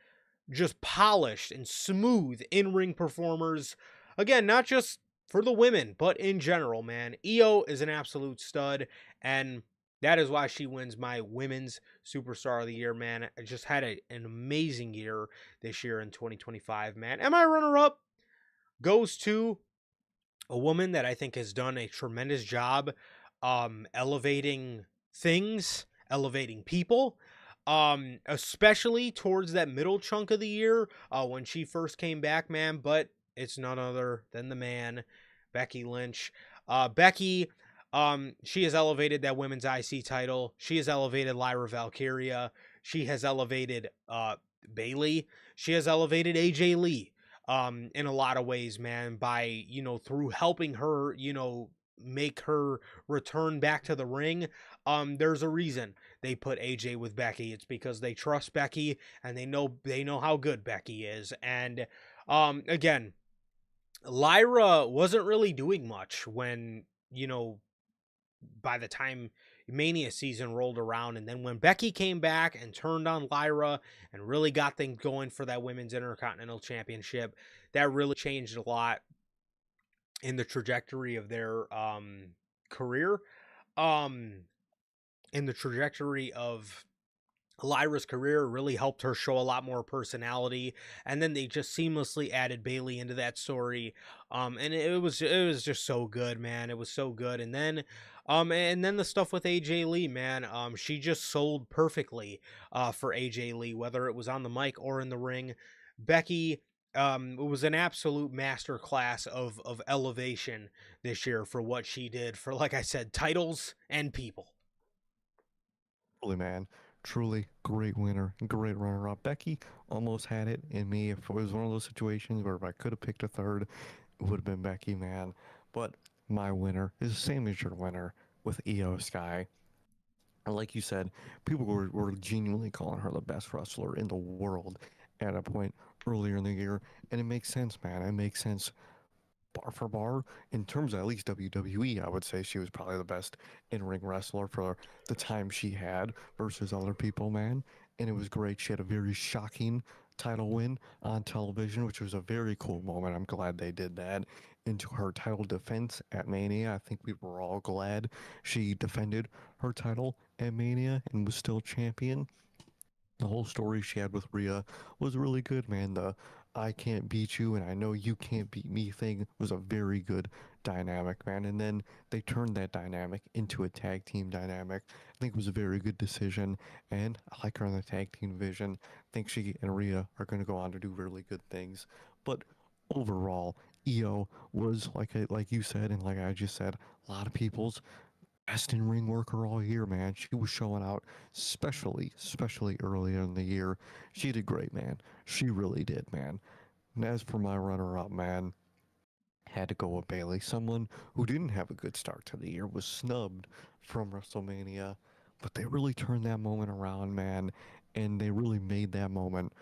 just polished and smooth in-ring performers. Again, not just for the women, but in general, man. Io is an absolute stud, and that is why she wins my Women's Superstar of the Year, man. I just had an amazing year this year in 2025, man. And my runner-up goes to a woman that I think has done a tremendous job elevating things, elevating people, especially towards that middle chunk of the year when she first came back, man. But it's none other than the man, Becky Lynch. Becky, she has elevated that women's IC title. She has elevated Lyra Valkyria. She has elevated Bailey. She has elevated AJ Lee in a lot of ways, man, by, through helping her, make her return back to the ring. There's a reason they put AJ with Becky. It's because they trust Becky and they know how good Becky is. And again, Lyra wasn't really doing much when, by the time Mania season rolled around. And then when Becky came back and turned on Lyra and really got things going for that Women's Intercontinental Championship, that really changed a lot in the trajectory of their career. In the trajectory of Lyra's career, really helped her show a lot more personality, and then they just seamlessly added Bailey into that story, and it was just so good, man. It was so good, and then the stuff with AJ Lee, man, she just sold perfectly for AJ Lee, whether it was on the mic or in the ring. Becky, it was an absolute masterclass of elevation this year for what she did for, like I said, titles and people. Truly, man. Truly great winner, great runner up. Becky almost had it in me. If it was one of those situations where if I could have picked a third, it would have been Becky, man. But my winner is the same as your winner with Io Sky. And like you said, people were genuinely calling her the best wrestler in the world at a point earlier in the year. And it makes sense, man. It makes sense bar for bar. In terms of at least WWE, I would say she was probably the best in-ring wrestler for the time she had versus other people, man. And it was great. She had a very shocking title win on television, which was a very cool moment. I'm glad they did that. Into her title defense at Mania. I think we were all glad she defended her title at Mania and was still champion. The whole story she had with Rhea was really good, man. The I can't beat you and I know you can't beat me thing was a very good dynamic, man. And then they turned that dynamic into a tag team dynamic. I think it was a very good decision, and I like her in the tag team division. I think she and Rhea are going to go on to do really good things. But overall, Io was like you said and like I just said, a lot of people's best in ring worker all year, man. She was showing out, especially earlier in the year. She did great, man. She really did, man. And as for my runner up, man, had to go with Bailey. Someone who didn't have a good start to the year was snubbed from WrestleMania, but they really turned that moment around, man, and they really made that moment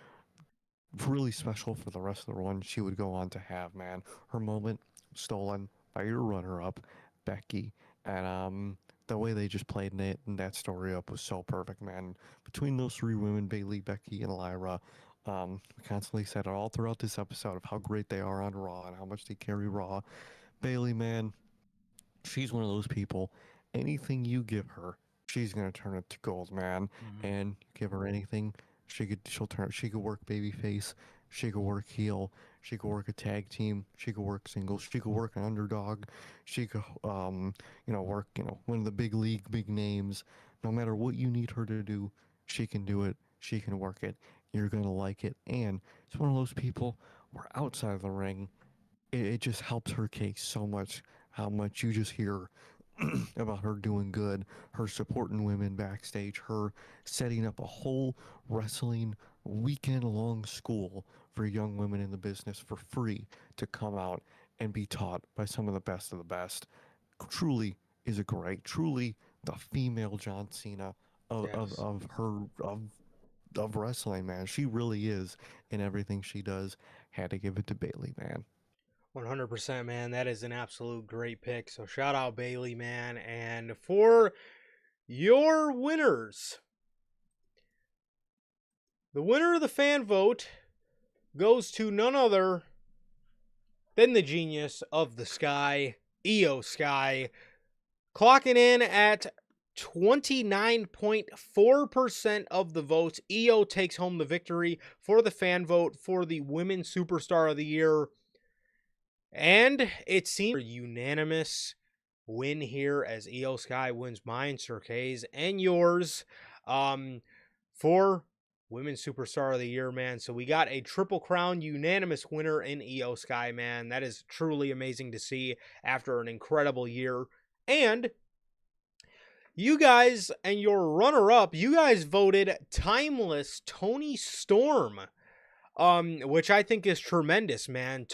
really special for the rest of the run she would go on to have, man. Her moment stolen by your runner-up, Becky, and the way they just played that story up was so perfect, man. Between those three women, Bailey, Becky, and Lyra, we constantly said it all throughout this episode of how great they are on Raw and how much they carry Raw. Bailey, man, she's one of those people. Anything you give her, she's gonna turn it to gold, man. Mhm. And give her anything, she'll turn. She could work babyface. She could work heel. She could work a tag team. She could work singles. She could work an underdog. She could, work, one of the big league, big names. No matter what you need her to do, she can do it. She can work it. You're gonna like it. And it's one of those people where outside of the ring, it just helps her case so much. How much you just hear about her doing good, her supporting women backstage, her setting up a whole wrestling weekend long school for young women in the business for free to come out and be taught by some of the best of the best. Truly is a great, truly the female John Cena of, of, Yes. of her of wrestling, man. She really is in everything she does. Had to give it to Bailey, man. 100%, man. That is an absolute great pick. So shout out Bailey, man. And for your winners, the winner of the fan vote goes to none other than the genius of the sky, EO Sky, clocking in at 29.4% of the votes. EO takes home the victory for the fan vote for the Women's Superstar of the Year. And it seems a unanimous win here as EO Sky wins mine, Sir K's, and yours for Women's Superstar of the Year, man. So we got a Triple Crown unanimous winner in EO Sky, man. That is truly amazing to see after an incredible year. And you guys and your runner-up, you guys voted Timeless Tony Storm, which I think is tremendous, man.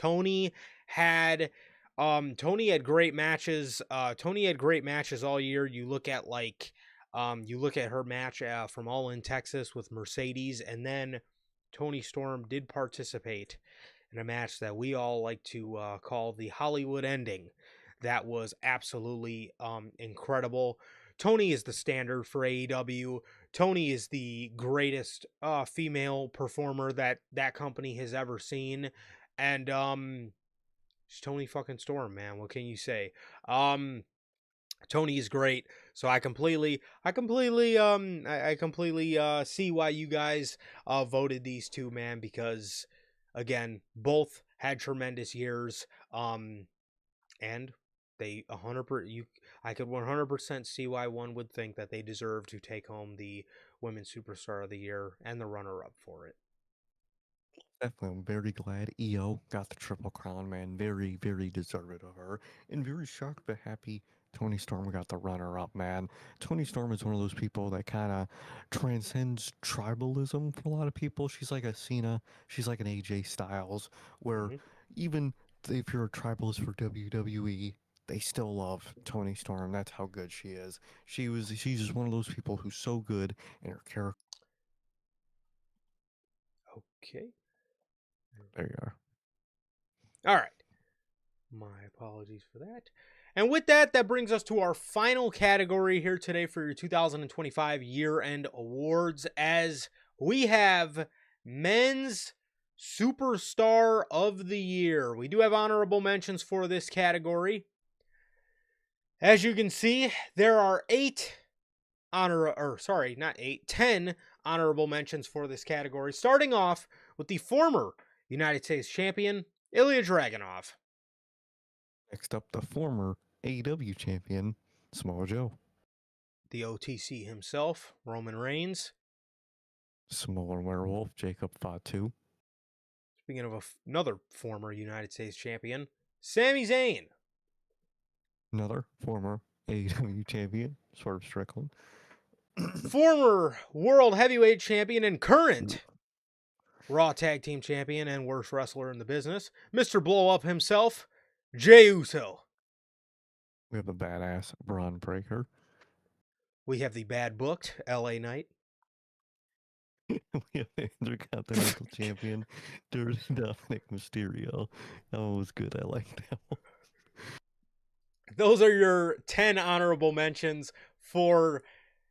Had Tony had great matches. Tony had great matches all year. You look at her match from All in Texas with Mercedes, and then Tony Storm did participate in a match that we all like to call the Hollywood ending. That was absolutely incredible. Tony is the standard for AEW. Tony is the greatest female performer that company has ever seen, and it's Tony fucking Storm, man. What can you say? Tony is great, so I completely see why you guys voted these two, man, because again, both had tremendous years, and they 100% you I could 100% see why one would think that they deserve to take home the Women's Superstar of the Year and the runner-up for it. Definitely, I'm very glad EO got the Triple Crown, man. Very, very deserved of her. And very shocked but happy Tony Storm got the runner up, man. Tony Storm is one of those people that kind of transcends tribalism for a lot of people. She's like a Cena, she's like an AJ Styles, where Mm-hmm. even if you're a tribalist for WWE, they still love Tony Storm. That's how good she is. She's just one of those people who's so good in her character. Okay. There you are. All right. My apologies for that. And with that, that brings us to our final category here today for your 2025 year-end awards, as we have Men's Superstar of the Year. We do have honorable mentions for this category. As you can see, there are 10 honorable mentions for this category, starting off with the former United States champion, Ilya Dragunov. Next up, the former AEW champion, Samoa Joe. The OTC himself, Roman Reigns. Samoan Werewolf, Jacob Fatu. Speaking of another former United States champion, Sami Zayn. Another former AEW champion, Swerve Strickland. Former World Heavyweight Champion and current Raw Tag Team Champion and worst wrestler in the business, Mr. Blow Up himself, Jey Uso. We have the badass Braun Breaker. We have the bad booked LA Knight. We have the Intercontinental Champion, Dirty Dominic Mysterio. That one was good. I like that one. Those are your 10 honorable mentions for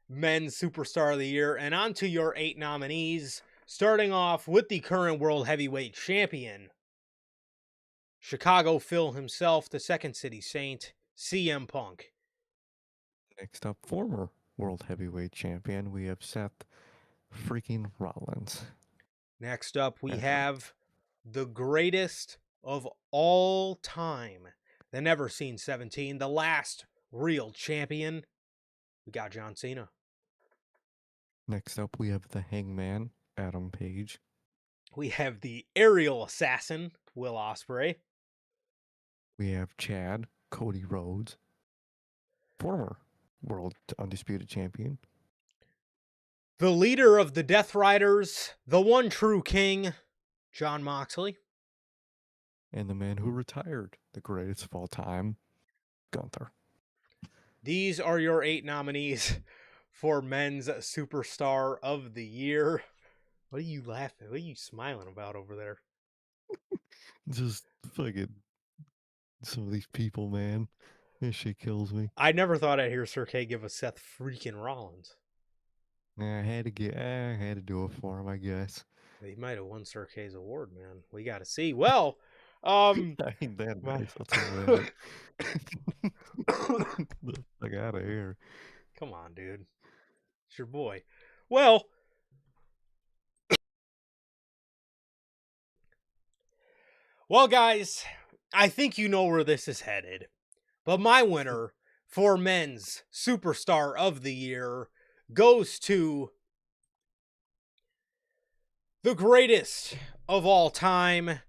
Men's Superstar of the Year. And on to your 8 nominees, starting off with the current World Heavyweight Champion, Chicago Phil himself, the Second City Saint, CM Punk. Next up, former World Heavyweight Champion, we have Seth freaking Rollins. Next up, we That's have the greatest of all time, the Never Seen 17, the last real champion. We got John Cena. Next up, we have the Hangman, Adam Page. We have the aerial assassin, Will Ospreay. We have Chad, Cody Rhodes, former World Undisputed Champion. The leader of the Death Riders, the one true king, Jon Moxley. And the man who retired, the greatest of all time, Gunther. These are your 8 nominees for Men's Superstar of the Year. What are you laughing? What are you smiling about over there? Just fucking some of these people, man. This shit kills me. I never thought I'd hear Sir K give a Seth freaking Rollins. I had to do it for him, I guess. He might have won Sir K's award, man. We got to see. Well, I ain't that nice, I'll tell you that. The fuck out of here. Come on, dude. It's your boy. Well, guys, I think you know where this is headed. But my winner for Men's Superstar of the Year goes to the greatest of all time,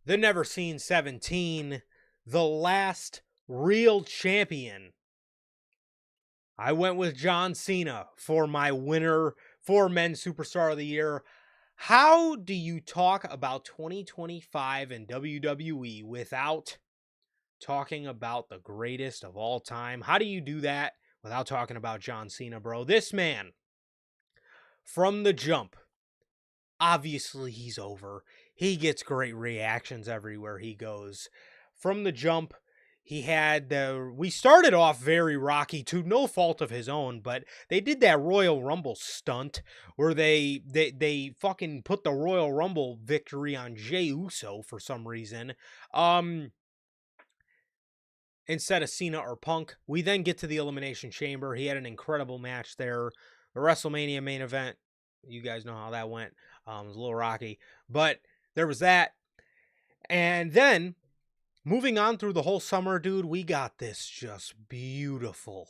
the Never Seen 17, the last real champion. I went with John Cena for my winner for Men's Superstar of the Year. How do you talk about 2025 in WWE without talking about the greatest of all time? How do you do that without talking about John Cena, bro? This man, from the jump, obviously he's over. He gets great reactions everywhere he goes. From the jump, we started off very rocky to no fault of his own, but they did that Royal Rumble stunt where they fucking put the Royal Rumble victory on Jey Uso for some reason. Instead of Cena or Punk. We then get to the Elimination Chamber. He had an incredible match there. The WrestleMania main event, you guys know how that went. It was a little rocky, but there was that. And then moving on through the whole summer, dude, we got this just beautiful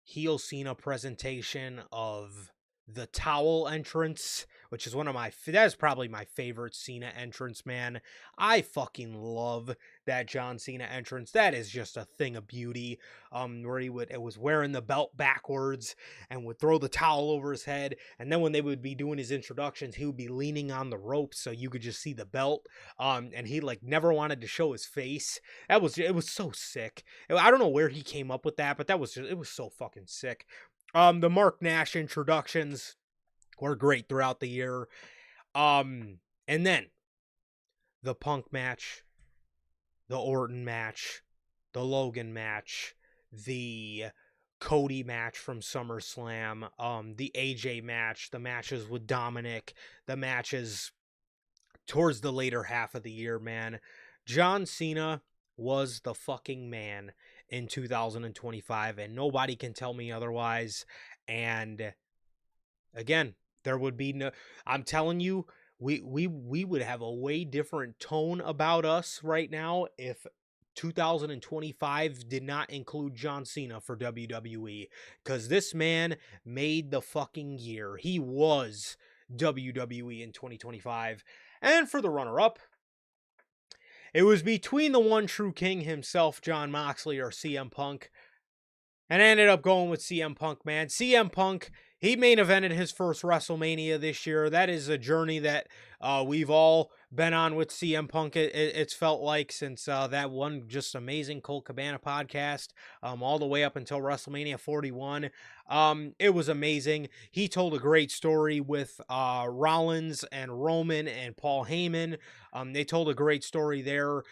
heel Cena presentation of the towel entrance, which is that is probably my favorite Cena entrance, man. I fucking love that John Cena entrance. That is just a thing of beauty. Where it was wearing the belt backwards and would throw the towel over his head, and then when they would be doing his introductions, he would be leaning on the ropes so you could just see the belt. And he like never wanted to show his face. It was so sick. I don't know where he came up with that, but it was so fucking sick. The Mark Nash introductions were great throughout the year. And then the Punk match, the Orton match, the Logan match, the Cody match from SummerSlam, the AJ match, the matches with Dominic, the matches towards the later half of the year, man. John Cena was the fucking man in 2025, and nobody can tell me otherwise. And again, there would be no, I'm telling you, we would have a way different tone about us right now if 2025 did not include John Cena for WWE, because this man made the fucking year. He was WWE in 2025. And for the runner-up, it was between the one true king himself, Jon Moxley, or CM Punk. And I ended up going with CM Punk, man. CM Punk, he main evented his first WrestleMania this year. That is a journey that we've all been on with CM Punk. It's felt like since that one just amazing Colt Cabana podcast, all the way up until WrestleMania 41. It was amazing. He told a great story with Rollins and Roman and Paul Heyman. They told a great story there.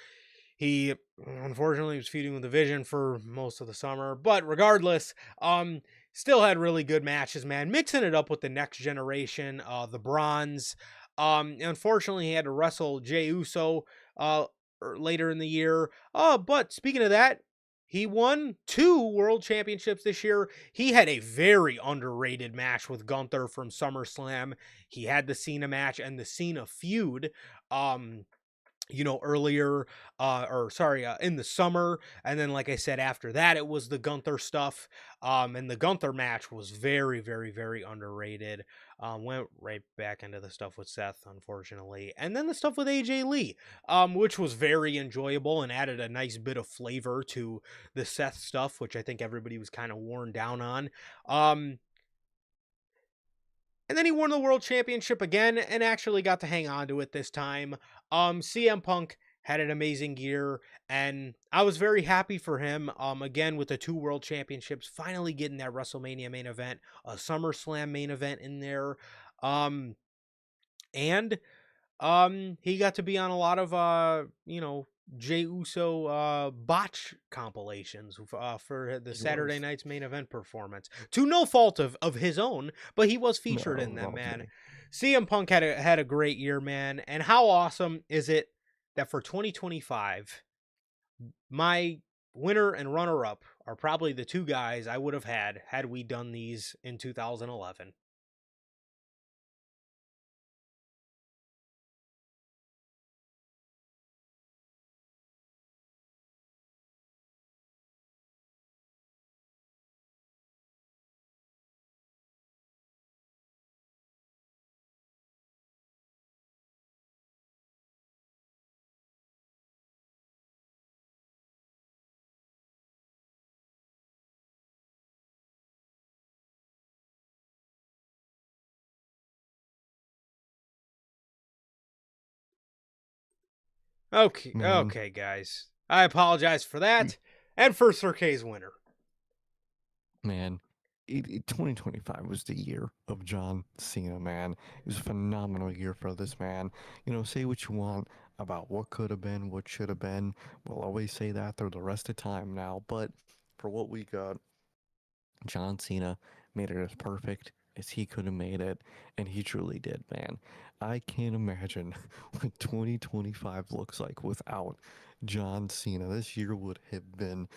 He unfortunately was feuding with the Vision for most of the summer, but regardless, still had really good matches, man. Mixing it up with the next generation, the Bronze. Unfortunately, he had to wrestle Jey Uso later in the year. But speaking of that, he won 2 world championships this year. He had a very underrated match with Gunther from SummerSlam. He had the Cena match and the Cena feud. Earlier, in the summer. And then, like I said, after that, it was the Gunther stuff. And the Gunther match was very, very, very underrated. Went right back into the stuff with Seth, unfortunately. And then the stuff with AJ Lee, which was very enjoyable and added a nice bit of flavor to the Seth stuff, which I think everybody was kind of worn down on. And then he won the world championship again and actually got to hang on to it this time. CM Punk had an amazing year, and I was very happy for him. Again, with the 2 world championships, finally getting that WrestleMania main event, a SummerSlam main event in there. And he got to be on a lot of Jey Uso botch compilations for the He Saturday was. night's main event performance, to no fault of his own, but he was No, featured in it was them, all man. Jay. CM Punk had a great year, man. And how awesome is it that for 2025, my winner and runner up are probably the 2 guys I would have had we done these in 2011. Okay, Man, okay, guys. I apologize for we that. And for Sir K's winner. man, 2025 was the year of John Cena, man. It was a phenomenal year for this man. Say what you want about what could have been, what should have been. We'll always say that through the rest of time now, but for what we got, John Cena made it as perfect as he could have made it, and he truly did, man. I can't imagine what 2025 looks like without John Cena. This year would have been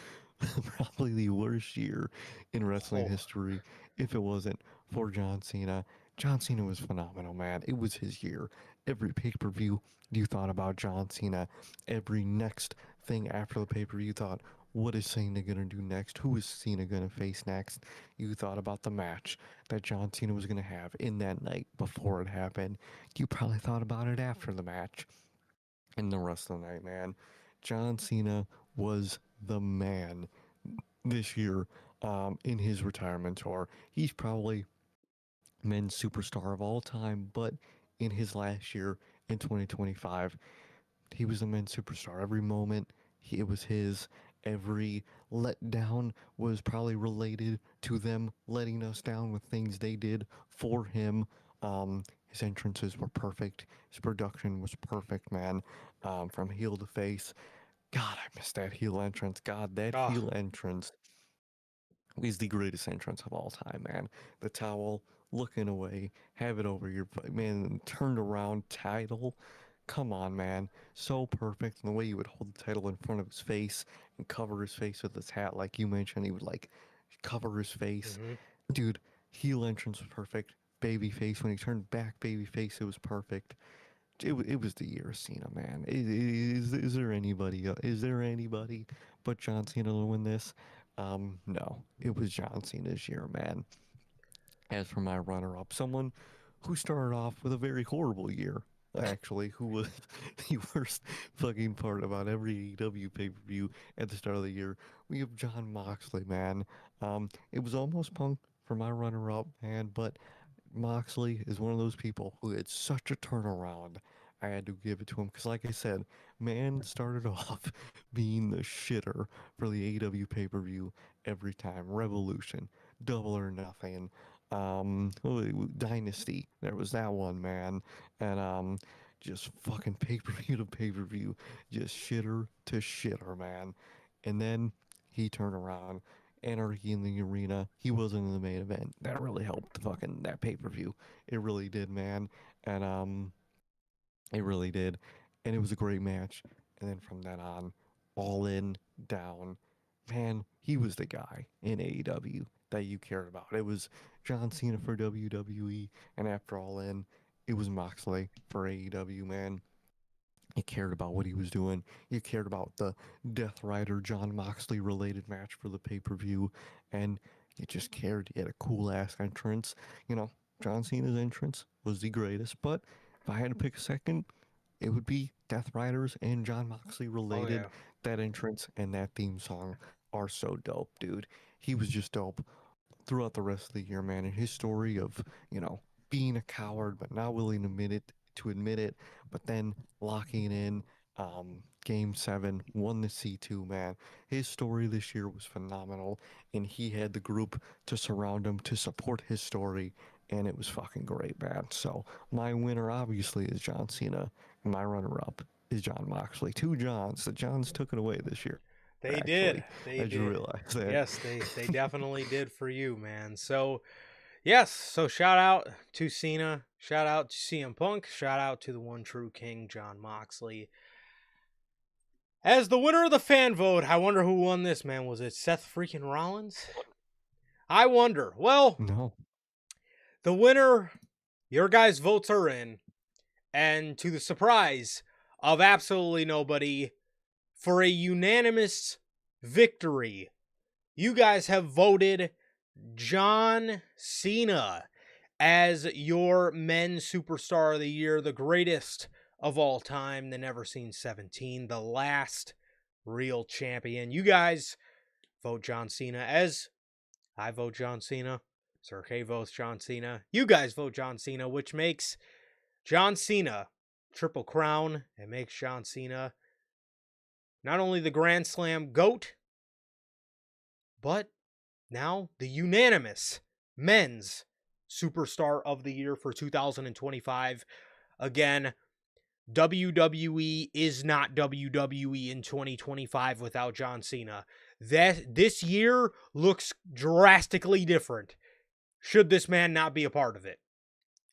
probably the worst year in wrestling Oh, history if it wasn't for John Cena. John Cena was phenomenal, man. It was his year. Every pay per view you thought about John Cena, every next thing after the pay per view you thought, what is Cena gonna do next? Who is Cena gonna face next? You thought about the match that John Cena was gonna have in that night before it happened. You probably thought about it after the match and the rest of the night, man. John Cena was the man this year in his retirement tour. He's probably men's superstar of all time, but in his last year in 2025, he was the men's superstar. Every moment, it was his. Every letdown was probably related to them letting us down with things they did for him. His entrances were perfect. His production was perfect, man. From heel to face. God, I missed that heel entrance. God, that oh, heel entrance is the greatest entrance of all time, man. The towel, looking away, have it over your man, turned around title. Come on, man. So perfect. And the way he would hold the title in front of his face and cover his face with his hat, like you mentioned, he would like cover his face. hmm Dude, heel entrance was perfect. Baby face, when he turned back baby face, it was perfect. It was the year of Cena, man. Is there anybody? Is there anybody but John Cena to win this? No, it was John Cena's year, man. As for my runner-up, someone who started off with a very horrible year, actually, who was the worst fucking part about every AEW pay-per-view at the start of the year. We have John Moxley, man. It was almost Punk for my runner-up, man. But Moxley is one of those people who had such a turnaround. I had to give it to him because, like I said, man started off being the shitter for the AEW pay-per-view every time. Revolution, Double or Nothing, Dynasty. There was that one, man, and just fucking pay-per-view to pay-per-view, just shitter to shitter, man. And then he turned around. Anarchy in the Arena. He wasn't in the main event. That really helped fucking that pay per view. It really did, man. And it really did. And it was a great match. And then from then on, all in, down. Man, he was the guy in AEW that you cared about. It was John Cena for WWE, and after All In, it was Moxley for AEW, man. You cared about what he was doing. You cared about the Death Rider John Moxley related match for the pay per view, and you just cared. You had a cool ass entrance. You know, John Cena's entrance was the greatest, but if I had to pick a second, it would be Death Riders and John Moxley Oh related. yeah. That entrance and that theme song are so dope, dude. He was just dope throughout the rest of the year, man. And his story of, being a coward but not willing to admit it, but then locking in game seven, won the C2, man. His story this year was phenomenal, and he had the group to surround him to support his story, and it was fucking great, man. So my winner obviously is John Cena, and my runner-up is John Moxley. Two Johns. The Johns took it away this year, They did. actually. They I just did. realized that. Yes, they definitely did for you, man. So, yes, so shout out to Cena, shout out to CM Punk, shout out to the one true king, John Moxley. As the winner of the fan vote, I wonder who won this, man. Was it Seth freaking Rollins? I wonder. Well, No. the winner, your guys' votes are in, and to the surprise of absolutely nobody, for a unanimous victory, you guys have voted John Cena as your men's superstar of the year, the greatest of all time, the Never Seen 17, the last real champion. You guys vote John Cena, as I vote John Cena. Sir K votes John Cena. You guys vote John Cena, which makes John Cena Triple Crown. It makes John Cena not only the Grand Slam GOAT, but now the unanimous men's superstar of the year for 2025. Again, WWE is not WWE in 2025 without John Cena. This year looks drastically different should this man not be a part of it.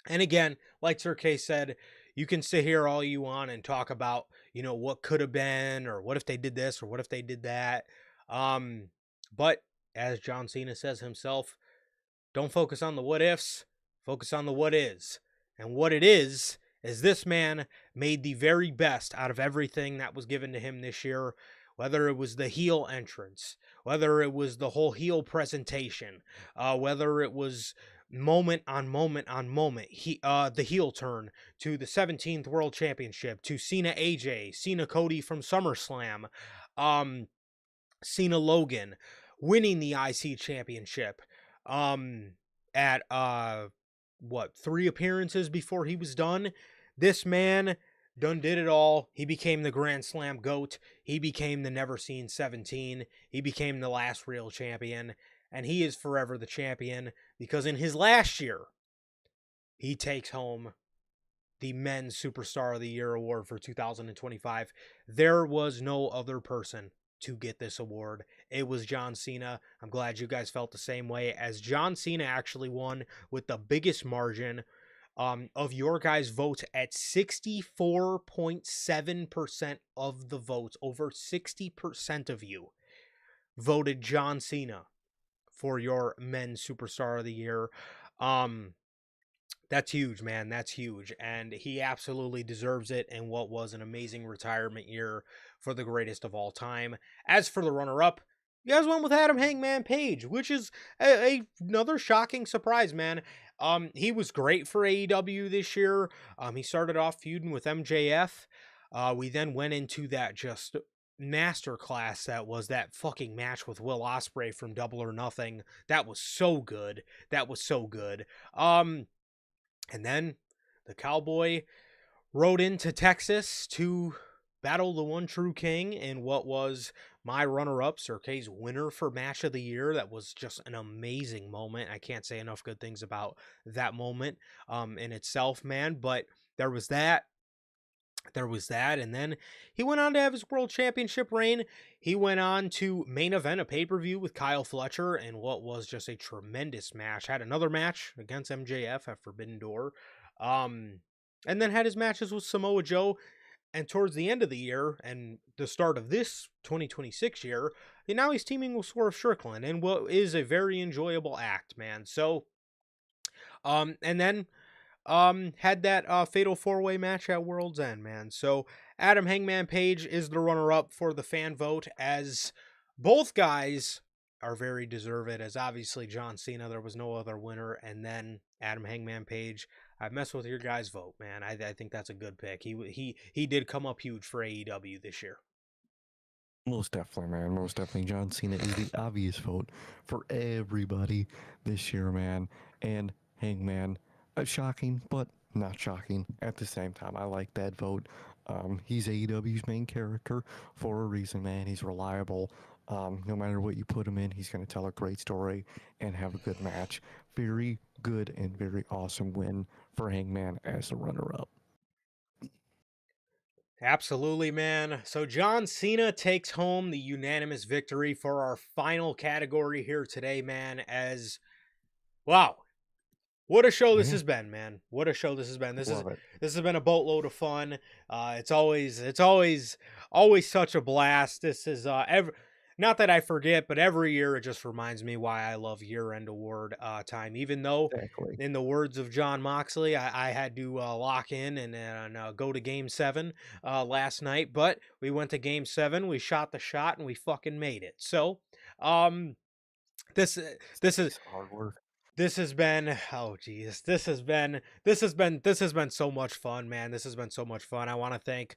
And again, like Sir K said, you can sit here all you want and talk about, what could have been, or what if they did this, or what if they did that. But as John Cena says himself, don't focus on the what ifs, focus on the what is. And what it is this man made the very best out of everything that was given to him this year, whether it was the heel entrance, whether it was the whole heel presentation, whether it was moment on moment on moment, the heel turn to the 17th World Championship, to Cena AJ, Cena Cody from SummerSlam, Cena Logan winning the IC Championship, at 3 appearances before he was done. This man done did it all. He became the Grand Slam GOAT. He became the Never Seen 17. He became the last real champion. And he is forever the champion because in his last year, he takes home the Men's Superstar of the Year award for 2025. There was no other person to get this award. It was John Cena. I'm glad you guys felt the same way, as John Cena actually won with the biggest margin of your guys' votes at 64.7% of the votes. Over 60% of you voted John Cena for your Men's Superstar of the Year. That's huge, man. That's huge. And he absolutely deserves it in what was an amazing retirement year for the greatest of all time. As for the runner-up, you guys went with Adam Hangman Page, which is another shocking surprise, man. He was great for AEW this year. He started off feuding with MJF. We then went into that just masterclass that was that fucking match with Will Ospreay from Double or Nothing. That was so good. That was so good. And then the Cowboy rode into Texas to battle the one true king in what was my runner-up, Sir K's winner for match of the year. That was just an amazing moment. I can't say enough good things about that moment in itself, man. But there was that. There was that, and then he went on to have his world championship reign. He went on to main event a pay-per-view with Kyle Fletcher in what was just a tremendous match. Had another match against MJF at Forbidden Door. And then had his matches with Samoa Joe. And towards the end of the year and the start of this 2026 year, and now he's teaming with Swerve Strickland in what is a very enjoyable act, man. So, and then had that fatal four-way match at World's End, man. So Adam Hangman Page is the runner-up for the fan vote, as both guys are very deserved. As obviously John Cena, there was no other winner, and then Adam Hangman Page. I mess with your guys' vote, man. I think that's a good pick. He did come up huge for AEW this year. Most definitely, man. Most definitely. John Cena is the obvious vote for everybody this year, man. And Hangman, shocking, but not shocking at the same time. I like that vote. He's AEW's main character for a reason, man. He's reliable. No matter what you put him in, he's going to tell a great story and have a good match. Very good and very awesome win for Hangman as the runner-up. Absolutely, man. So John Cena takes home the unanimous victory for our final category here today, man. As wow, what a show this Yeah, has been, man. What a show this has been. love it. This has been a boatload of fun. It's always such a blast. This is not that I forget, but every year it just reminds me why I love year-end award time. Even though, Exactly. in the words of John Moxley, I had to lock in and go to Game 7 last night, but we went to Game 7, we shot the shot, and we fucking made it. So, um, this this is It's hard work. this has been oh geez this has been so much fun, man. This has been so much fun. I want to thank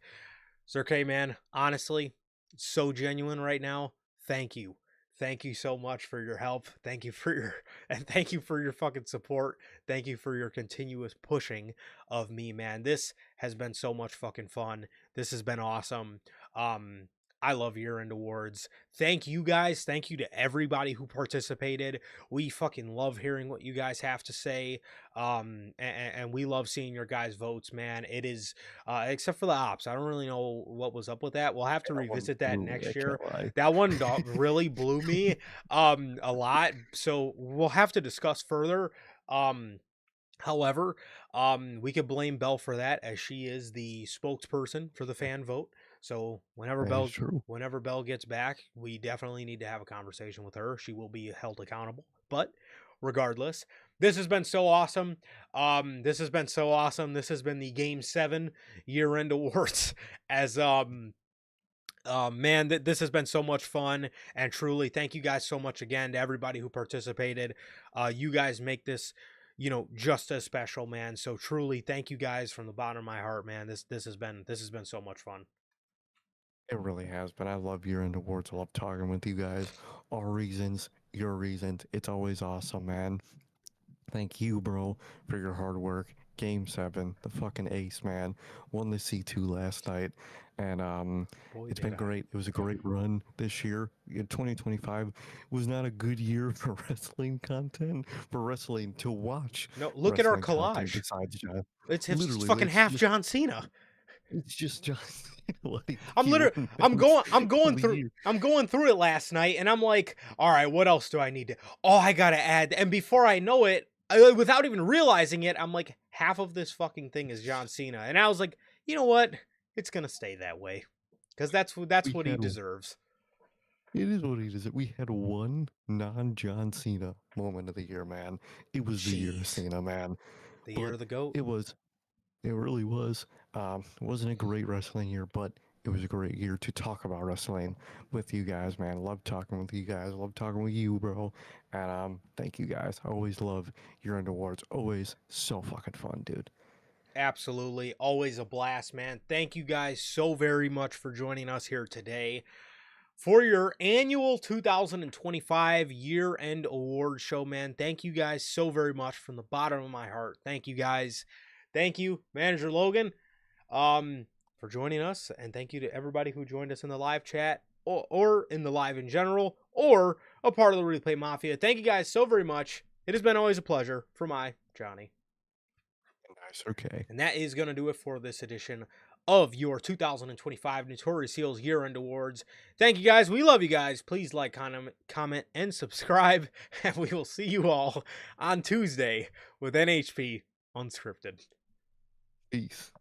Sir K, man. Honestly, it's so genuine right now. Thank you. Thank you so much for your help. Thank you for your and thank you for your fucking support. Thank you for your continuous pushing of me, man. This has been so much fucking fun. This has been awesome. Um I love year-end awards. Thank you guys. Thank you to everybody who participated. We fucking love hearing what you guys have to say. And we love seeing your guys' votes, man. It is except for the ops. I don't really know what was up with that. We'll have to That one revisit that blew me, I next year. can't lie. That one really blew me a lot. So we'll have to discuss further. However, we could blame Belle for that, as she is the spokesperson for the fan vote. So That is true. whenever Belle gets back, we definitely need to have a conversation with her. She will be held accountable. But regardless, this has been so awesome. This has been so awesome. This has been the Game 7 year-end awards. As man, this has been so much fun, and truly thank you guys so much again to everybody who participated. You guys make this, just as special, man. So truly thank you guys from the bottom of my heart, man. This has been so much fun. It really has, but I love your end awards. I love talking with you guys. Our reasons, your reasons. It's always awesome, man. Thank you, bro, for your hard work. Game 7, the fucking ace, man. Won the C2 last night. And Boy, it's did been I. great. It was a great run this year. 2025 was not a good year for wrestling content, for wrestling to watch No, look at our wrestling content collage. besides John. It's Literally, fucking half John Cena. it's just John. Like I'm he literally won I'm most going I'm of going the through year. I'm going through it last night, and I'm like, all right, what else do I need to? Oh, I gotta add. And before I know it, without even realizing it, I'm like, half of this fucking thing is John Cena, and I was like, you know what? It's gonna stay that way, because that's We what he had deserves. It is what it is. We had one non-John Cena moment of the year, man. It was the year of Jeez, Cena, man. the year But of the goat. it was, it really was. It wasn't a great wrestling year, but it was a great year to talk about wrestling with you guys, man. Love talking with you guys. Love talking with you, bro. And thank you guys. I always love your end awards. Always so fucking fun, dude. Absolutely. Always a blast, man. Thank you guys so very much for joining us here today for your annual 2025 year-end award show, man. Thank you guys so very much from the bottom of my heart. Thank you guys. Thank you, Manager Logan, for joining us, and thank you to everybody who joined us in the live chat or in the live in general or a part of the Replay Mafia. Thank you guys so very much. It has been always a pleasure for my Johnny. Nice. Okay. And that is going to do it for this edition of your 2025 Notorious Heels Year-End Awards. Thank you guys. We love you guys. Please like, comment, and subscribe. And we will see you all on Tuesday with NHP Unscripted. Peace.